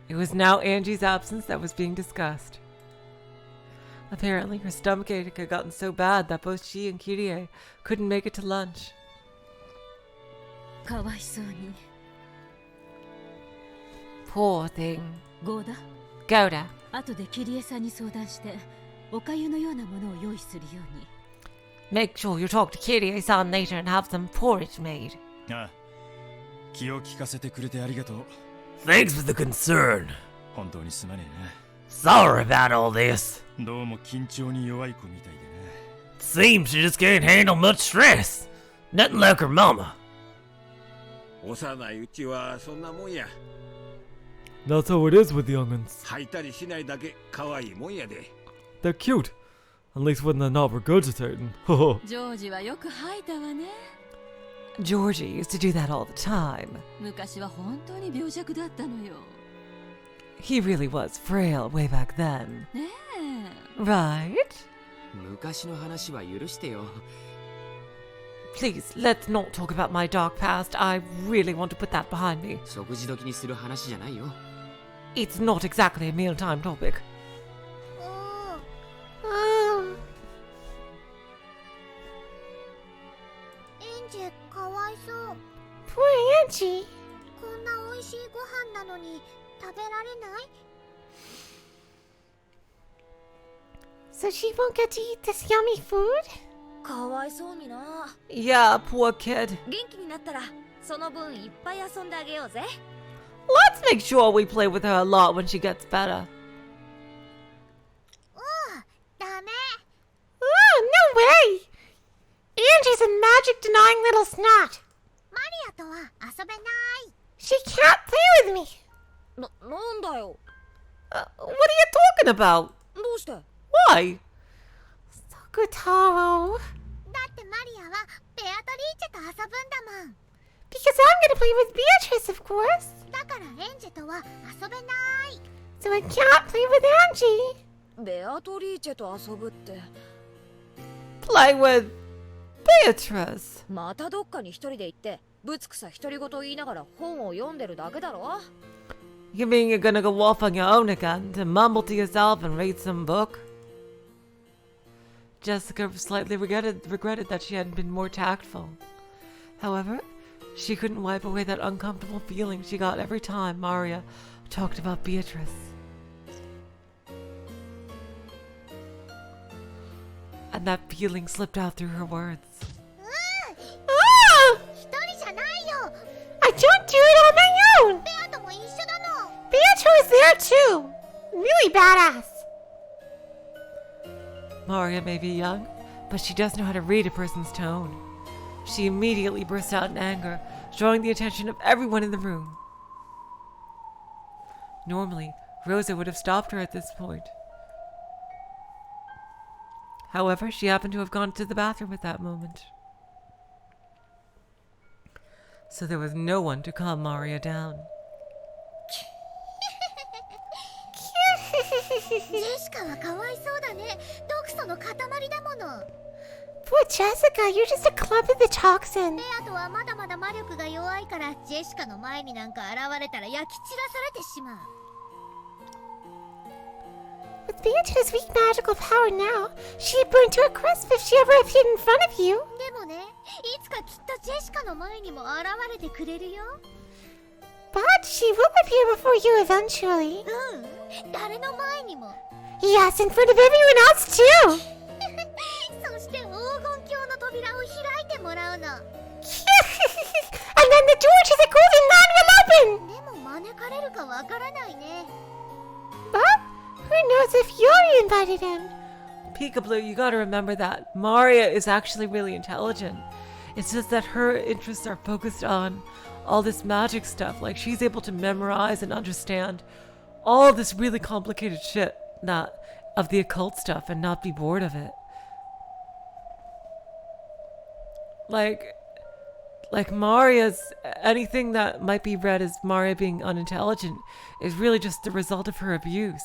It was now Angie's absence that was being discussed. Apparently, her stomachache had gotten so bad that both she and Kirie couldn't make it to lunch. かわいそうに。 Poor thing. ゴーダ、 Goda, 後でキリエさんに相談して、お粥のようなものを用意するように。 make sure you talk to Kirie-san later and have some porridge made. ああ、気を利かせてくれてありがとう。 Thanks for the concern. 本当にすまねえな。 Sorry about all this. どうも緊張に弱い子みたいでな。 Seems she just can't handle much stress. Nothing like her mama. 幼いうちはそんなもんや。 That's how it is with the young'uns. 吐いたりしないだけ可愛いもんやで。 They're cute, at least when they're not regurgitating. ジョージはよく吐いたわね。 Georgie used to do that all the time. 昔は本当に病弱だったのよ。 He really was frail way back then. ねえ。 Right? 昔の話は許してよ。 Please, let's not talk about my dark past. I really want to put that behind me. 食事時にする話じゃないよ。 It's not exactly a mealtime topic. Oh. エンジェかわいそう。 Poor Angie. こんな美味しいご飯なのに食べられない？ So she won't get to eat this yummy food? かわいそうにな。 Yeah, poor kid. 元気になったらその分いっぱい遊んであげようぜ。 Let's make sure we play with her a lot when she gets better. ダメ。 Oh, no way! Angie's a magic-denying little snot. マリアとは遊べない。 She can't play with me. なんだよ。 What are you talking about? どうして？ Why? Sakutaro. だってマリアはベアトリーチェと遊ぶんだもん。 Because I'm gonna play with Beatrice, of course. だからエンジェとは遊べない。 So I can't play with Angie. ベアトリーチェと遊ぶって。 Play with Beatrice. またどっかに一人で行ってぶつくさ独り言言いながら本を読んでるだけだろ。 You mean you're gonna go off on your own again to mumble to yourself and read some book? Jessica slightly regretted that she hadn't been more tactful. However, she couldn't wipe away that uncomfortable feeling she got every time Maria talked about Beatrice. And that feeling slipped out through her words. 一人じゃないよ。 I don't do it on my own. ベアとも一緒だの。 Beatrice is there too. Really badass. Maria may be young, but she does know how to read a person's tone. She immediately burst out in anger, drawing the attention of everyone in the room. Normally, Rosa would have stopped her at this point. However, she happened to have gone to the bathroom at that moment. So there was no one to calm Maria down. ジェシカはかわいそうだね。毒素の塊だもの。Poor Jessica, you're just a clump of the toxin. ベアトはまだまだ魔力が弱いから、ジェシカの前になんか現れたら焼き散らされてしまう。With Beatrice's weak magical power now, she'd burn to a crisp if she ever appeared in front of you. でもね、いつかきっとジェシカの前にも現れてくれるよ。But she will appear before you eventually. うん、誰の前にも。Yes, in front of everyone else too. そして黄金鏡の扉を開いてもらうの。And then the door to the golden land will open. でも招かれるかわからないね。But who knows if you're invited in? Peekaboo, you gotta remember that Maria is actually really intelligent. It's just that her interests are focused on all this magic stuff. Like, she's able to memorize and understand all this really complicated shit of the occult stuff and not be bored of it. Like Maria's, anything that might be read as Maria being unintelligent is really just the result of her abuse.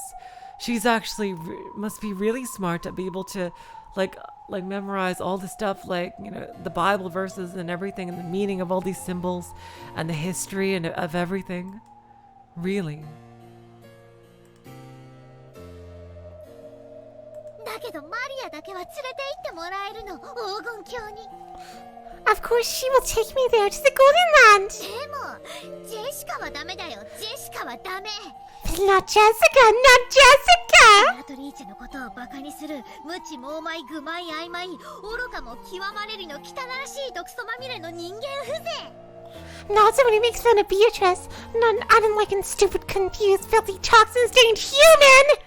She's actually must be really smart to be able to like memorize all the stuff, like, you know, the Bible verses and everything, and the meaning of all these symbols and the history and of everything. Really. だけどマリアだけは連れて行ってもらえるの、黄金鏡に。Of course, she will take me there to the golden land. でもジェシカはダメだよ。ジェシカはダメ。 Not Jessica, not Jessica. ベアトリーチェのことをバカにする無知猛昧愚昧曖昧愚かも極まれりの汚らしい毒素まみれの人間風情。 Not somebody makes fun of Beatrice. Not unlike and stupid, confused, filthy, toxin-stained human.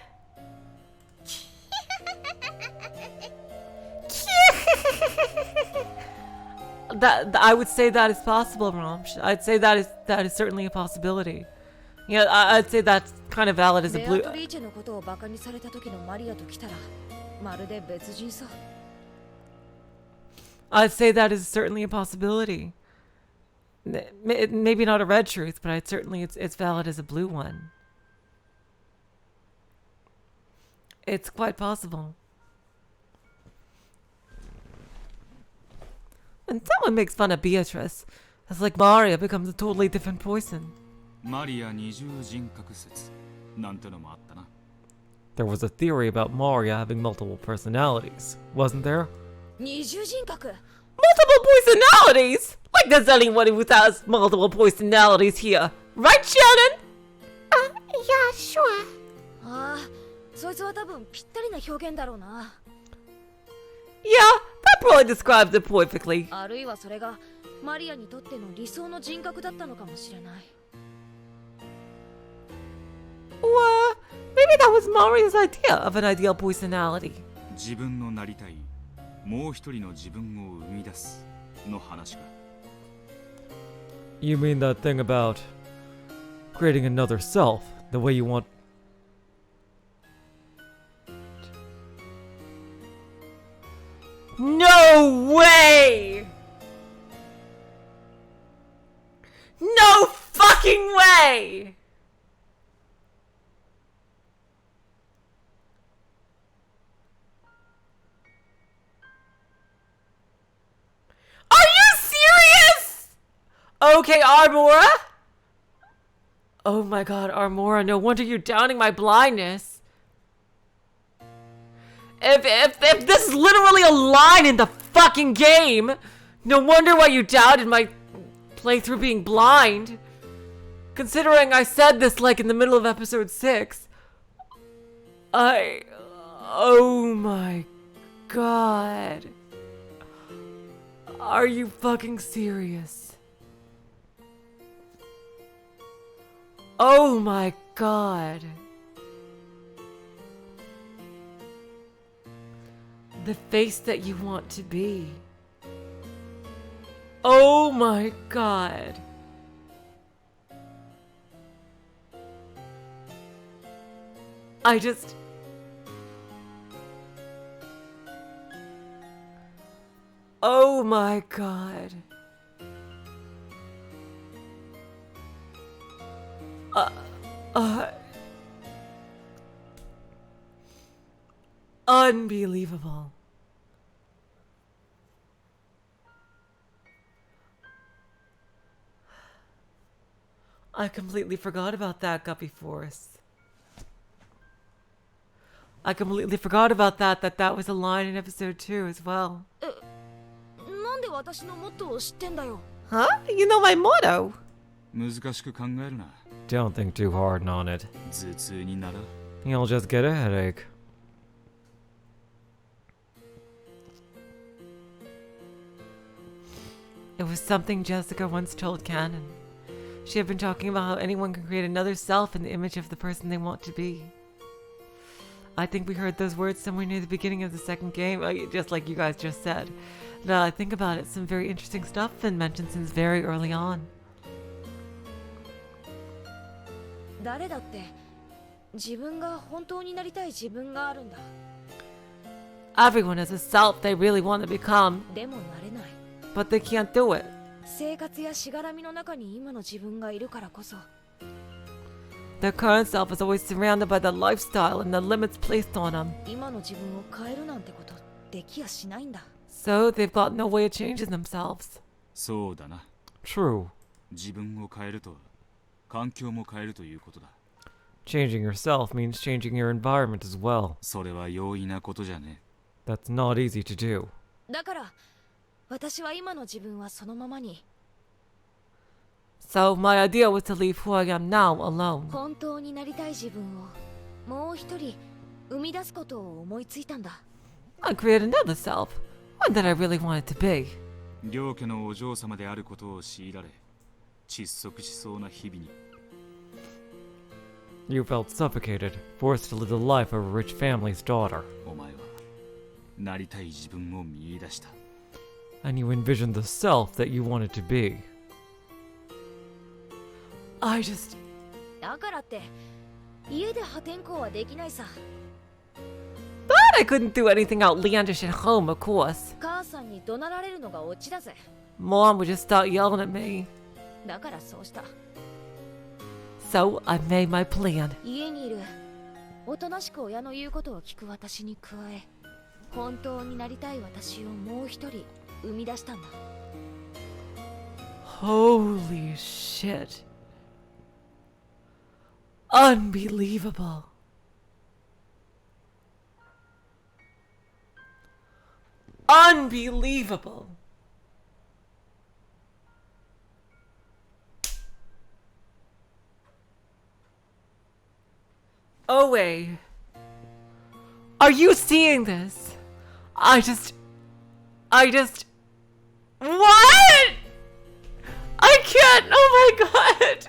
That I would say that is possible, Rom. I'd say that is certainly a possibility. Yeah, I'd say that's kind of valid as a blue. ベアトリーチェのことをバカにされた時のマリアと来たらまるで別人さ。 I'd say that is certainly a possibility. Maybe not a red truth, but I'd certainly it's valid as a blue one. It's quite possible. And someone makes fun of Beatrice. It's like Maria becomes a totally different poison. Maria 二重人格説なんてのもあったな。 There was a theory about Maria having multiple personalities, wasn't there? 二重人格。 Multiple personalities? Like there's anyone who has multiple personalities here. Right, Shannon? Yeah, sure. ああ、そいつは多分ぴったりな表現だろうな。 Yeah, that probably describes it perfectly. あるいはそれがマリアにとっての理想の人格だったのかもしれない。 Or maybe that was Maria's idea of an ideal personality. 自分のなりたいもう一人の自分を生み出すの話か。 You mean that thing about creating another self, the way you want... No way! No fucking way! Are you serious? Okay, Armora? Oh my god, Armora, no wonder you're downing my blindness. If this is literally a line in the fucking game, no wonder why you doubted my playthrough being blind. Considering I said this like in the middle of episode 6. Oh my god. Are you fucking serious? Oh my god. The face that you want to be. Oh my god. I just... Oh my god. Unbelievable. I completely forgot about that, Guppy Force. I completely forgot about that was a line in episode 2 as well. なんで私のモットーを知ってんだよ。 Huh? You know my motto. 難しく考えるな。 Don't think too hard on it. 頭痛になら。 You'll just get a headache. It was something Jessica once told Canon. She had been talking about how anyone can create another self in the image of the person they want to be. I think we heard those words somewhere near the beginning of the second game, just like you guys just said. Now I think about it, some very interesting stuff been mentioned since very early on. 誰だって自分が本当になりたい自分があるんだ。 Everyone has a self they really want to become, でもなれない。 but they can't do it. 生活やしがらみの中に今の自分がいるからこそ。 Their current self is always surrounded by the lifestyle and the limits placed on them. 今の自分を変えるなんてことできやしないんだ。 So they've got no way of changing themselves. そうだな。 True. 自分を変えるとは環境も変えるということだ。 Changing yourself means changing your environment as well. それは容易なことじゃね。 That's not easy to do. だから私は今の自分はそのままに。 So my idea was to leave who I am now alone. 本当になりたい自分をもう一人生み出すことを思いついたんだ。 I created another self, one that I really wanted to be. 両家のお嬢様であることを強いられ、窒息しそうな日々に。 You felt suffocated, forced to live the life of a rich family's daughter. お前はなりたい自分を見出した。 And you envisioned the self that you wanted to be. だからって家で破天荒はできないさ。 But I couldn't do anything outlandish at home, of course. 母さんに怒鳴られるのがオチだぜ。 Mom would just start yelling at me. だからそうした。 So I made my plan. 家にいるおとなしく親の言うことを聞く私に加え、本当になりたい私をもう一人生み出したんだ。 Holy shit. Unbelievable. Unbelievable. Oe. Are you seeing this? I just... What? I can't! Oh my god!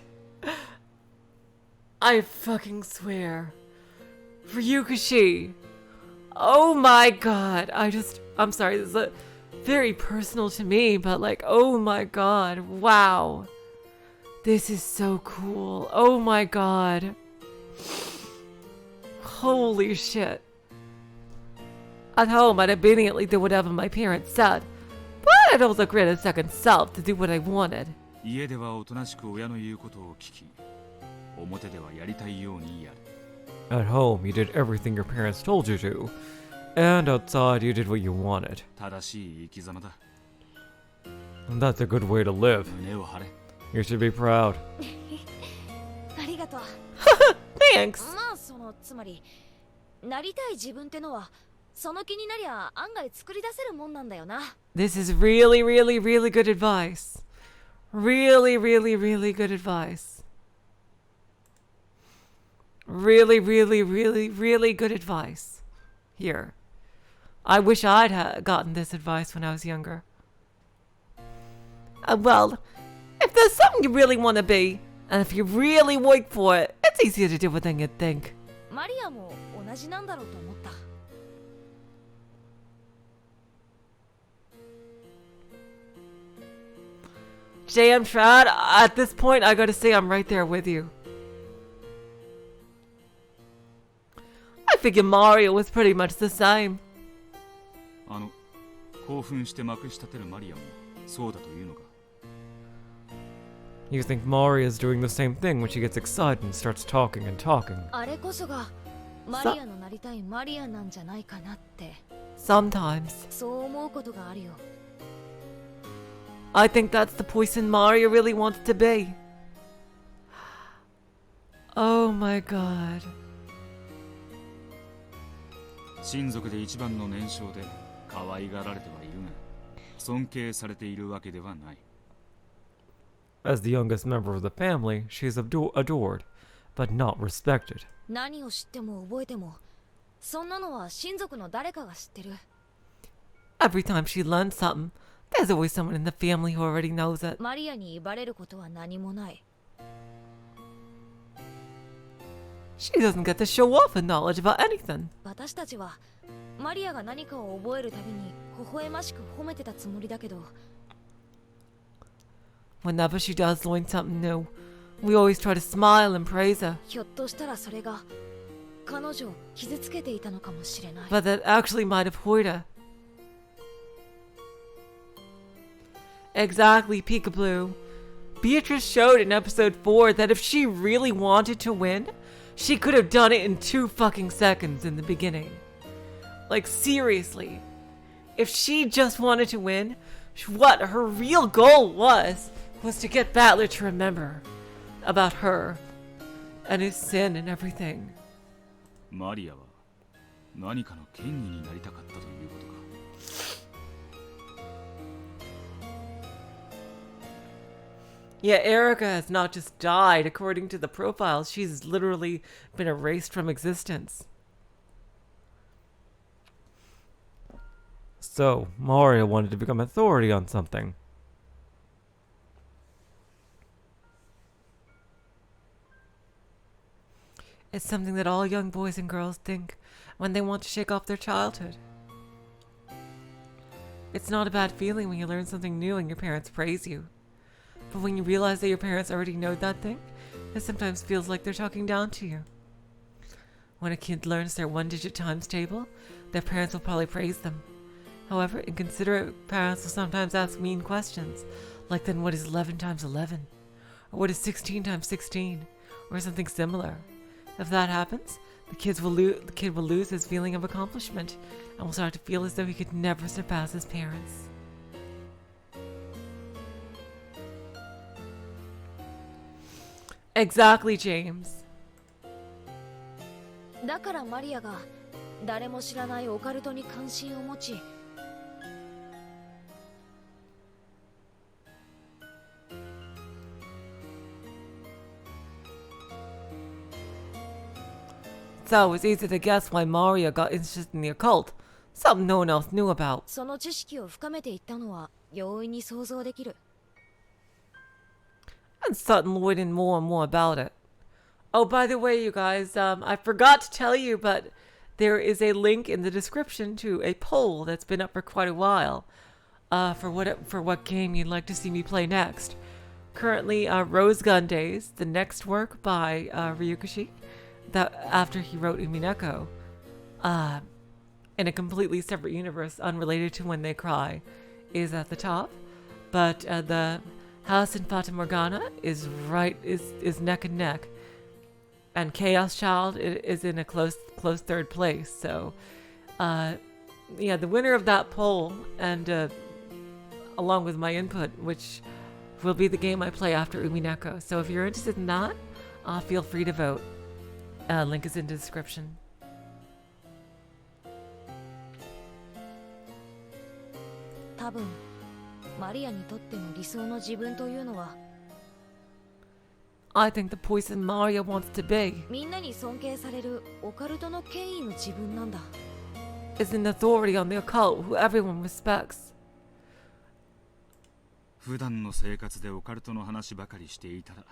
I fucking swear. Ryukishi. Oh my god. I'm sorry, this is very personal to me, but like, oh my god. Wow. This is so cool. Oh my god. Holy shit. At home, I'd immediately do whatever my parents said. But I'd also create a second self to do what I wanted. 家ではおとなしく親の言うことを聞き、表ではやりたいようにやる。 At home, you did everything your parents told you to. And outside, you did what you wanted. 正しい生き様だ。 And that's a good way to live. 胸を張れ。 You should be proud. ありがとう。Thanks. まあつまりなりたい自分ってのはその気になりゃ案外作り出せるもんなんだよな。 This is really, really, really good advice. Really, really, really good advice. Really, really, really, really good advice. Here. I wish I'd gotten this advice when I was younger. Well, if there's something you really want to be, and if you really work for it, it's easier to do it than you think. マリアも同じなんだろうと思った。 Jay, I'm Trad. At this point, I gotta say I'm right there with you. figure Mario was pretty much the same. 興奮してまくし立てるマリアもそうだというのか。 You think Maria is doing the same thing when she gets excited and starts talking and talking. あれこそがマリアのなりたいマリアなんじゃないかなって。Sometimes. そう思うことがあるよ。I think that's the person Mario really wants to be. Oh my god. 親族で一番の年少で可愛がられてはいるが、尊敬されているわけではない。 As the youngest member of the family, she is adored, but not respected. 何を知っても覚えても、そんなのは親族の誰かが知ってる。Every time she learns something, there's always someone in the family who already knows it. マリアに威張れることは何もない。She doesn't get to show off her knowledge about anything. 私たちはマリアが何かを覚えるたびに微笑ましく褒めてたつもりだけど。Whenever she does learn something new, we always try to smile and praise her. ひょっとしたらそれが彼女を傷つけていたのかもしれない。But that actually might have hurt her. Exactly, Peekaboo. Beatrice showed in episode 4 that if she really wanted to win, she could have done it in 2 fucking seconds in the beginning. Like, seriously. If she just wanted to win, what her real goal was to get Battler to remember about her and his sin and everything. マリアは何かの権威になりたかったということか。 Yeah, Erica has not just died. According to the profiles, she's literally been erased from existence. So, Mario wanted to become authority on something. It's something that all young boys and girls think when they want to shake off their childhood. It's not a bad feeling when you learn something new and your parents praise you. But when you realize that your parents already know that thing, it sometimes feels like they're talking down to you. When a kid learns their 1-digit times table, their parents will probably praise them. However, inconsiderate parents will sometimes ask mean questions, like then what is 11 times 11? Or what is 16 times 16? Or something similar. If that happens, the kid will lose his feeling of accomplishment and will start to feel as though he could never surpass his parents. Exactly, James. だからマリアが誰も知らないオカルトに関心を持ち、 So it's easy to guess why Mario got interested in the occult, something no one else knew about. その知識を深めていったのは容易に想像できる。 And Sutton learning more and more about it. Oh, by the way, you guys, I forgot to tell you, but there is a link in the description to a poll that's been up for quite a while, for what game you'd like to see me play next. Currently, Rose Gun Days, the next work by Ryukishi, that after he wrote Umineko, in a completely separate universe, unrelated to When They Cry, is at the top, but the House in Fata Morgana is neck and neck, and Chaos Child is in a close third place. So, yeah, the winner of that poll, and along with my input, which will be the game I play after Umineko. So if you're interested in that, feel free to vote. Link is in the description. 多分マリアにとっての理想の自分というのは I think the person Mario wants to be みんなに尊敬されるオカルトの権威の自分なんだ is an authority on the occult who everyone respects. 普段の生活でオカルトの話ばかりしていたら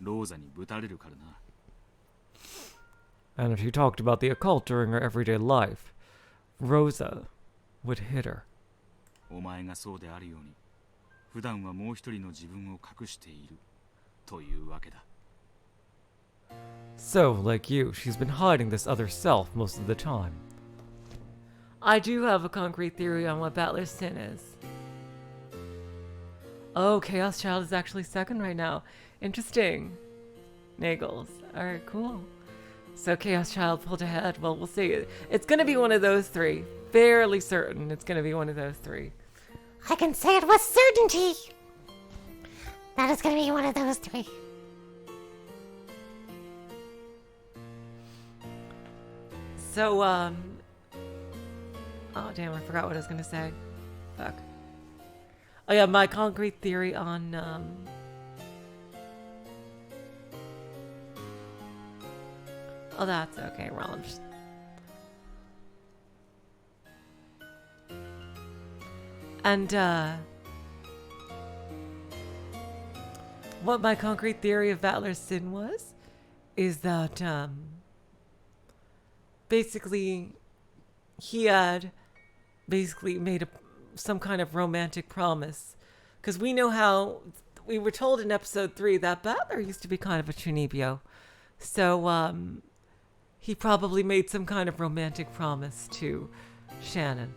ローザにぶたれるからな。 And if she talked about the occult during her everyday life, Rosa would hit her. お前がそうであるように、普段はもう一人の自分を隠しているというわけだ。So, like you, she's been hiding this other self most of the time. I do have a concrete theory on what Battler's sin is. Oh, Chaos Child is actually second right now. Interesting. Nagels. Alright, cool. So Chaos Child pulled ahead. Well, we'll see. It's gonna be one of those three. Fairly certain it's gonna be one of those three. I can say it with certainty. That is going to be one of those three. So, oh damn, I forgot what I was gonna say. Fuck. Oh yeah, my concrete theory on, oh, that's okay, well, I'm just... And, what my concrete theory of Battler's sin was, is that, basically, he had basically made some kind of romantic promise. Because we know how, we were told in episode 3 that Battler used to be kind of a Chunibyo. So, he probably made some kind of romantic promise to Shannon.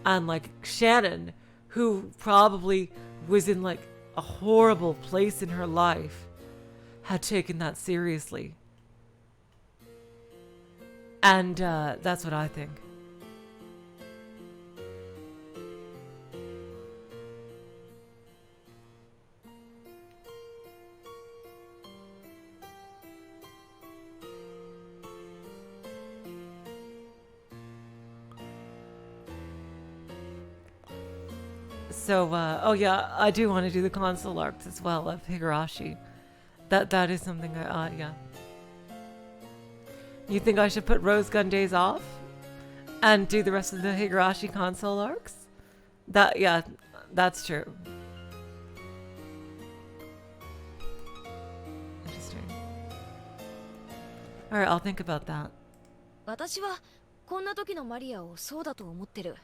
And, like, Shannon, who probably was in, like, a horrible place in her life, had taken that seriously. And that's what I think. So, oh yeah, I do want to do the console arcs as well of Higurashi. That is something yeah. You think I should put Rose Gun Days off and do the rest of the Higurashi console arcs? Yeah, that's true. Interesting. Alright, I'll think about that. 私はこんな時のマリアをそうだと思ってる。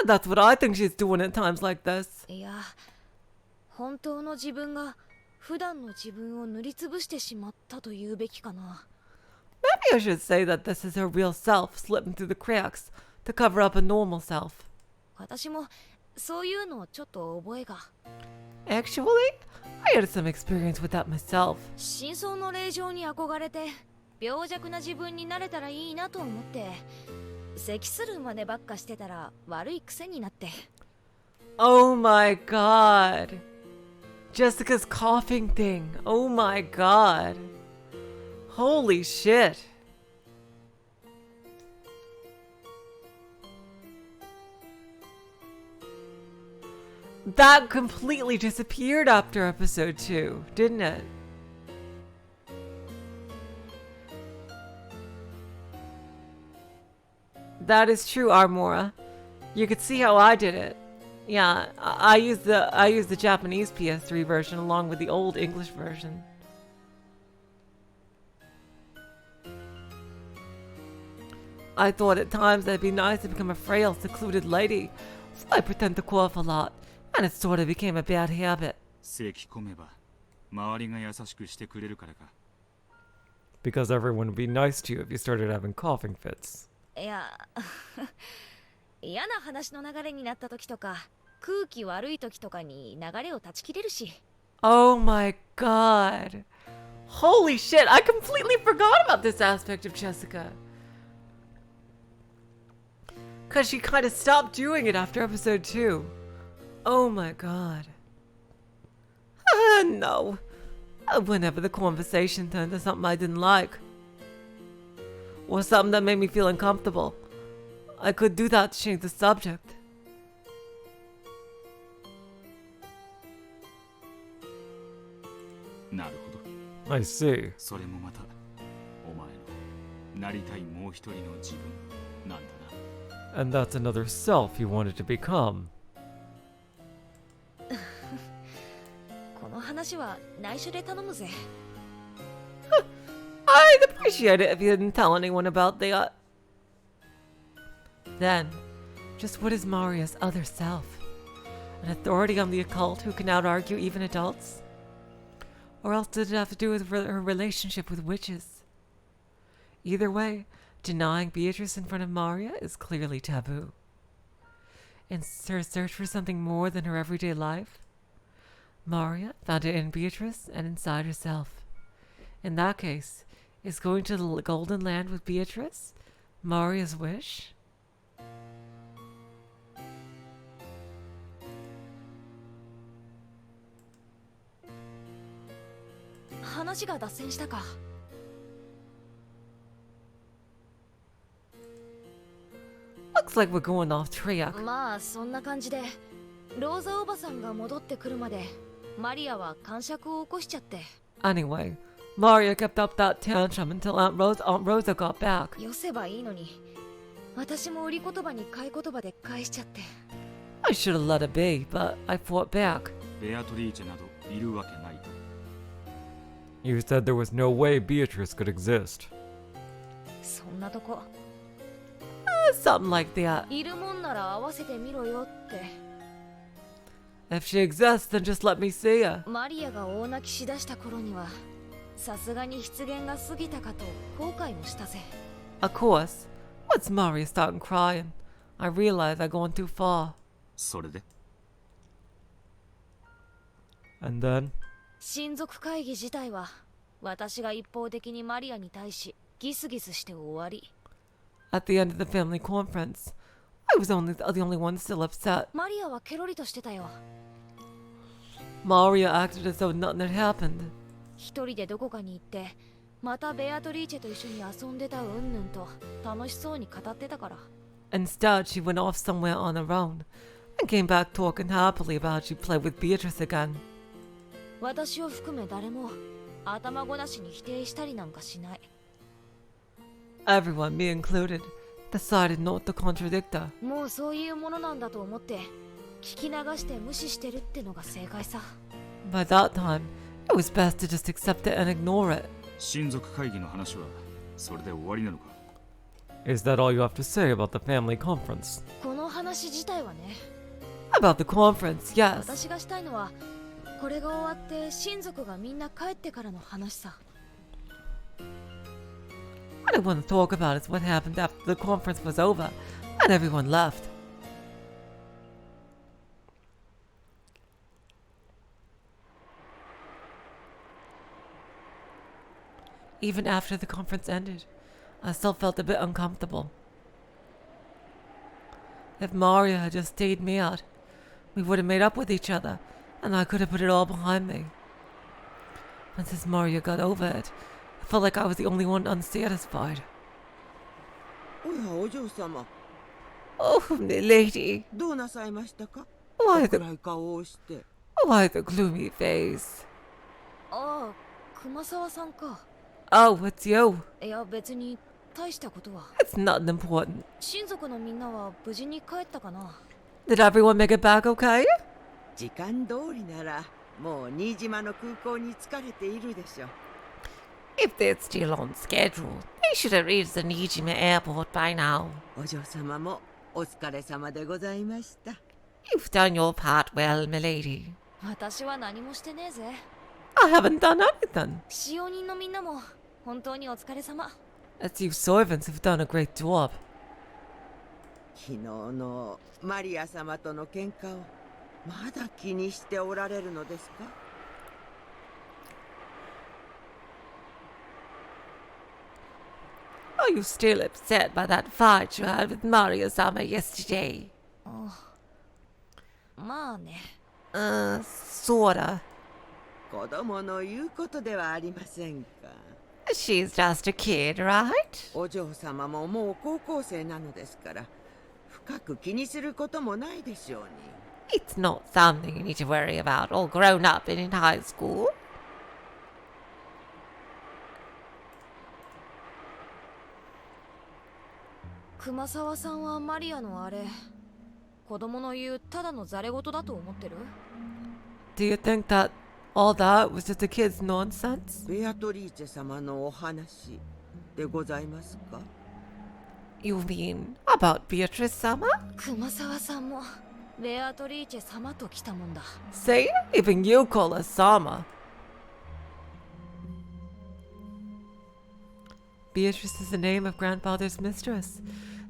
That's what I think she's doing at times like this. いや、本当の自分が普段の自分を塗りつぶしてしまったと言うべきかな。 Maybe I should say that this is her real self slipping through the cracks to cover up a normal self. 私もそういうのちょっと覚えが。 Actually, I had some experience with that myself. 真相の霊場に憧れて病弱な自分になれたらいいなと思って。 咳する真似ばっかしてたら悪い癖になって。 Oh my god. Jessica's coughing thing. Oh my god. Holy shit. That completely disappeared after episode 2, didn't it? That is true, Armora. You could see how I did it. Yeah, I used the Japanese PS3 version along with the old English version. I thought at times that'd be nice to become a frail, secluded lady, so I pretend to cough a lot, and it sort of became a bad habit. Because everyone would be nice to you if you started having coughing fits. いや、嫌な話の流れになった時とか、空気悪い時とかに流れを断ち切れるし。 Oh my god. Holy shit, I completely forgot about this aspect of Jessica. Because she kind of stopped doing it after episode 2. Oh my god. No. Whenever the conversation turned to something I didn't like, or something that made me feel uncomfortable, I could do that to change the subject. I see. And that's another self you wanted to become. この話は内緒で頼むぜ。 I'd appreciate it if you didn't tell anyone about the, Then, just what is Maria's other self? An authority on the occult who can out-argue even adults? Or else did it have to do with her relationship with witches? Either way, denying Beatrice in front of Maria is clearly taboo. In her search for something more than her everyday life, Maria found it in Beatrice and inside herself. In that case, is going to the Golden Land with Beatrice Maria's wish? Looks like we're going off track. まあそんな感じでローザおばさんが戻ってくるまでマリアは癇癪を起こしちゃって。 Anyway, Maria kept up that tantrum until Aunt Rosa got back. よせばいいのに私も売り言葉に買い言葉で返しちゃって。 I should have let it be, but I fought back. ベアトリーチェなどいるわけないと。 You said there was no way Beatrice could exist. そんなとこ Something like that. いるもんなら合わせてみろよって。 If she exists, then just let me see her. マリアが大泣きしだした頃にはさすがに失言が過ぎたかと後悔もしたぜ。 Of course. Once Maria started crying, I realized I'd gone too far. それで And then? 親族会議自体は私が一方的にマリアに対しギスギスして終わり。 At the end of the family conference, I was the only one still upset. マリアはケロリとしてたよ。 Maria acted as though nothing had happened. 一人でどこかに行ってまたベアトリーチェと一緒に遊んでたうんぬんと楽しそうに語ってたから。 Instead, she went off somewhere on her own and came back talking happily about how she'd play with Beatrice again. 私を含め誰も頭ごなしに否定したりなんかしない。 Everyone, me included, decided not to contradict her. もうそういうものなんだと思って聞き流して無視してるってのが正解さ。 By that time, it was best to just accept it and ignore it. 親族会議の話はそれで終わりなのか。 Is that all you have to say about the family conference? この話自体はね。 About the conference, yes. 私がしたいのはこれが終わって親族がみんな帰ってからの話さ。 What I want to talk about is what happened after the conference was over and everyone left. Even after the conference ended, I still felt a bit uncomfortable. If Maria had just stayed me out, we would have made up with each other, and I could have put it all behind me. And since Maria got over it, I felt like I was the only one unsatisfied. おやお嬢様。 Oh, milady. どうなさいましたか？ Why 暗 the い顔をして。 why the gloomy face? ああ、熊沢さんか。 Oh, it's you. いや別に大したことは。 It's nothing important. 親族のみんなは無事に帰ったかな。 Did everyone make it back okay? 時間通りならもう新島の空港に着かれているでしょう。 If they're still on schedule, they should have reached the Nijima airport by now. お嬢様もお疲れ様でございました。 You've done your part well, milady. 私は何もしてねえぜ。 I haven't done anything. 使用人のみんなも本当にお疲れ様。 It's you servants who've done a great job. 昨日のマリア様との喧嘩をまだ気にしておられるのですか？ Are you still upset by that fight you had with Maria-sama yesterday? まあね。Sorta. 子供の言うことではありませんか。 She's just a kid, right? お嬢様ももう高校生なのですから深く気にすることもないでしょうに。 It's not something you need to worry about all grown up and in high school. 熊沢さんはマリアのあれ、子供の言うただのザレ言だと思ってる？ Do you think that all that was just a kid's nonsense? ベアトリーチェ様のお話でございますか？ You mean about Beatrice-sama? 熊沢さんもベアトリーチェ様と来たもんだ。 See? Even you call us Sama. Beatrice is the name of grandfather's mistress,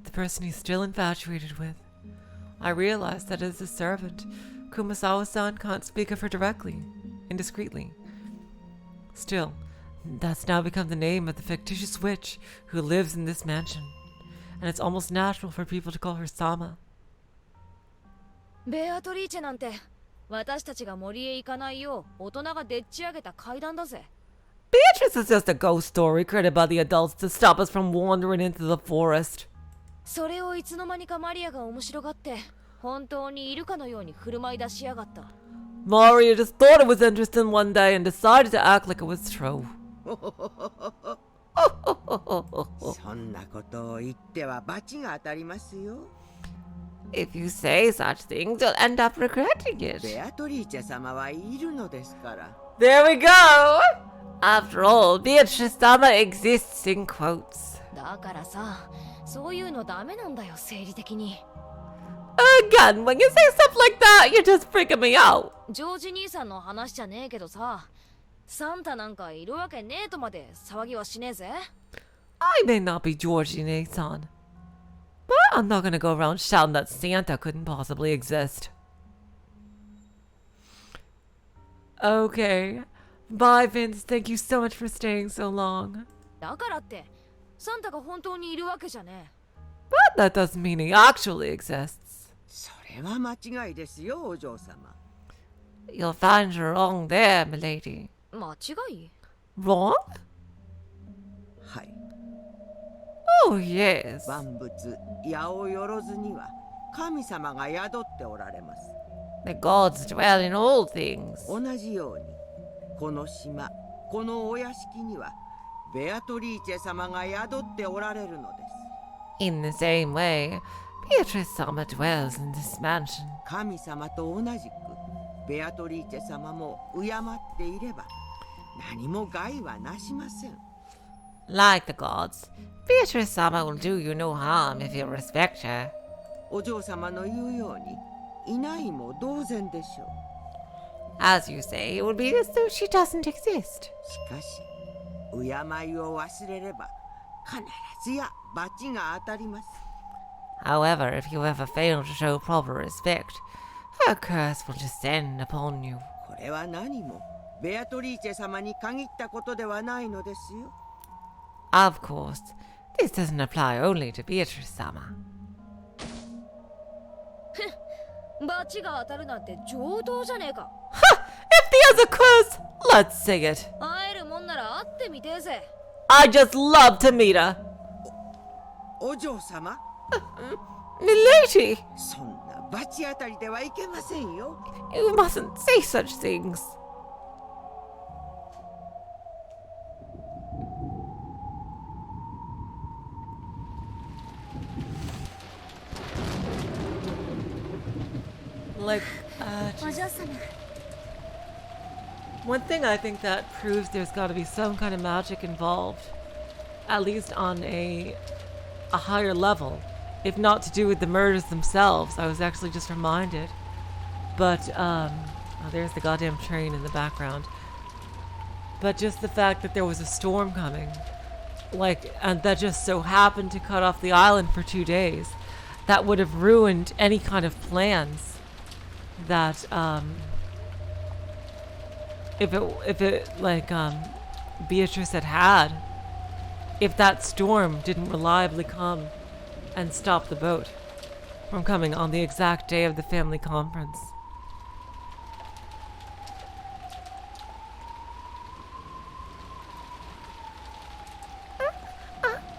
the person he's still infatuated with. I realize that as a servant, Kumasawa-san can't speak of her directly, indiscreetly. Still, that's now become the name of the fictitious witch who lives in this mansion, and it's almost natural for people to call her Sama. ベアトリーチェなんて私たちが森へ行かないよう大人がでっち上げた階段だぜ。 Beatrice is just a ghost story created by the adults to stop us from wandering into the forest. それをいつの間にかマリアが面白がって本当にいるかのように振る舞い出しやがった。 Maria just thought it was interesting one day and decided to act like it was true. そんなことを言っては罰が当たりますよ。 If you say such things, you'll end up regretting it. ベアトリーチェ様はいるのですから。 There we go! After all, Beatrice-sama exists in quotes. だからさ、そういうのダメなんだよ生理的に。 Again, when you say stuff like that, you're just freaking me out. ジョージ兄さんの話じゃねえけどさ、サンタなんかいるわけねえとまで騒ぎはしねえぜ。 I may not be Georgie Nathan, but I'm not gonna go around shouting that Santa couldn't possibly exist. Okay. Bye, Vince. Thank you so much for staying so long. だからってサンタが本当にいるわけじゃねえ。But that doesn't mean he actually exists. それは間違いですよ、お嬢様。 You'll find you're wrong there, milady. 間違い？ Wrong? はい。Oh, yes. 万物、八百万には神様が宿っておられます。The gods dwell in all things. 同じように、この島、このお屋敷にはベアトリーチェ様が宿っておられるのです。In the same way, Beatrice-sama dwells in this mansion. 神様と同じく、ベアトリーチェ様も敬っていれば、何も害はなしません。Like the gods, Beatrice-sama will do you no harm if you respect her. お嬢様の言うように、いないも同然でしょう。As you say, it would be as though she doesn't exist. しかし、敬いを忘れれば、必ずや罰が当たります。However, if you ever fail to show proper respect, her curse will descend upon you. これは何も、ベアトリーチェ様に限ったことではないのですよ。Of course, this doesn't apply only to Beatrice-sama. 罰が当たるなんて上等じゃねえか。If there's a curse, let's sing it. 会えるもんなら会ってみてえぜ。I just love to meet her. お嬢様 Milady! そんな罰当たりではいけませんよ。You mustn't say such things. Like, one thing I think that proves there's got to be some kind of magic involved, at least on a higher level, if not to do with the murders themselves. I was actually just reminded, but oh, there's the goddamn train in the background. But just the fact that there was a storm coming, like, and that just so happened to cut off the island for 2 days, that would have ruined any kind of plans that if it like Beatrice had if that storm didn't reliably come and stop the boat from coming on the exact day of the family conference.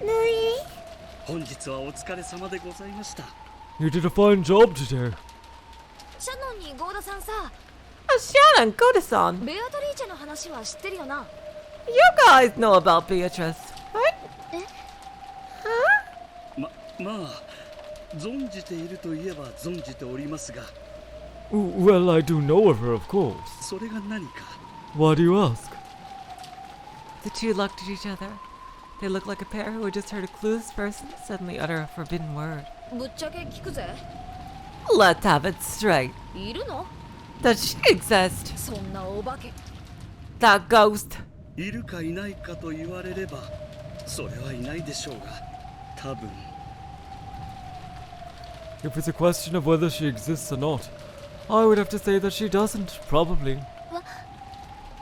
Millie? 本日はお疲れ様でございました。 You did a fine job today. シャノンにゴーダさんさ、Shannon, Goda-san, ベアトリーチェの話は知ってるよな。 you guys know about Beatrice, right? まあ、存じているといえば存じておりますが。 Well, I do know of her, of course. それが何か。 Why do you ask? The two looked at each other. They looked like a pair who had just heard a clueless person suddenly utter a forbidden word. ぶっちゃけ聞くぜ。 Let's have it straight. いるの？ Does she exist? そんなお化け。 That ghost. いるかいないかと言われれば、それはいないでしょうが、多分。If it's a question of whether she exists or not, I would have to say that she doesn't, probably.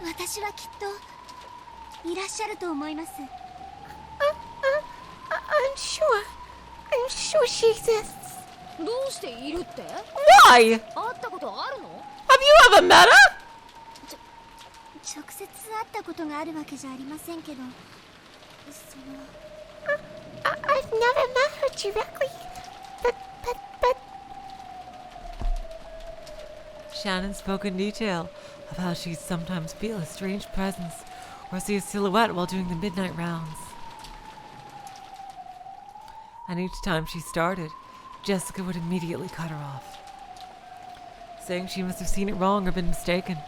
私はきっといらっしゃると思います。I'm sure she exists. どうしているって？ Why? 会ったことあるの？ Have you ever met her? 直接会ったことがあるわけじゃありませんけど、I've never met her directly, but Shannon spoke in detail of how she'd sometimes feel a strange presence or see a silhouette while doing the midnight rounds. And each time she started, Jessica would immediately cut her off, saying she must have seen it wrong or been mistaken.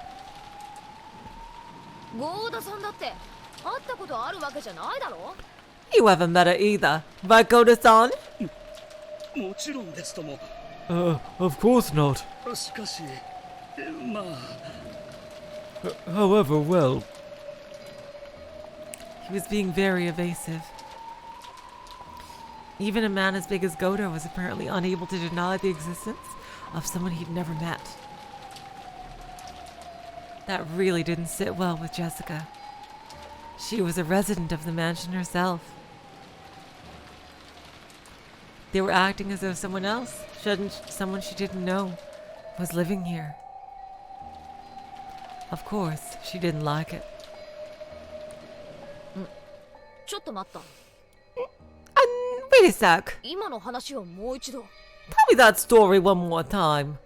ゴーダさんだって会ったことあるわけじゃないだろ？ You haven't met her either, right, Goda-san? もちろんですとも。Of course not. しかし、まあ。However, well. He was being very evasive. Even a man as big as Goda was apparently unable to deny the existence of someone he'd never met. That really didn't sit well with Jessica. She was a resident of the mansion herself. They were acting as though someone else, someone she didn't know, was living here. Of course, she didn't like it. ちょっと待った。Wait a sec. 今の話をもう一度。Tell me that story one more time.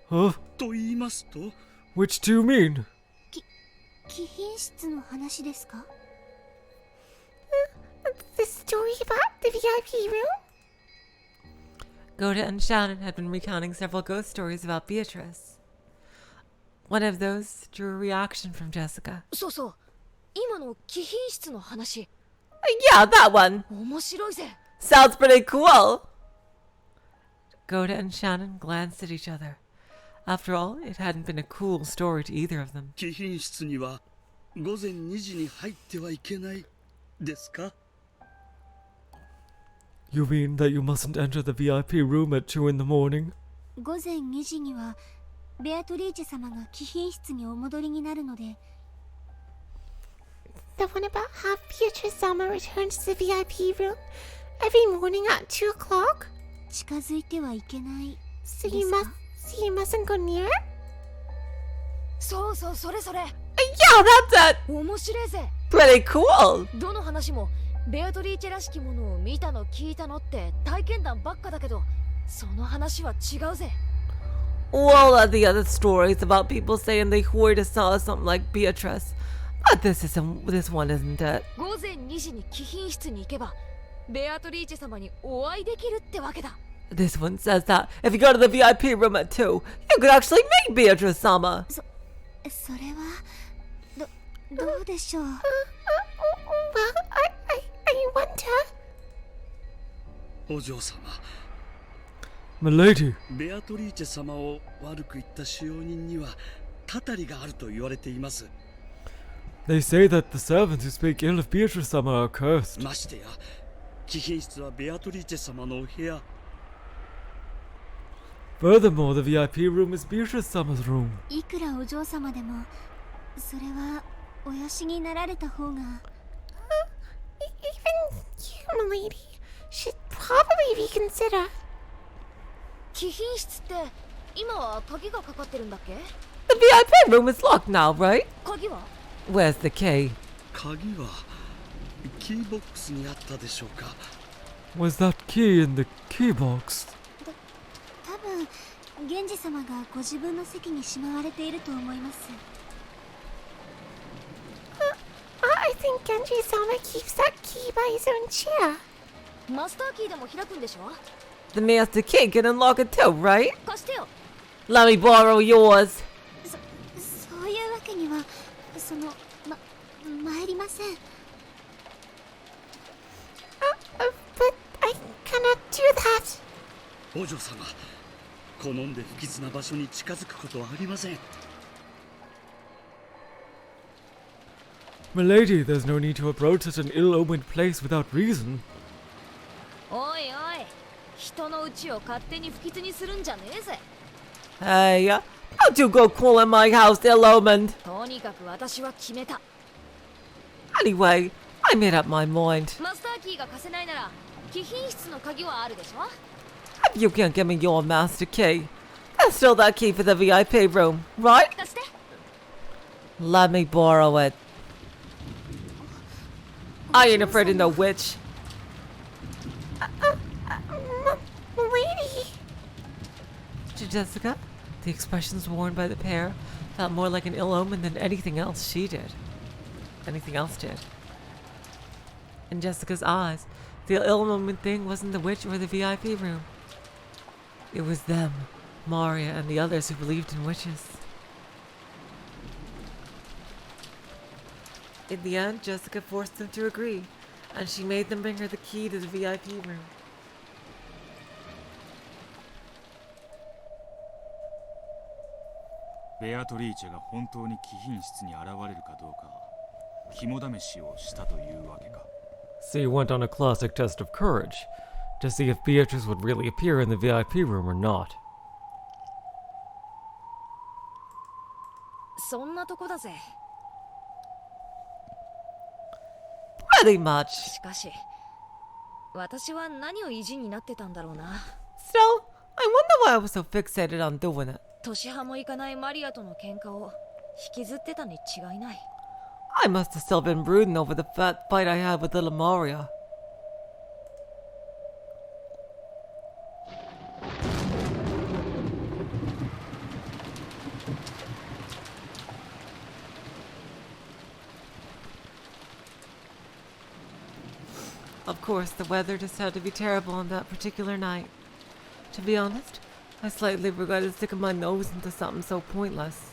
Huh? と言いますと Which do you mean? 貴賓室の話ですか？ the story about the VIP room? Goda and Shannon had been recounting several ghost stories about Beatrice. One of those drew a reaction from Jessica. そうそう。今の貴賓室の話。Yeah, that one. 面白いぜ。 Sounds pretty cool. Goda and Shannon glanced at each other. After all, it hadn't been a cool story to either of them. 貴賓室には午前2時に入ってはいけないですか？ You mean that you mustn't enter the VIP room at 2 in the morning? 午前2時にはベアトリーチェ様が貴賓室にお戻りになるので。The one about how Beatrice Sama returns to the VIP room every morning at 2 o'clock? 近づいてはいけない。 So you mustn't go near it? そうそう、それそれ。Yeah, that's it. 面白いぜ。 Pretty cool. どの話もベアトリーチェらしきものを見たの聞いたのって体験談ばっかだけど、その話は違うぜ。All of the other stories about people saying they heard or saw something like Beatrice. But this one isn't it. 午前2時に貴賓室に行けばベアトリーチェ様にお会いできるってわけだ。 This one says that if you go to the VIP room at 2, you could actually meet Beatrice-sama. それはどうでしょう。Well, I wonder. お嬢様。 Milady. ベアトリーチェ様を悪く言った使用人にはたたりがあると言われています。 They say that the servants who speak ill of Beatrice-sama are cursed. ましてや、貴賓室はベアトリーチェ様のお部屋。 Furthermore, the VIP room is Beatrice-sama's room. いくらお嬢様でもそれはおよしになられた方が。Even you, milady, should probably reconsider. 貴賓室って今は鍵がかかってるんだっけ？ The VIP room is locked now, right? 鍵は？ Where's the key? 鍵はキーボックスにあったでしょうか。 Was that key in the key box? 多分源氏様がご自分の席にしまわれていると思います。 I think Genji-sama keeps that key by his own chair. マスターキーでも開くんでしょ？ The master key can unlock it too, right? 貸してよ。 Let me borrow yours. そういうわけには参りません。But I cannot do that. お嬢様、好んで不吉な場所に近づくことはありません。Milady, there's no need to approach such an ill-omened place without reason. おいおい、人の家を勝手に不吉にするんじゃねえぜ。 Hey, don't you go calling my house ill-omened. とにかく私は決めた。 Anyway, I made up my mind. マスターキーが貸せないなら、貴賓室の鍵はあるでしょ？ If you can't give me your master key, there's still that key for the VIP room, right? 貸して。 Let me borrow it. I ain't afraid of no witch. Lady. To Jessica, the expressions worn by the pair felt more like an ill omen than anything else did. In Jessica's eyes, the ill omen thing wasn't the witch or the VIP room. It was them, Maria, and the others who believed in witches. In the end, Jessica forced them to agree, and she made them bring her the key to the VIP room. Beatrice が本当に貴賓室に現れるかどうか肝試しをしたというわけか。 So you went on a classic test of courage, to see if Beatrice would really appear in the VIP room or not. そんなとこだぜ。 Pretty much. しかし、私は何を意地になってたんだろうな。 Still, I wonder why I was so fixated on doing it. 年派もいかないマリアとの喧嘩を引きずってたに違いない。 I must have still been brooding over the fight I had with little Maria. Of course, the weather just had to be terrible on that particular night. To be honest, I slightly regretted sticking my nose into something so pointless.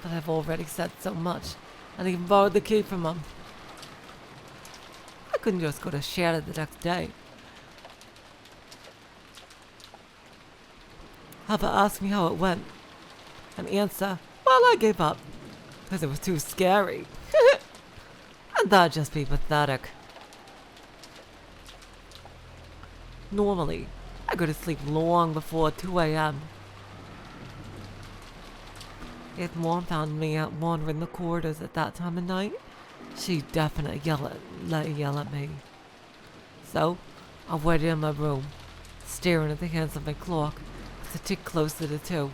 But I've already said so much, and even borrowed the key from him. I couldn't just go to Shadow the next day. Papa asked me how it went, and answer, well, I gave up, because it was too scary. And that'd just be pathetic. Normally, I go to sleep long before 2 a.m. If Mom found me out wandering the corridors at that time of night, she'd definitely yell at me. So, I waited in my room, staring at the hands of my clock as it ticked closer to 2.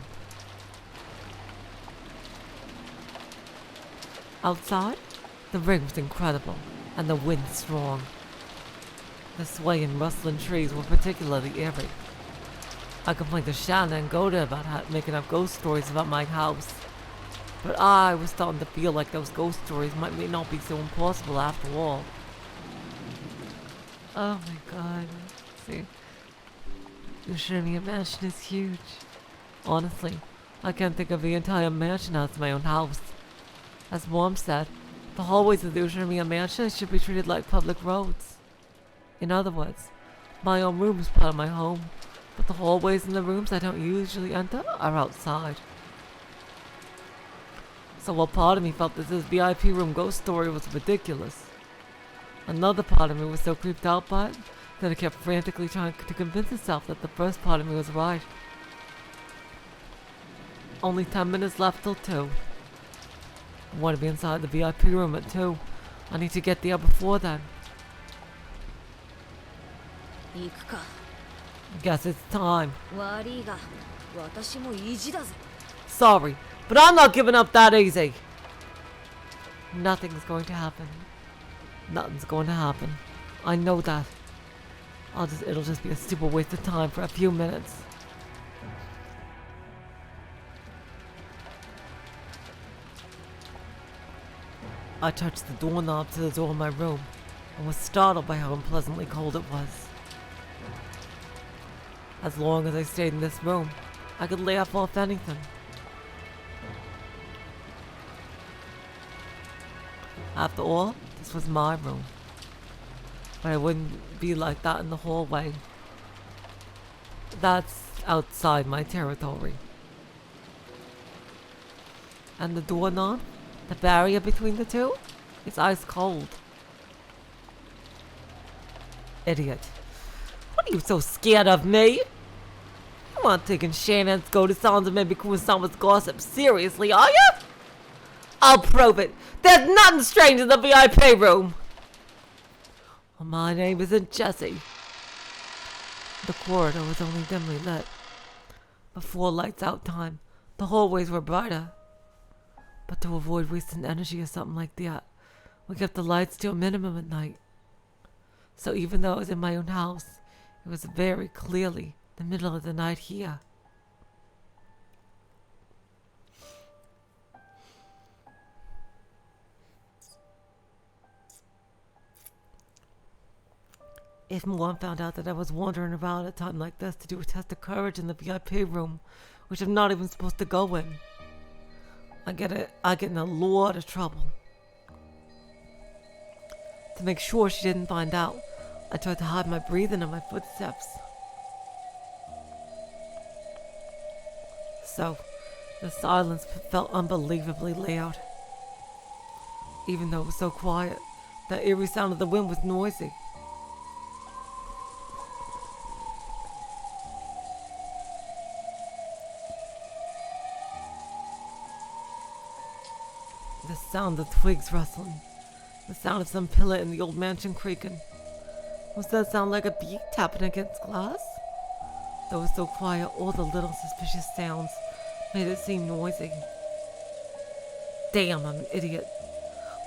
Outside, the rain was incredible, and the wind strong. The swaying, rustling trees were particularly eerie. I complained to Shanna and Goda about making up ghost stories about my house, but I was starting to feel like those ghost stories might not be so impossible after all. Oh my god. See, Ushirimiya Mansion is huge. Honestly, I can't think of the entire mansion as my own house. As Mom said, the hallways of the Ushirimiya Mansion should be treated like public roads. In other words, my own room is part of my home, but the hallways in the rooms I don't usually enter are outside. So while part of me felt that this VIP room ghost story was ridiculous, another part of me was so creeped out by it that it kept frantically trying to convince itself that the first part of me was right. Only 10 minutes left till 2. I want to be inside the VIP room at 2. I need to get there before then. I guess it's time. Sorry, but I'm not giving up that easy. Nothing's going to happen. Nothing's going to happen. I know that. It'll just be a stupid waste of time for a few minutes. I touched the doorknob to the door of my room and was startled by how unpleasantly cold it was. As long as I stayed in this room, I could laugh off anything. After all, this was my room. But I wouldn't be like that in the hallway. That's outside my territory. And the doorknob? The barrier between the two? It's ice cold. Idiot. What are you so scared of me? You aren't taking Shannon's goated sounds and maybe Kumasawa's gossip seriously, are you? I'll prove it. There's nothing strange in the VIP room. Well, my name isn't Jesse. The corridor was only dimly lit. Before lights out time, the hallways were brighter. But to avoid wasting energy or something like that, we kept the lights to a minimum at night. So even though I was in my own house, it was very clearly the middle of the night here. If Mom found out that I was wandering around at a time like this to do a test of courage in the VIP room, which I'm not even supposed to go in, I get in a lot of trouble. To make sure she didn't find out, I tried to hide my breathing and my footsteps. So, the silence felt unbelievably loud. Even though it was so quiet, the eerie sound of the wind was noisy. The sound of twigs rustling. The sound of some pillar in the old mansion creaking. Was that sound like a bee tapping against glass? Though it was so quiet, all the little suspicious sounds made it seem noisy. Damn, I'm an idiot.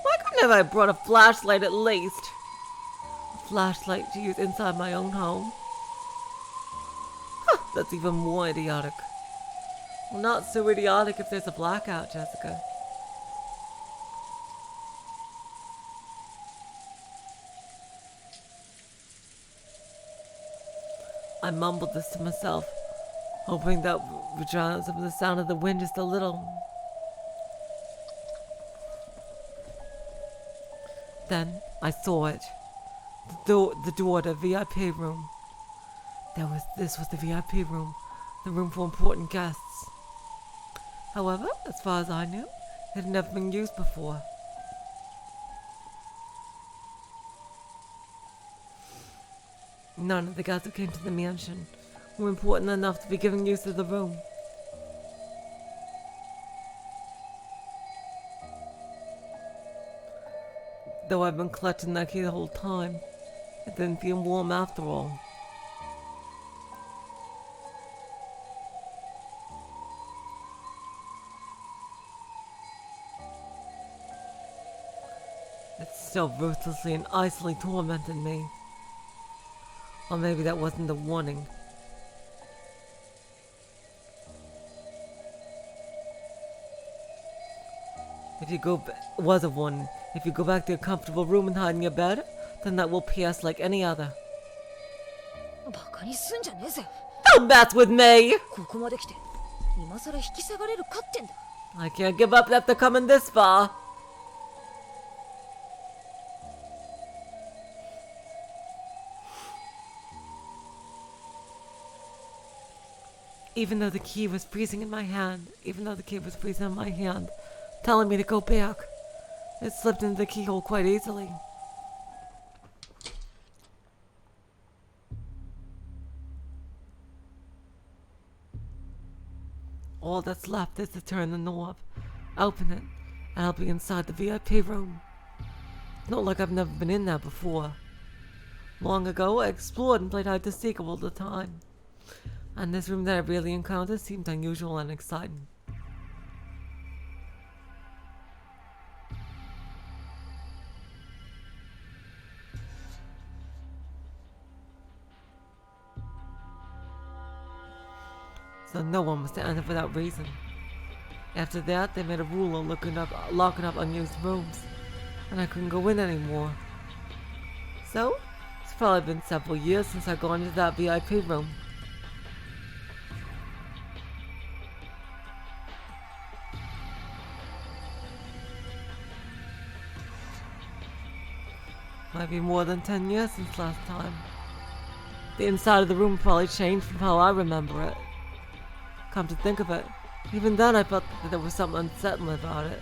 Why couldn't I have brought a flashlight at least? A flashlight to use inside my own home? Huh, that's even more idiotic. Well, not so idiotic if there's a blackout, Jessica. I mumbled this to myself, hoping that would drown out some of the sound of the wind just a little. Then I saw it. The door to the VIP room. This was the VIP room, the room for important guests. However, as far as I knew, it had never been used before. None of the guys who came to the mansion were important enough to be given use of the room. Though I've been clutching that key the whole time, it didn't feel warm after all. It still ruthlessly and icily tormented me. Or maybe that wasn't a warning. Was a warning. If you go back to your comfortable room and hide in your bed, then that will pass like any other. Don't mess with me! I can't give up after coming this far. Even though the key was freezing in my hand, telling me to go back, it slipped into the keyhole quite easily. All that's left is to turn the knob, open it, and I'll be inside the VIP room. It's not like I've never been in there before. Long ago, I explored and played hide and seek all the time. And this room that I really encountered seemed unusual and exciting. So no one was to enter for that reason. After that, they made a rule of locking up unused rooms, and I couldn't go in anymore. So, it's probably been several years since I've gone into that VIP room. Might be more than 10 years since last time. The inside of the room probably changed from how I remember it. Come to think of it, even then I felt that there was something unsettling about it.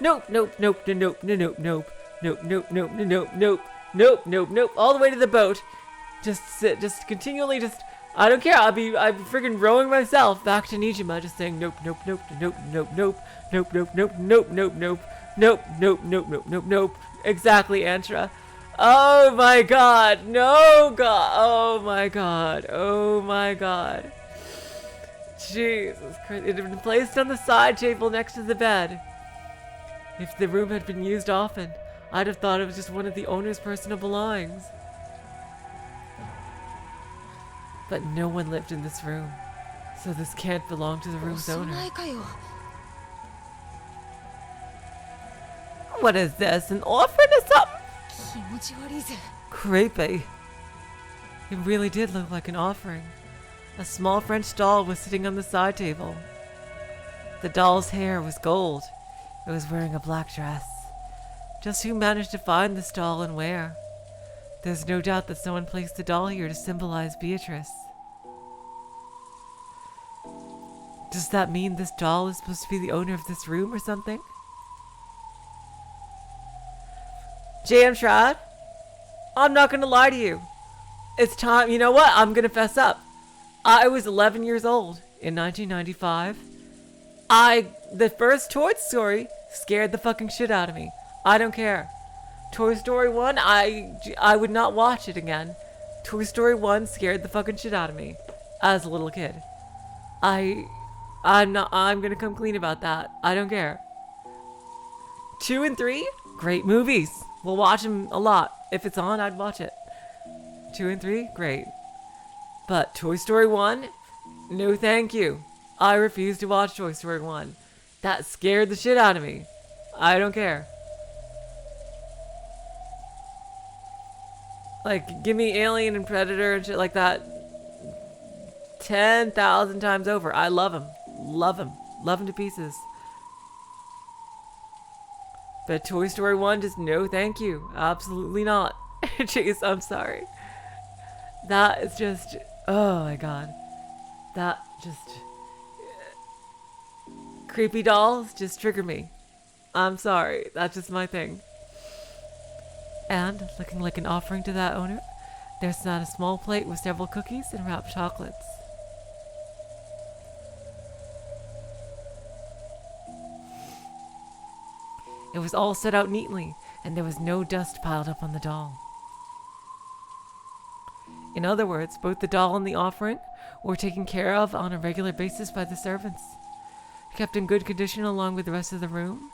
Nope, nope, nope, nope, nope, nope, nope, nope, nope, nope, nope, nope, nope, nope, all the way to the boat. Just sit, just continually, just, I don't care. I'm freaking rowing myself back to Nijima, just saying nope, nope, nope, nope, nope, nope, nope, nope, nope, nope, nope, nope, nope, nope, nope, nope, nope, nope. Exactly, Antra. Oh my god, no god, oh my god, oh my god. Jesus Christ, it had been placed on the side table next to the bed. If the room had been used often, I'd have thought it was just one of the owner's personal belongings. But no one lived in this room, so this can't belong to the room's owner. What is this, an orphan or something? Creepy. It really did look like an offering. A small French doll was sitting on the side table. The doll's hair was gold. It was wearing a black dress. Just who managed to find this doll and where? There's no doubt that someone placed the doll here to symbolize Beatrice. Does that mean this doll is supposed to be the owner of this room or something? Jamtrad, I'm not gonna lie to you. It's time, you know what? I'm gonna fess up. I was 11 years old in 1995. The first Toy Story scared the fucking shit out of me. I don't care. Toy Story 1, I would not watch it again. Toy Story 1 scared the fucking shit out of me as a little kid. I'm gonna come clean about that. I don't care. 2 and 3, great movies. We'll watch them a lot. If it's on, I'd watch it. 2 and 3, great. But Toy Story 1, no thank you. I refuse to watch Toy Story 1. That scared the shit out of me. I don't care. Like, give me Alien and Predator and shit like that 10,000 times over. I love them. Love them. Love them to pieces. But Toy Story 1, just no thank you. Absolutely not. Jeez, I'm sorry. That is just, oh my god. That just, creepy dolls just trigger me. I'm sorry. That's just my thing. And, looking like an offering to that owner, there's not a small plate with several cookies and wrapped chocolates. It was all set out neatly, and there was no dust piled up on the doll. In other words, both the doll and the offering were taken care of on a regular basis by the servants, kept in good condition along with the rest of the room.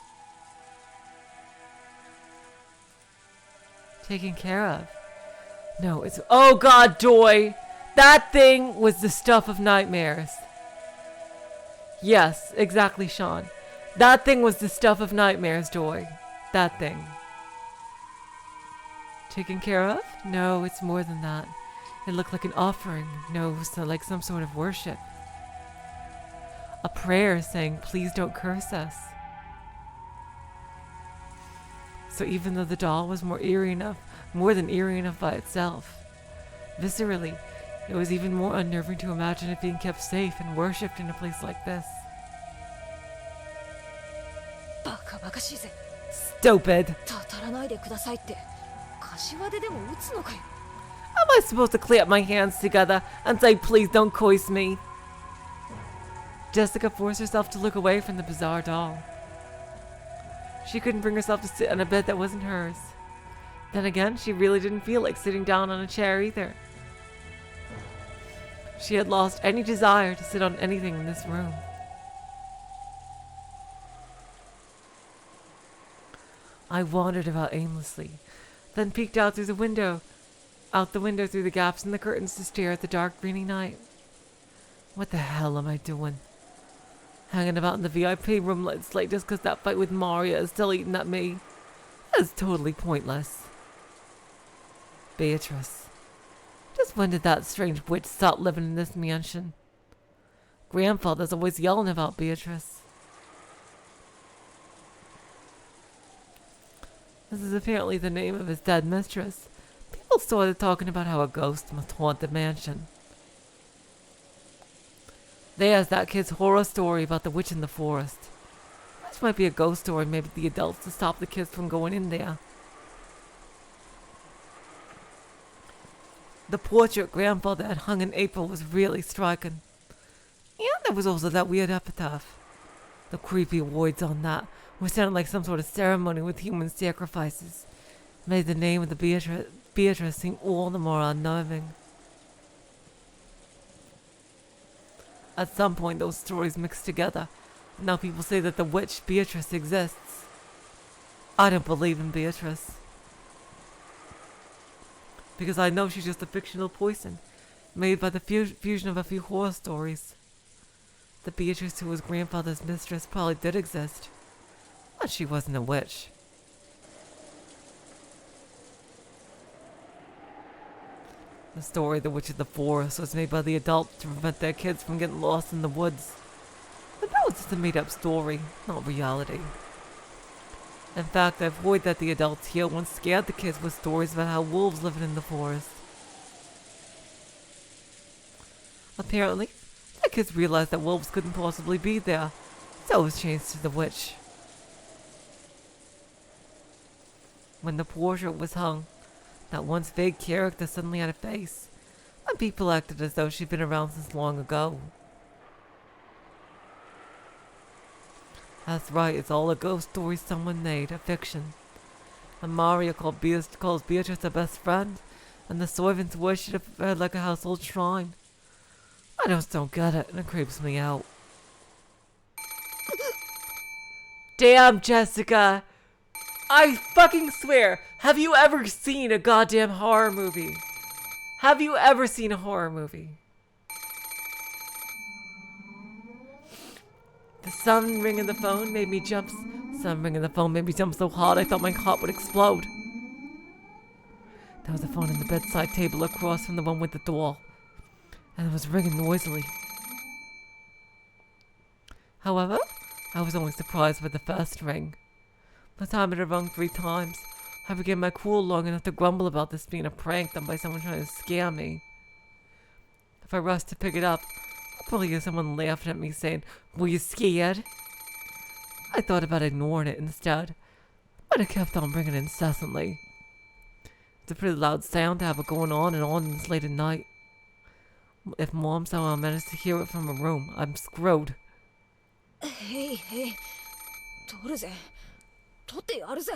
Taken care of. No, it's... Oh god, Joy! That thing was the stuff of nightmares. Yes, exactly, Sean. That thing was the stuff of nightmares, Joy. That thing. Taken care of? No, it's more than that. It looked like an offering. No, so like some sort of worship. A prayer saying, please don't curse us. So even though the doll was more than eerie enough by itself, viscerally, it was even more unnerving to imagine it being kept safe and worshipped in a place like this. Stupid! Am I supposed to clear my hands together and say, please don't coerce me? Jessica forced herself to look away from the bizarre doll. She couldn't bring herself to sit on a bed that wasn't hers. Then again, she really didn't feel like sitting down on a chair either. She had lost any desire to sit on anything in this room. I wandered about aimlessly, then peeked out the window through the gaps in the curtains to stare at the dark, greeny night. What the hell am I doing? Hanging about in the VIP room late just because that fight with Maria is still eating at me. That's totally pointless. Beatrice. Just when did that strange witch start living in this mansion? Grandfather's always yelling about Beatrice. This is apparently the name of his dead mistress. People started talking about how a ghost must haunt the mansion. There's that kid's horror story about the witch in the forest. That's This might be a ghost story, maybe the adults to stop the kids from going in there. The portrait grandfather had hung in April was really striking. And there was also that weird epitaph. The creepy words on that were sounded like some sort of ceremony with human sacrifices. Made the name of the Beatrice seem all the more unnerving. At some point those stories mixed together. Now people say that the witch Beatrice exists. I don't believe in Beatrice. Because I know she's just a fictional person, made by the fusion of a few horror stories. The Beatrice who was grandfather's mistress probably did exist, but she wasn't a witch. The story of the Witch of the Forest was made by the adults to prevent their kids from getting lost in the woods. But that was just a made-up story, not reality. In fact, I've heard that the adults here once scared the kids with stories about how wolves lived in the forest. Apparently, the kids realized that wolves couldn't possibly be there, so it was changed to the witch. When the portrait was hung, that once vague character suddenly had a face, and people acted as though she'd been around since long ago. That's right, it's all a ghost story someone made, a fiction. And Maria calls Beatrice her best friend, and the servants worship her like a household shrine. I just don't get it, and it creeps me out. Damn, Jessica! I fucking swear, have you ever seen a goddamn horror movie? Have you ever seen a horror movie? The sun ringing the phone made me jump. Sun ringing the phone made me jump so hard I thought my heart would explode. There was a phone on the bedside table across from the one with the door, and it was ringing noisily. However, I was only surprised by the first ring. By the time it had rung 3 times, I regained my cool long enough to grumble about this being a prank done by someone trying to scare me. If I rushed to pick it up, I'd probably hear someone laughing at me saying, "Were you scared?" I thought about ignoring it instead, but it kept on ringing incessantly. It's a pretty loud sound to have it going on and on this late at night. If Mom somehow managed to hear it from her room, I'm screwed. Hey, 取るぜ。取ってやるぜ。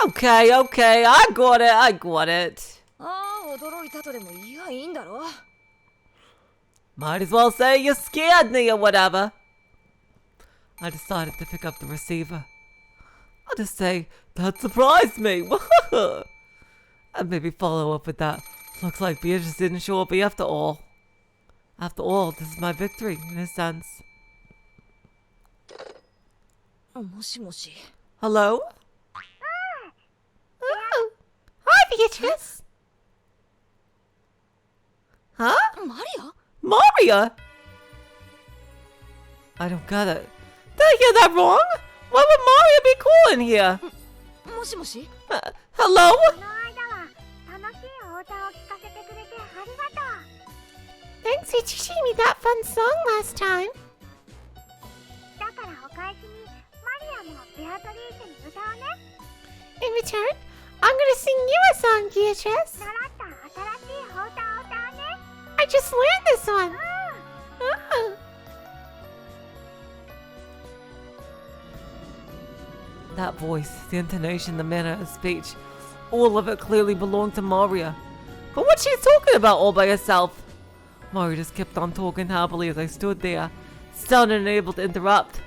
Okay, I got it. ああ、驚いたとでも言いやいいんだろ。Might as well say you scared me or whatever. I decided to pick up the receiver. I'll just say, that surprised me. And maybe follow up with that. Looks like Beatrice didn't show up after all. After all, this is my victory, in a sense. もしもし。Hello? Oh. Hi, Beatrice. Huh? Maria? Maria? I don't get it. Did I hear that wrong? Why would Maria be calling here? もしもし Hello? この間は楽しいお歌を聴かせてくれてありがとう。 Thanks for teaching me that fun song last time. だからお返しにマリアもベアトリーチェに歌うね。 In return, I'm gonna sing you a song, Beatrice. 習った新しいお歌を歌うね。 I just learned this one. Oh. That voice, the intonation, the manner of speech, all of it clearly belonged to Maria. But what's she talking about all by herself? Maria just kept on talking happily as I stood there, stunned and unable to interrupt.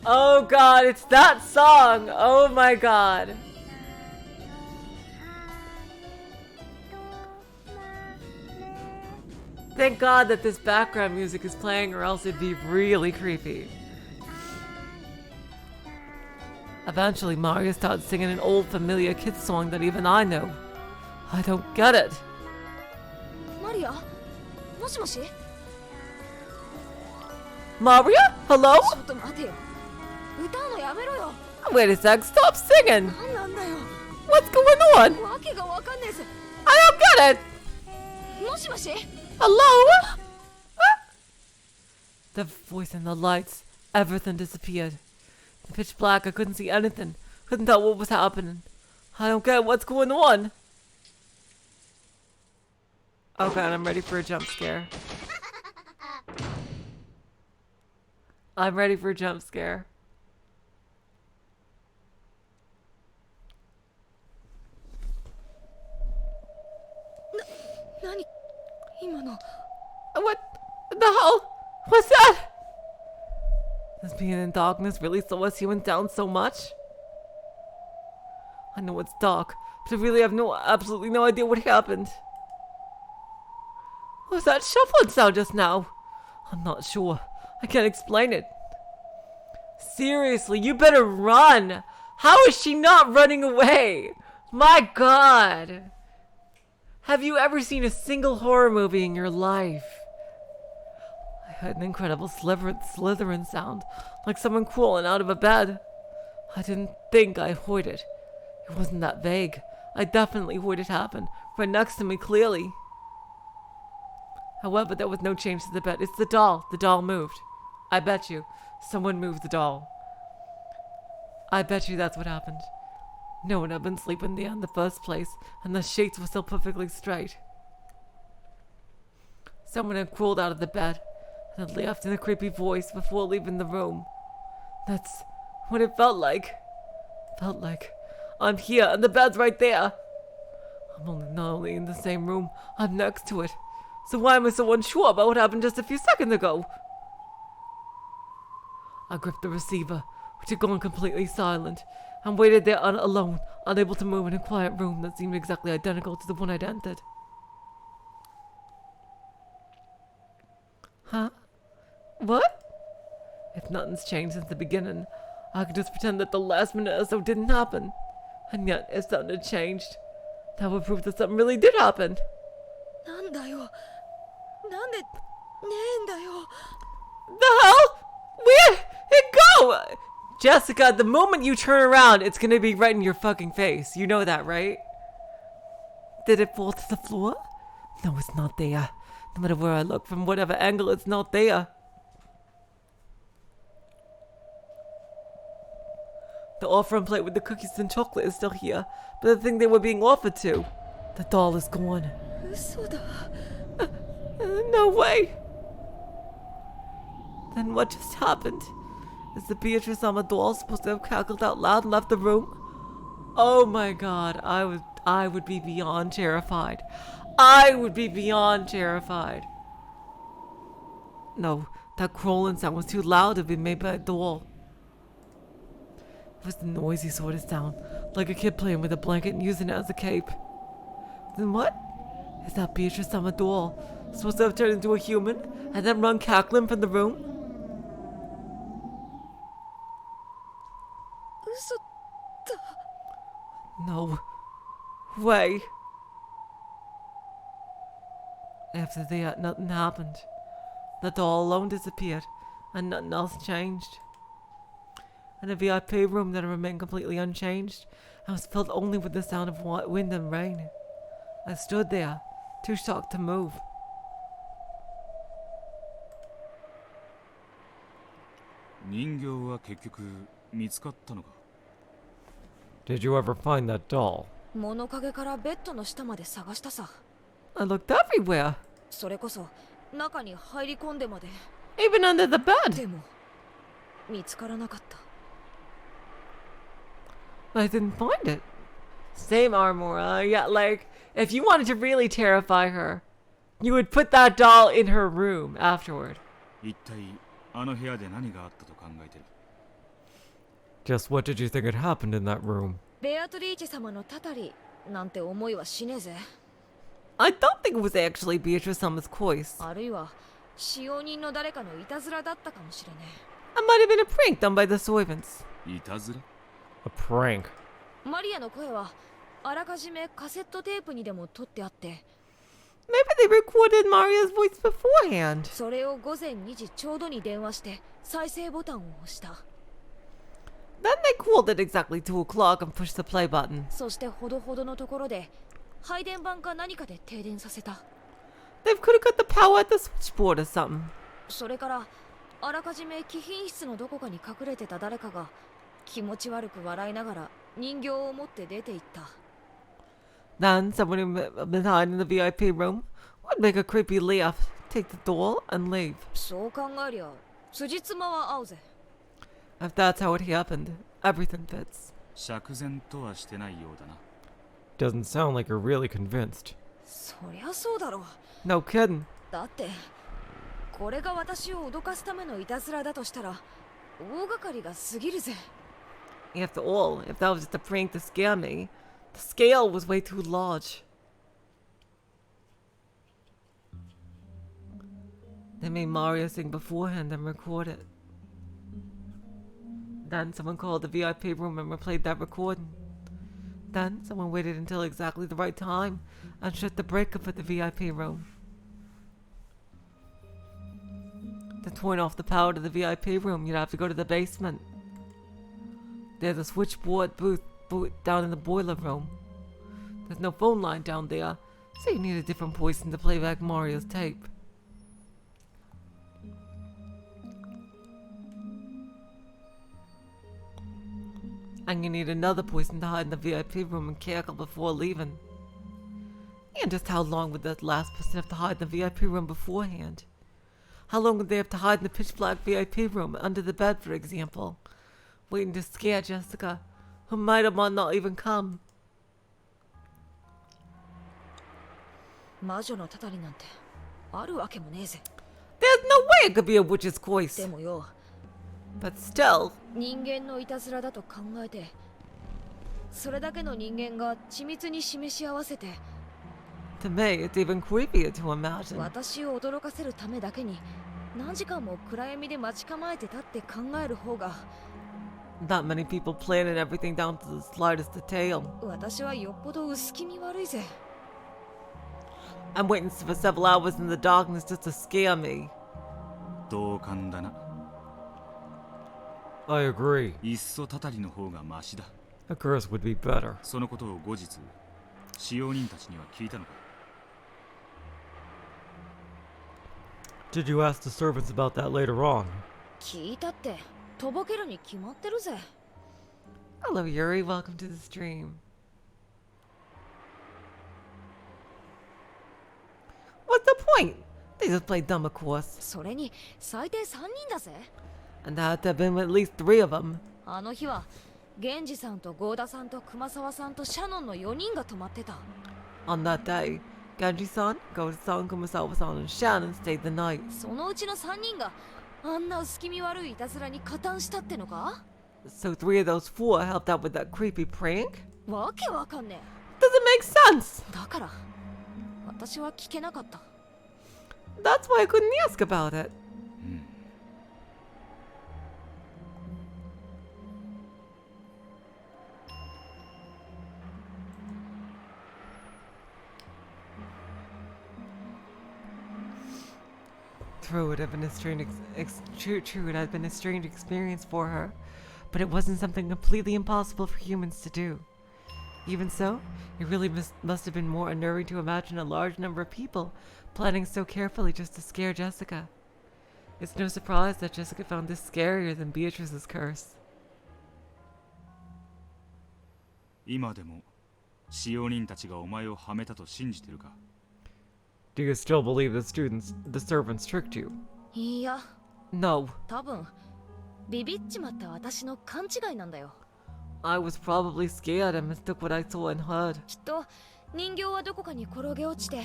Oh god, it's that song! Oh my god. Thank god that this background music is playing or else it'd be really creepy. Eventually, Maria started singing an old familiar kids song that even I know. I don't get it. Maria? もしもし Maria? Hello? ちょっと待てよ。歌うのやめろよ。 Wait a sec, stop singing! なんなんだよ。 What's going on? わけがわかんねえぜ。 I don't get it! もしもし Hello? The voice and the lights, everything disappeared. In the pitch black, I couldn't see anything. Couldn't tell what was happening. I don't get what's going on. Oh god, I'm ready for a jump scare. I'm ready for a jump scare. What the hell? What's that? This being in darkness really slow us humans down so much? I know it's dark, but I really have absolutely no idea what happened. What was that shuffling sound just now? I'm not sure. I can't explain it. Seriously, you better run! How is she not running away? My god! Have you ever seen a single horror movie in your life? I heard an incredible slithering sound, like someone crawling out of a bed. I didn't think I heard it. It wasn't that vague. I definitely heard it happen, right next to me clearly. However, there was no change to the bed. It's the doll. The doll moved. I bet you. Someone moved the doll. I bet you that's what happened. No one had been sleeping there in the first place, and the sheets were still perfectly straight. Someone had crawled out of the bed, and had left in a creepy voice before leaving the room. That's what it felt like. Felt like I'm here, and the bed's right there. I'm not only in the same room, I'm next to it. So why am I so unsure about what happened just a few seconds ago? I gripped the receiver, which had gone completely silent, and waited there alone, unable to move in a quiet room that seemed exactly identical to the one I'd entered. Huh? What? If nothing's changed since the beginning, I could just pretend that the last minute or so didn't happen. And yet, if something had changed, that would prove that something really did happen. The hell? Where'd it go? Jessica, the moment you turn around, it's gonna be right in your fucking face. You know that, right? Did it fall to the floor? No, it's not there. No matter where I look, from whatever angle, it's not there. The offering plate with the cookies and chocolate is still here, but the thing they were being offered to, the doll is gone. No way. Then what just happened? Is the Beatrice doll supposed to have cackled out loud and left the room? Oh my god, I would be beyond terrified. I would be beyond terrified. No, that crawling sound was too loud to be made by a doll. It was the noisy sort of sound, like a kid playing with a blanket and using it as a cape. Then what? Is that Beatrice doll supposed to have turned into a human and then run cackling from the room? No way. After that, nothing happened. The doll alone disappeared, and nothing else changed. In a VIP room that remained completely unchanged, I was filled only with the sound of wind and rain. I stood there, too shocked to move. Did you ever find that doll? 物陰からベッドの下まで探したさ。I looked everywhere. それこそ中に入り込んでまで。Even under the bed. でも見つからなかった。I didn't find it. Same Armora. Yeah, like, if you wanted to really terrify her, you would put that doll in her room afterward. Just what did you think had happened in that room? ベアトリーチェ様のたたりなんて思いはしねえぜ。I don't think it was actually Beatrice Summer's voice. あるいは使用人の誰かのいたずらだったかもしれねえ。It might have been a prank done by the servants. いたずら? A prank. マリアの声はあらかじめカセットテープにでも撮ってあって。Maybe they recorded Maria's voice beforehand. それを午前2時ちょうどに電話して再生ボタンを押した。Then they called it exactly 2 o'clock and pushed the play button. そしてほどほどのところで配電盤か何かで停電させた。They could have cut the power at the switchboard or something. それからあらかじめ貴賓室のどこかに隠れてた誰かが気持ち悪く笑いながら人形を持って出て行った。 Then someone who been hiding in the VIP room would make a creepy laugh, take the doll, and leave. そう考えりゃ辻褄は合うぜ。 If that's how it happened, everything fits. 釈然とはしてないようだな。 Doesn't sound like you're really convinced. そりゃそうだろう。 No kidding. だってこれが私を脅かすためのいたずらだとしたら大掛かりが過ぎるぜ。 After all, if that was just a prank to scare me, the scale was way too large. They made Mario sing beforehand and record it. Then someone called the VIP room and replayed that recording. Then someone waited until exactly the right time and shut the breaker for the VIP room. To turn off the power to the VIP room, you'd have to go to the basement. There's a switchboard booth down in the boiler room. There's no phone line down there, so you need a different person to play back Mario's tape. And you need another person to hide in the VIP room and cackle before leaving. And just how long would that last person have to hide in the VIP room beforehand? How long would they have to hide in the pitch black VIP room under the bed, for example, waiting to scare Jessica, who might or might not even come? 魔女のたたりなんてあるわけもねえぜ。 There's no way it could be a witch's voice. でもよ、 But still, 人間のいたずらだと考えて、それだけの人間が緻密に示し合わせて、 to me, it's even creepier to imagine. 私を驚かせるためだけに何時間も暗闇で待ち構えてたって考える方が、 Not many people planning everything down to the slightest detail. 私はよっぽど薄気味悪いぜ。 I'm waiting for several hours in the darkness just to scare me. 同感だな。 I agree. いっそたたりの方がマシだ。 A curse would be better. そのことを後日使用人たちには聞いたのか。 Did you ask the servants about that later on? 聞いたってとぼけるに決まってるぜ。 Hello, Yuri. Welcome to the stream. What's the point? They just play dumb, of course. それに最低3人だぜ。 And there had to have been at least 3 of them. あの日は源氏さんと郷田さんと熊沢さんとシャノンの4人が泊まってた。 On that day, Genji-san, Goda-san, Kumasawa-san, and Shannon stayed the night. そのうちの3人があんな薄気味悪いいたずらに加担したってのか？ So 3 of those 4 helped out with that creepy prank? わけわかんね Doesn't make sense! え。だから私は聞けなかった。 That's why I couldn't ask about it. True, it had been a strange true, it had been a strange experience for her, but it wasn't something completely impossible for humans to do. Even so, it really must have been more unnerving to imagine a large number of people planning so carefully just to scare Jessica. It's no surprise that Jessica found this scarier than Beatrice's curse. 今でも使用人たちがお前をはめたと信じてるか？ Do you still believe the servants tricked you? いや、 No, 多分ビビっちまった私の勘違いなんだよ。 I was probably scared and mistook what I saw and heard. きっと人形はどこかに転げ落ちて、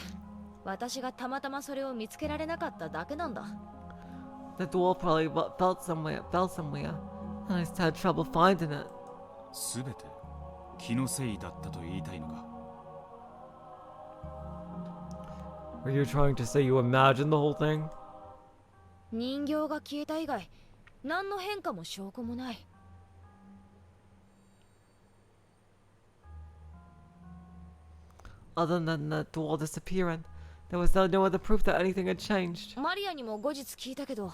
私がたまたまそれを見つけられなかっただけなんだ。 The doll probably fell somewhere, and I just had trouble finding it. すべて気のせいだったと言いたいのか？ Are you trying to say you imagined the whole thing? 人形が消えた以外、何の変化も証拠もない。 Other than the doll disappearing, there was no other proof that anything had changed. マリアにも後日聞いたけど、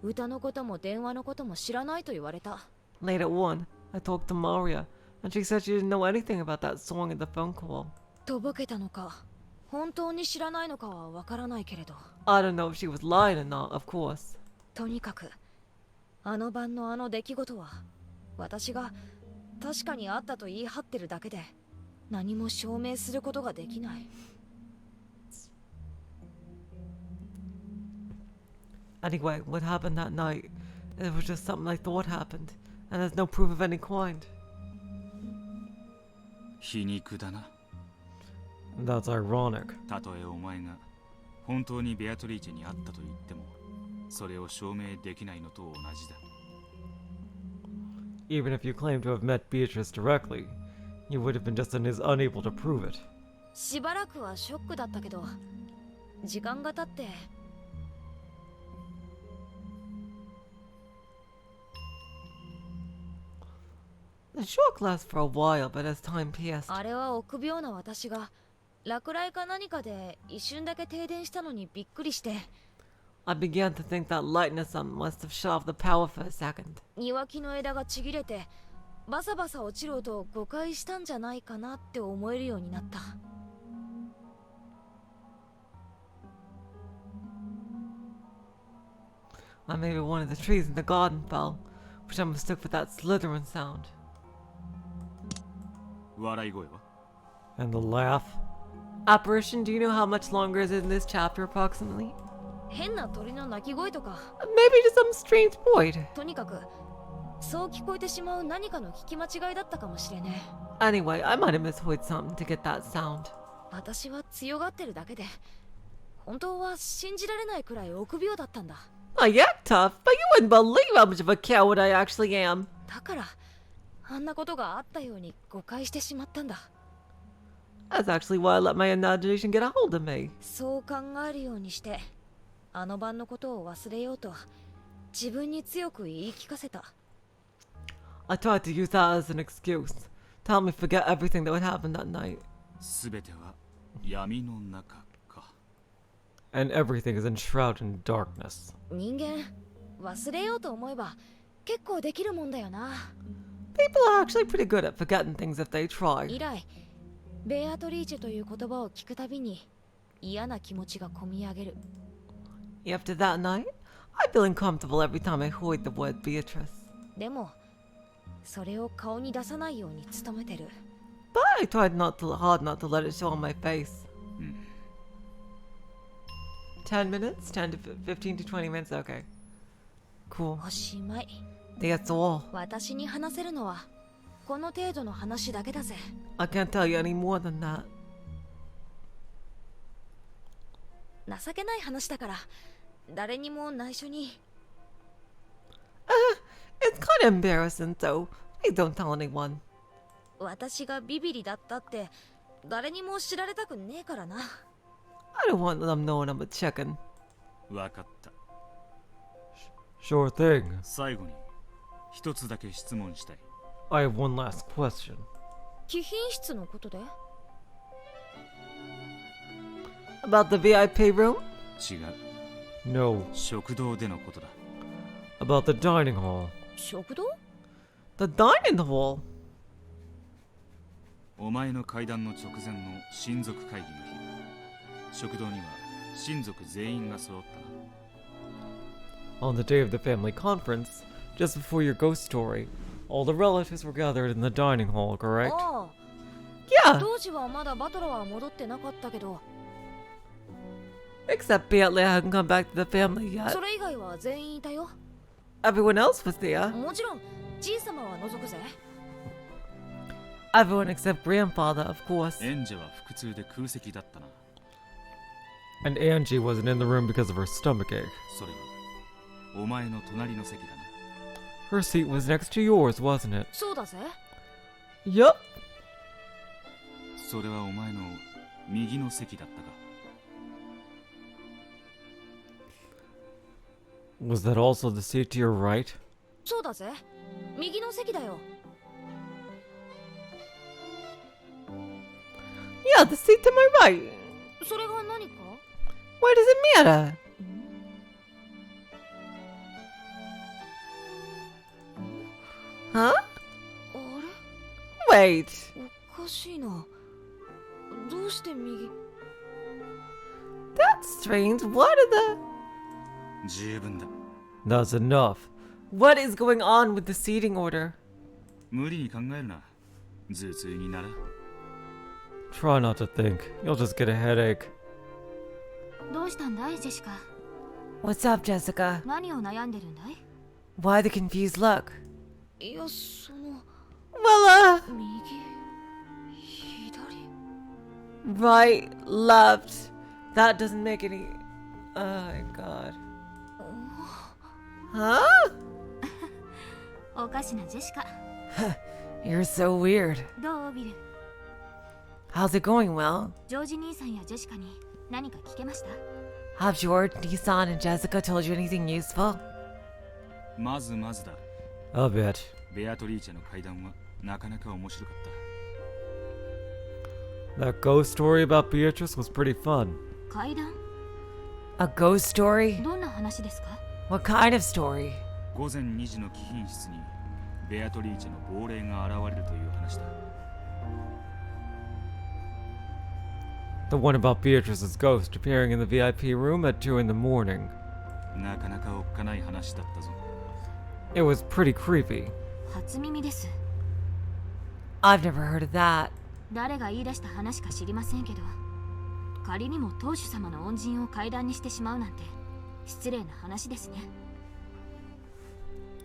歌のことも電話のことも知らないと言われた。 Later on, I talked to Maria, and she said she didn't know anything about that song in the phone call. とぼけたのか、本当に知らないのかはわからないけれど。 I don't know if she was lying or not, of course. とにかくあの晩のあの出来事は私が確かにあったと言い張ってるだけで何も証明することができない。 Anyway, what happened that night? It was just something I thought happened, and there's no proof of any kind. 皮肉だな。 That's ironic. たとえお前が本当にベアトリーチェに会ったと言っても、それを証明できないのと同じだ。 Even if you claim to have met Beatrice directly, you would have been just unable to prove it. しばらくはショックだったけど、時間が経って。 The shock lasts for a while, but as time passed, あれは臆病な私が落雷か何かで一瞬だけ停電したのにびっくりして、 I began to think that lightning something must have shut off the power for a second. 庭木の枝がちぎれてバサバサ落ちろと誤解したんじゃないかなって思えるようになった。 Or maybe one of the trees in the garden fell, which I mistook for that slithering sound. 笑い声は And the laugh? Apparition, do you know how much longer is in this chapter approximately? 変な鳥の鳴き声とか、 Maybe just some strange void. とにかくそう聞こえてしまう何かの聞き間違いだったかもしれねえ。 Anyway, I might have misheard something to get that sound. 私は強がってるだけで、本当は信じられないくらい臆病だったんだ。 I act tough, but you wouldn't believe how much of a coward I actually am. だからあんなことがあったように誤解してしまったんだ。 That's actually why I let my imagination get a hold of me. そう考えるようにして、あの晩のことを忘れようと自分に強く言い聞かせた。 I tried to use that as an excuse to help me forget everything that would happen that night. すべては闇の中か。 And everything is enshrouded in darkness. 人間忘れようと思えば結構できるもんだよな。 People are actually pretty good at forgetting things if they try. 以来ベアトリーチェという言葉を聞くたびに嫌な気持ちがこみ上げる。 After that night, I feel uncomfortable every time I heard the word Beatrice. でもそれを顔に出さないように努めてる。 But I tried hard not to let it show on my face. 10 minutes? 10 to 15 to 20 minutes? Okay. Cool. おしまい。 That's all. 私に話せるのはこの程度の話だけだぜ。 I can't tell you any more than that. 情けない話だから誰にも内緒に。 It's kind of embarrassing, so please don't tell anyone. 私がビビリだったって誰にも知られたくねえからな。 I don't want them knowing I'm a chicken. わかった。 Sure thing. 最後に一つだけ質問したい。 I have one last question. 貴賓室のことで？ About the VIP room? 違う。 No. 食堂でのことだ。 About the dining hall. 食堂？ The dining hall? お前の階段の直前の親族会議の日、食堂には親族全員が揃ったな。 On the day of the family conference, just before your ghost story, all the relatives were gathered in the dining hall, correct? ああ。 Yeah. 当時はまだバトラーは戻ってなかったけど。 Except Beatley hadn't come back to the family yet. それ以外は全員いたよ。 Everyone else was there. もちろん、じいさまは除くぜ。 Everyone except grandfather, of course. 演者は腹痛で空席だったな。 And Angie wasn't in the room because of her stomach ache. それはお前の隣の席だな。 Her seat was next to yours, wasn't it? そうだぜ。 Yup. それはお前の右の席だったか。 Was that also the seat to your right? そうだぜ。右の席だよ。 Yeah, the seat to my right. それが何か？ Why does it matter? Huh? あれ？ Wait. おかしいな。どうして右？ That's strange. What are the... 十分だ。That's enough. What is going on with the seating order? 無理に考えるな。頭痛になら。Try not to think. You'll just get a headache. どうしたんだいジェシカ。 What's up, Jessica? 何を悩んでるんだい？ Why the confused look? いや、その Well, 右左 right, left. That doesn't make any... Oh my god. Huh? おかしなジェシカ。 You're so weird. どうビル？ How's it going, Will? ジョージ兄さんやジェシカに何か聞けました？ Have George, Nissan, and Jessica told you anything useful? まずまずだ。 A bit. ベアトリーチェの会談はなかなか面白かった。That ghost story about Beatrice was pretty fun. 階段？ A ghost story? どんな話ですか？ What kind of story? 午前2時の貴賓室にベアトリーチェの亡霊が現れるという話だ。The one about Beatrice's ghost appearing in the VIP room at 2 in the morning. なかなかおっかない話だったぞ。It was pretty creepy. 初耳です。 I've never heard of that. 誰が言い出した話か知りませんけど、仮にも当主様の恩人を階段にしてしまうなんて失礼な話ですね。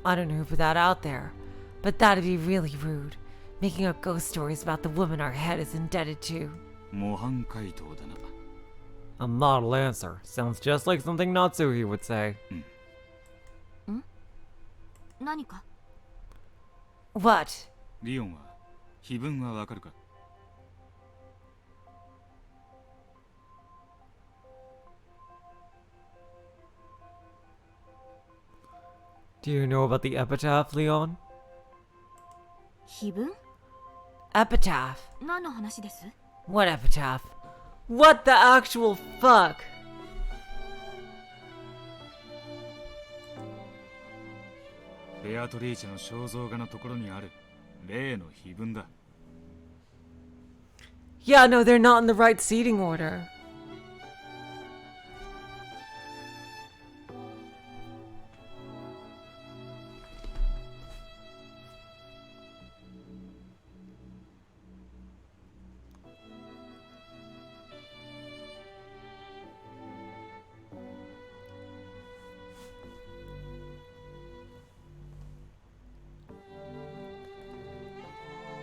I don't know who put that out there, but that'd be really rude. Making up ghost stories about the woman our head is indebted to. 模範回答だな。A model answer. Sounds just like something Natsuhi would say. 何か？ What? リオンは碑文はわかるか？ Do you know about the epitaph, Leon? 碑文？ Epitaph? 何の話です？ What epitaph? What the actual fuck? ベアトリーチェの肖像画のところにある例の碑文だ。 Yeah, no, they're not in the right seating order.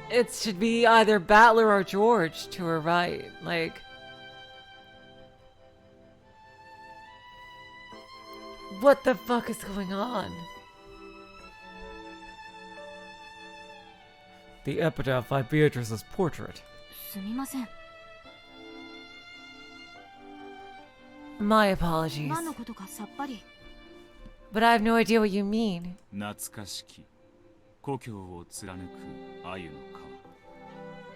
It should be either Battler or George to her right. Like, what the fuck is going on? The epitaph by Beatrice's portrait. すみません。 My apologies. 何のことかさっぱり。 But I have no idea what you mean. 懐かしき故郷を貫く鮎の川。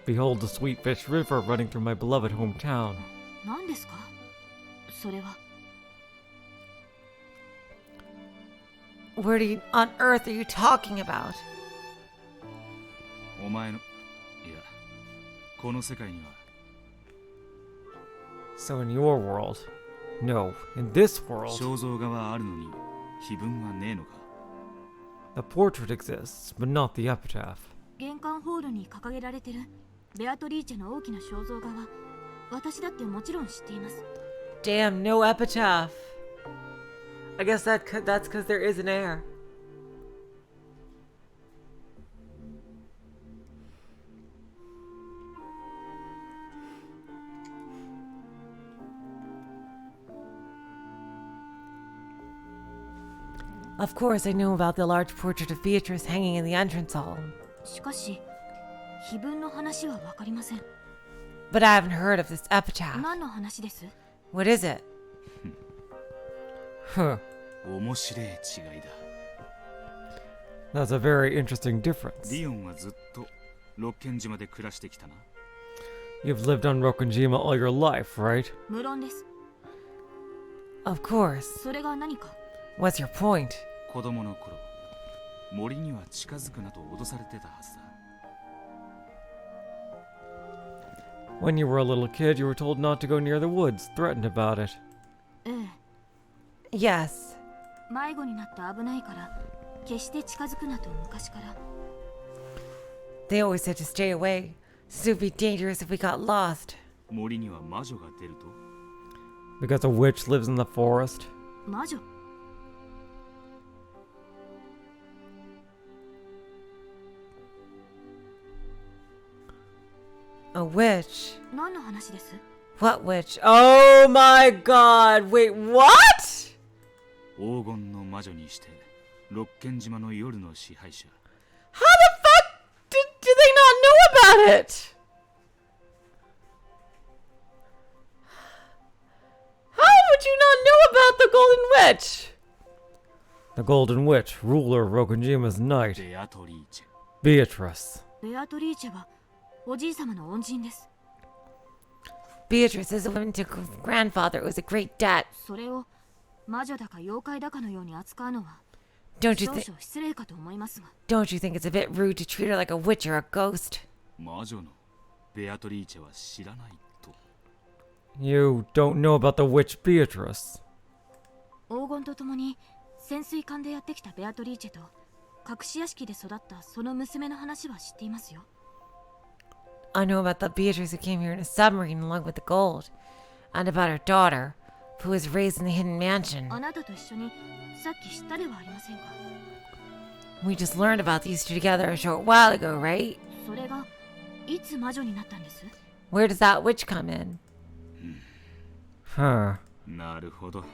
Behold the sweet fish river running through my beloved hometown. 何ですか？それは。 What on earth are you talking about? お前のいやこの世界には So in your world, no, in this world, 肖像画はあるのに碑文はねえのか？ the portrait exists, but not the epitaph. 玄関ホールに掲げられてるベアトリーチェの大きな肖像画は私だってもちろん知っています。 Damn, no epitaph. I guess that's because there is an heir. Of course, I know about the large portrait of Beatrice hanging in the entrance hall. しかし碑文の話はわかりません。 But I haven't heard of this epitaph. 何の話です？ What is it? Huh. 面白い違いだ。 That's a very interesting difference. リオンはずっと六軒島で暮らしてきたな。 You've lived on Rokunjima all your life, right? 無論です。 Of course. それが何か？ What's your point? 子供の頃森には近づくなと脅されてたはずだ。 When you were a little kid, you were told not to go near the woods, threatened about it. ええ。 Yes. 迷子になって危ないから決して近づくなと昔から。 They always said to stay away, since it would be dangerous if we got lost. 森には魔女が出ると Because a witch lives in the forest. 魔女 A witch? 何の話です？ What witch? Oh my god! Wait, what? 黄金の魔女にして六軒島の夜の支配者 How the fuck do they not know about it? How would you not know about the Golden Witch? The Golden Witch, ruler of Rokonjima's night. ベアトリーチェ Beatrice. ベアトリーチェはおじい様の恩人です。 Beatrice is a woman to grandfather who was a great dad. それを魔女だか妖怪だかのように扱うのは Don't 少 you 々 think? 失礼かと思いますが。 Don't you think it's a bit rude to treat her like a witch or a ghost? 魔女のベアトリーチェは知らないと You don't know about the witch Beatrice. 黄金とともに潜水艦でやってきたベアトリーチェと隠し屋敷で育ったその娘の話は知っていますよ。 I know about the Beatrice who came here in a submarine along with the gold, and about her daughter, who was raised in the hidden mansion. あなたと一緒にさっき知ったではありませんか。 We just learned about these two together a short while ago, right? それがいつ魔女になったんです？ Where does that witch come in? Huh. なるほど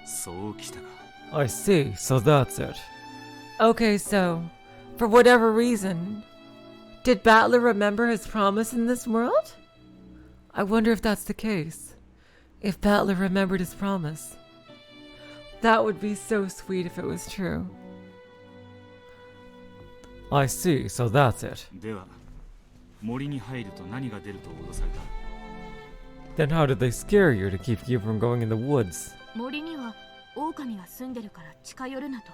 そうきたか I see, so that's it. Okay, so, for whatever reason, did Battler remember his promise in this world? I wonder if that's the case. If Battler remembered his promise. That would be so sweet if it was true. I see, so that's it. では森に入ると何が出ると脅された Then how did they scare you to keep you from going in the woods? 森には狼が住んでるから近寄るなと。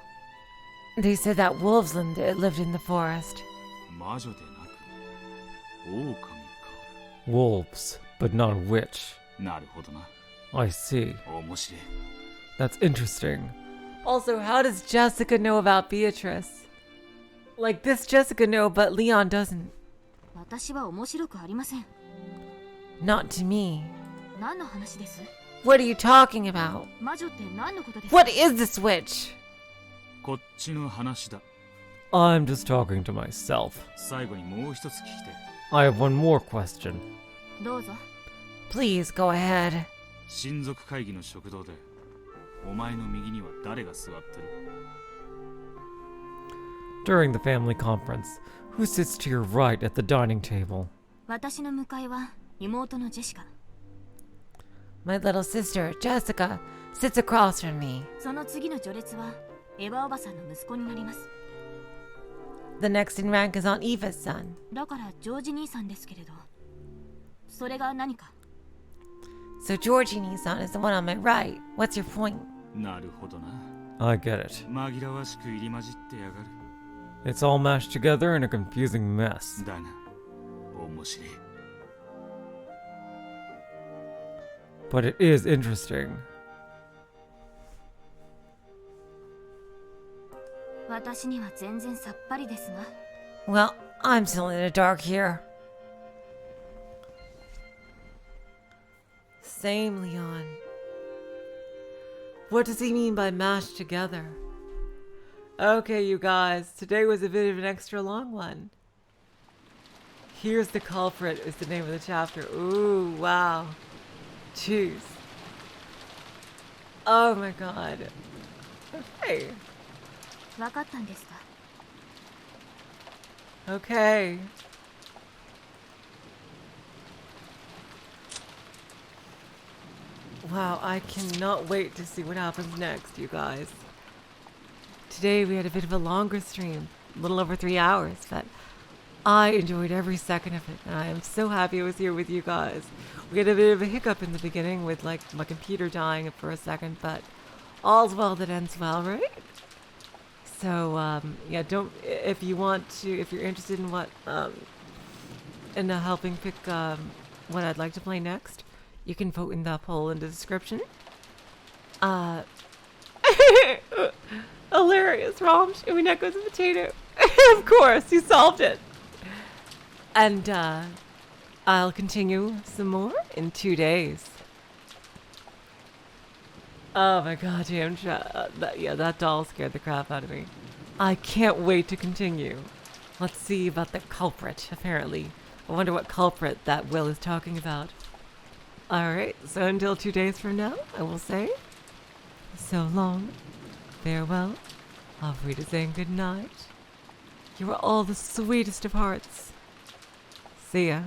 They said that wolves lived in the forest. 魔女でなく狼か Wolves, but not witch. なるほどな I see. 面白い That's interesting. Also, how does Jessica know about Beatrice? Like, this Jessica know, but Leon doesn't. 私は面白くありません。 Not to me. 何の話です？ What are you talking about? 魔女って何のことです？ What is this witch? こっちの話だ I'm just talking to myself. 最後にもう一つ聞きて I have one more question. どうぞ。 Please go ahead. 親族会議の食堂でお前の右には誰が座ってる During the family conference, who sits to your right at the dining table? 私の向かいは妹のジェシカ。 My little sister, Jessica, sits across from me. その次の序列はエヴァおばさんの息子になります。 The next in rank is Aunt Eva's son. だからジョージ兄さんですけれど、それが何か？ So Georgie Nissan is the one on my right. What's your point? なるほどな I get it. 紛らわしく入り混じってやがる It's all mashed together in a confusing mess. だが面白い But it is interesting. 私には全然さっぱりですが。 Well, I'm still in the dark here. Same, Leon. What does he mean by mashed together? Okay, you guys, today was a bit of an extra long one. Here's the Culprit is the name of the chapter. Ooh, wow. Jeez. Oh my god. Okay. 分かったんですか？ Okay. Wow, I cannot wait to see what happens next, you guys. Today we had a bit of a longer stream, a little over 3 hours, but I enjoyed every second of it, and I am so happy I was here with you guys. We had a bit of a hiccup in the beginning with like my computer dying for a second, but all's well that ends well, right? So yeah, don't, if you want to, if you're interested in what in helping pick what I'd like to play next, you can vote in the poll in the description. Hilarious. Romsh, Umineko's a potato. Of course, you solved it. And, I'll continue some more in 2 days. Oh my god, damn, that doll scared the crap out of me. I can't wait to continue. Let's see about the culprit, apparently. I wonder what culprit that Will is talking about. Alright, so until 2 days from now, I will say, so long, farewell, auf Wiedersehen, good night. You are all the sweetest of hearts. See ya.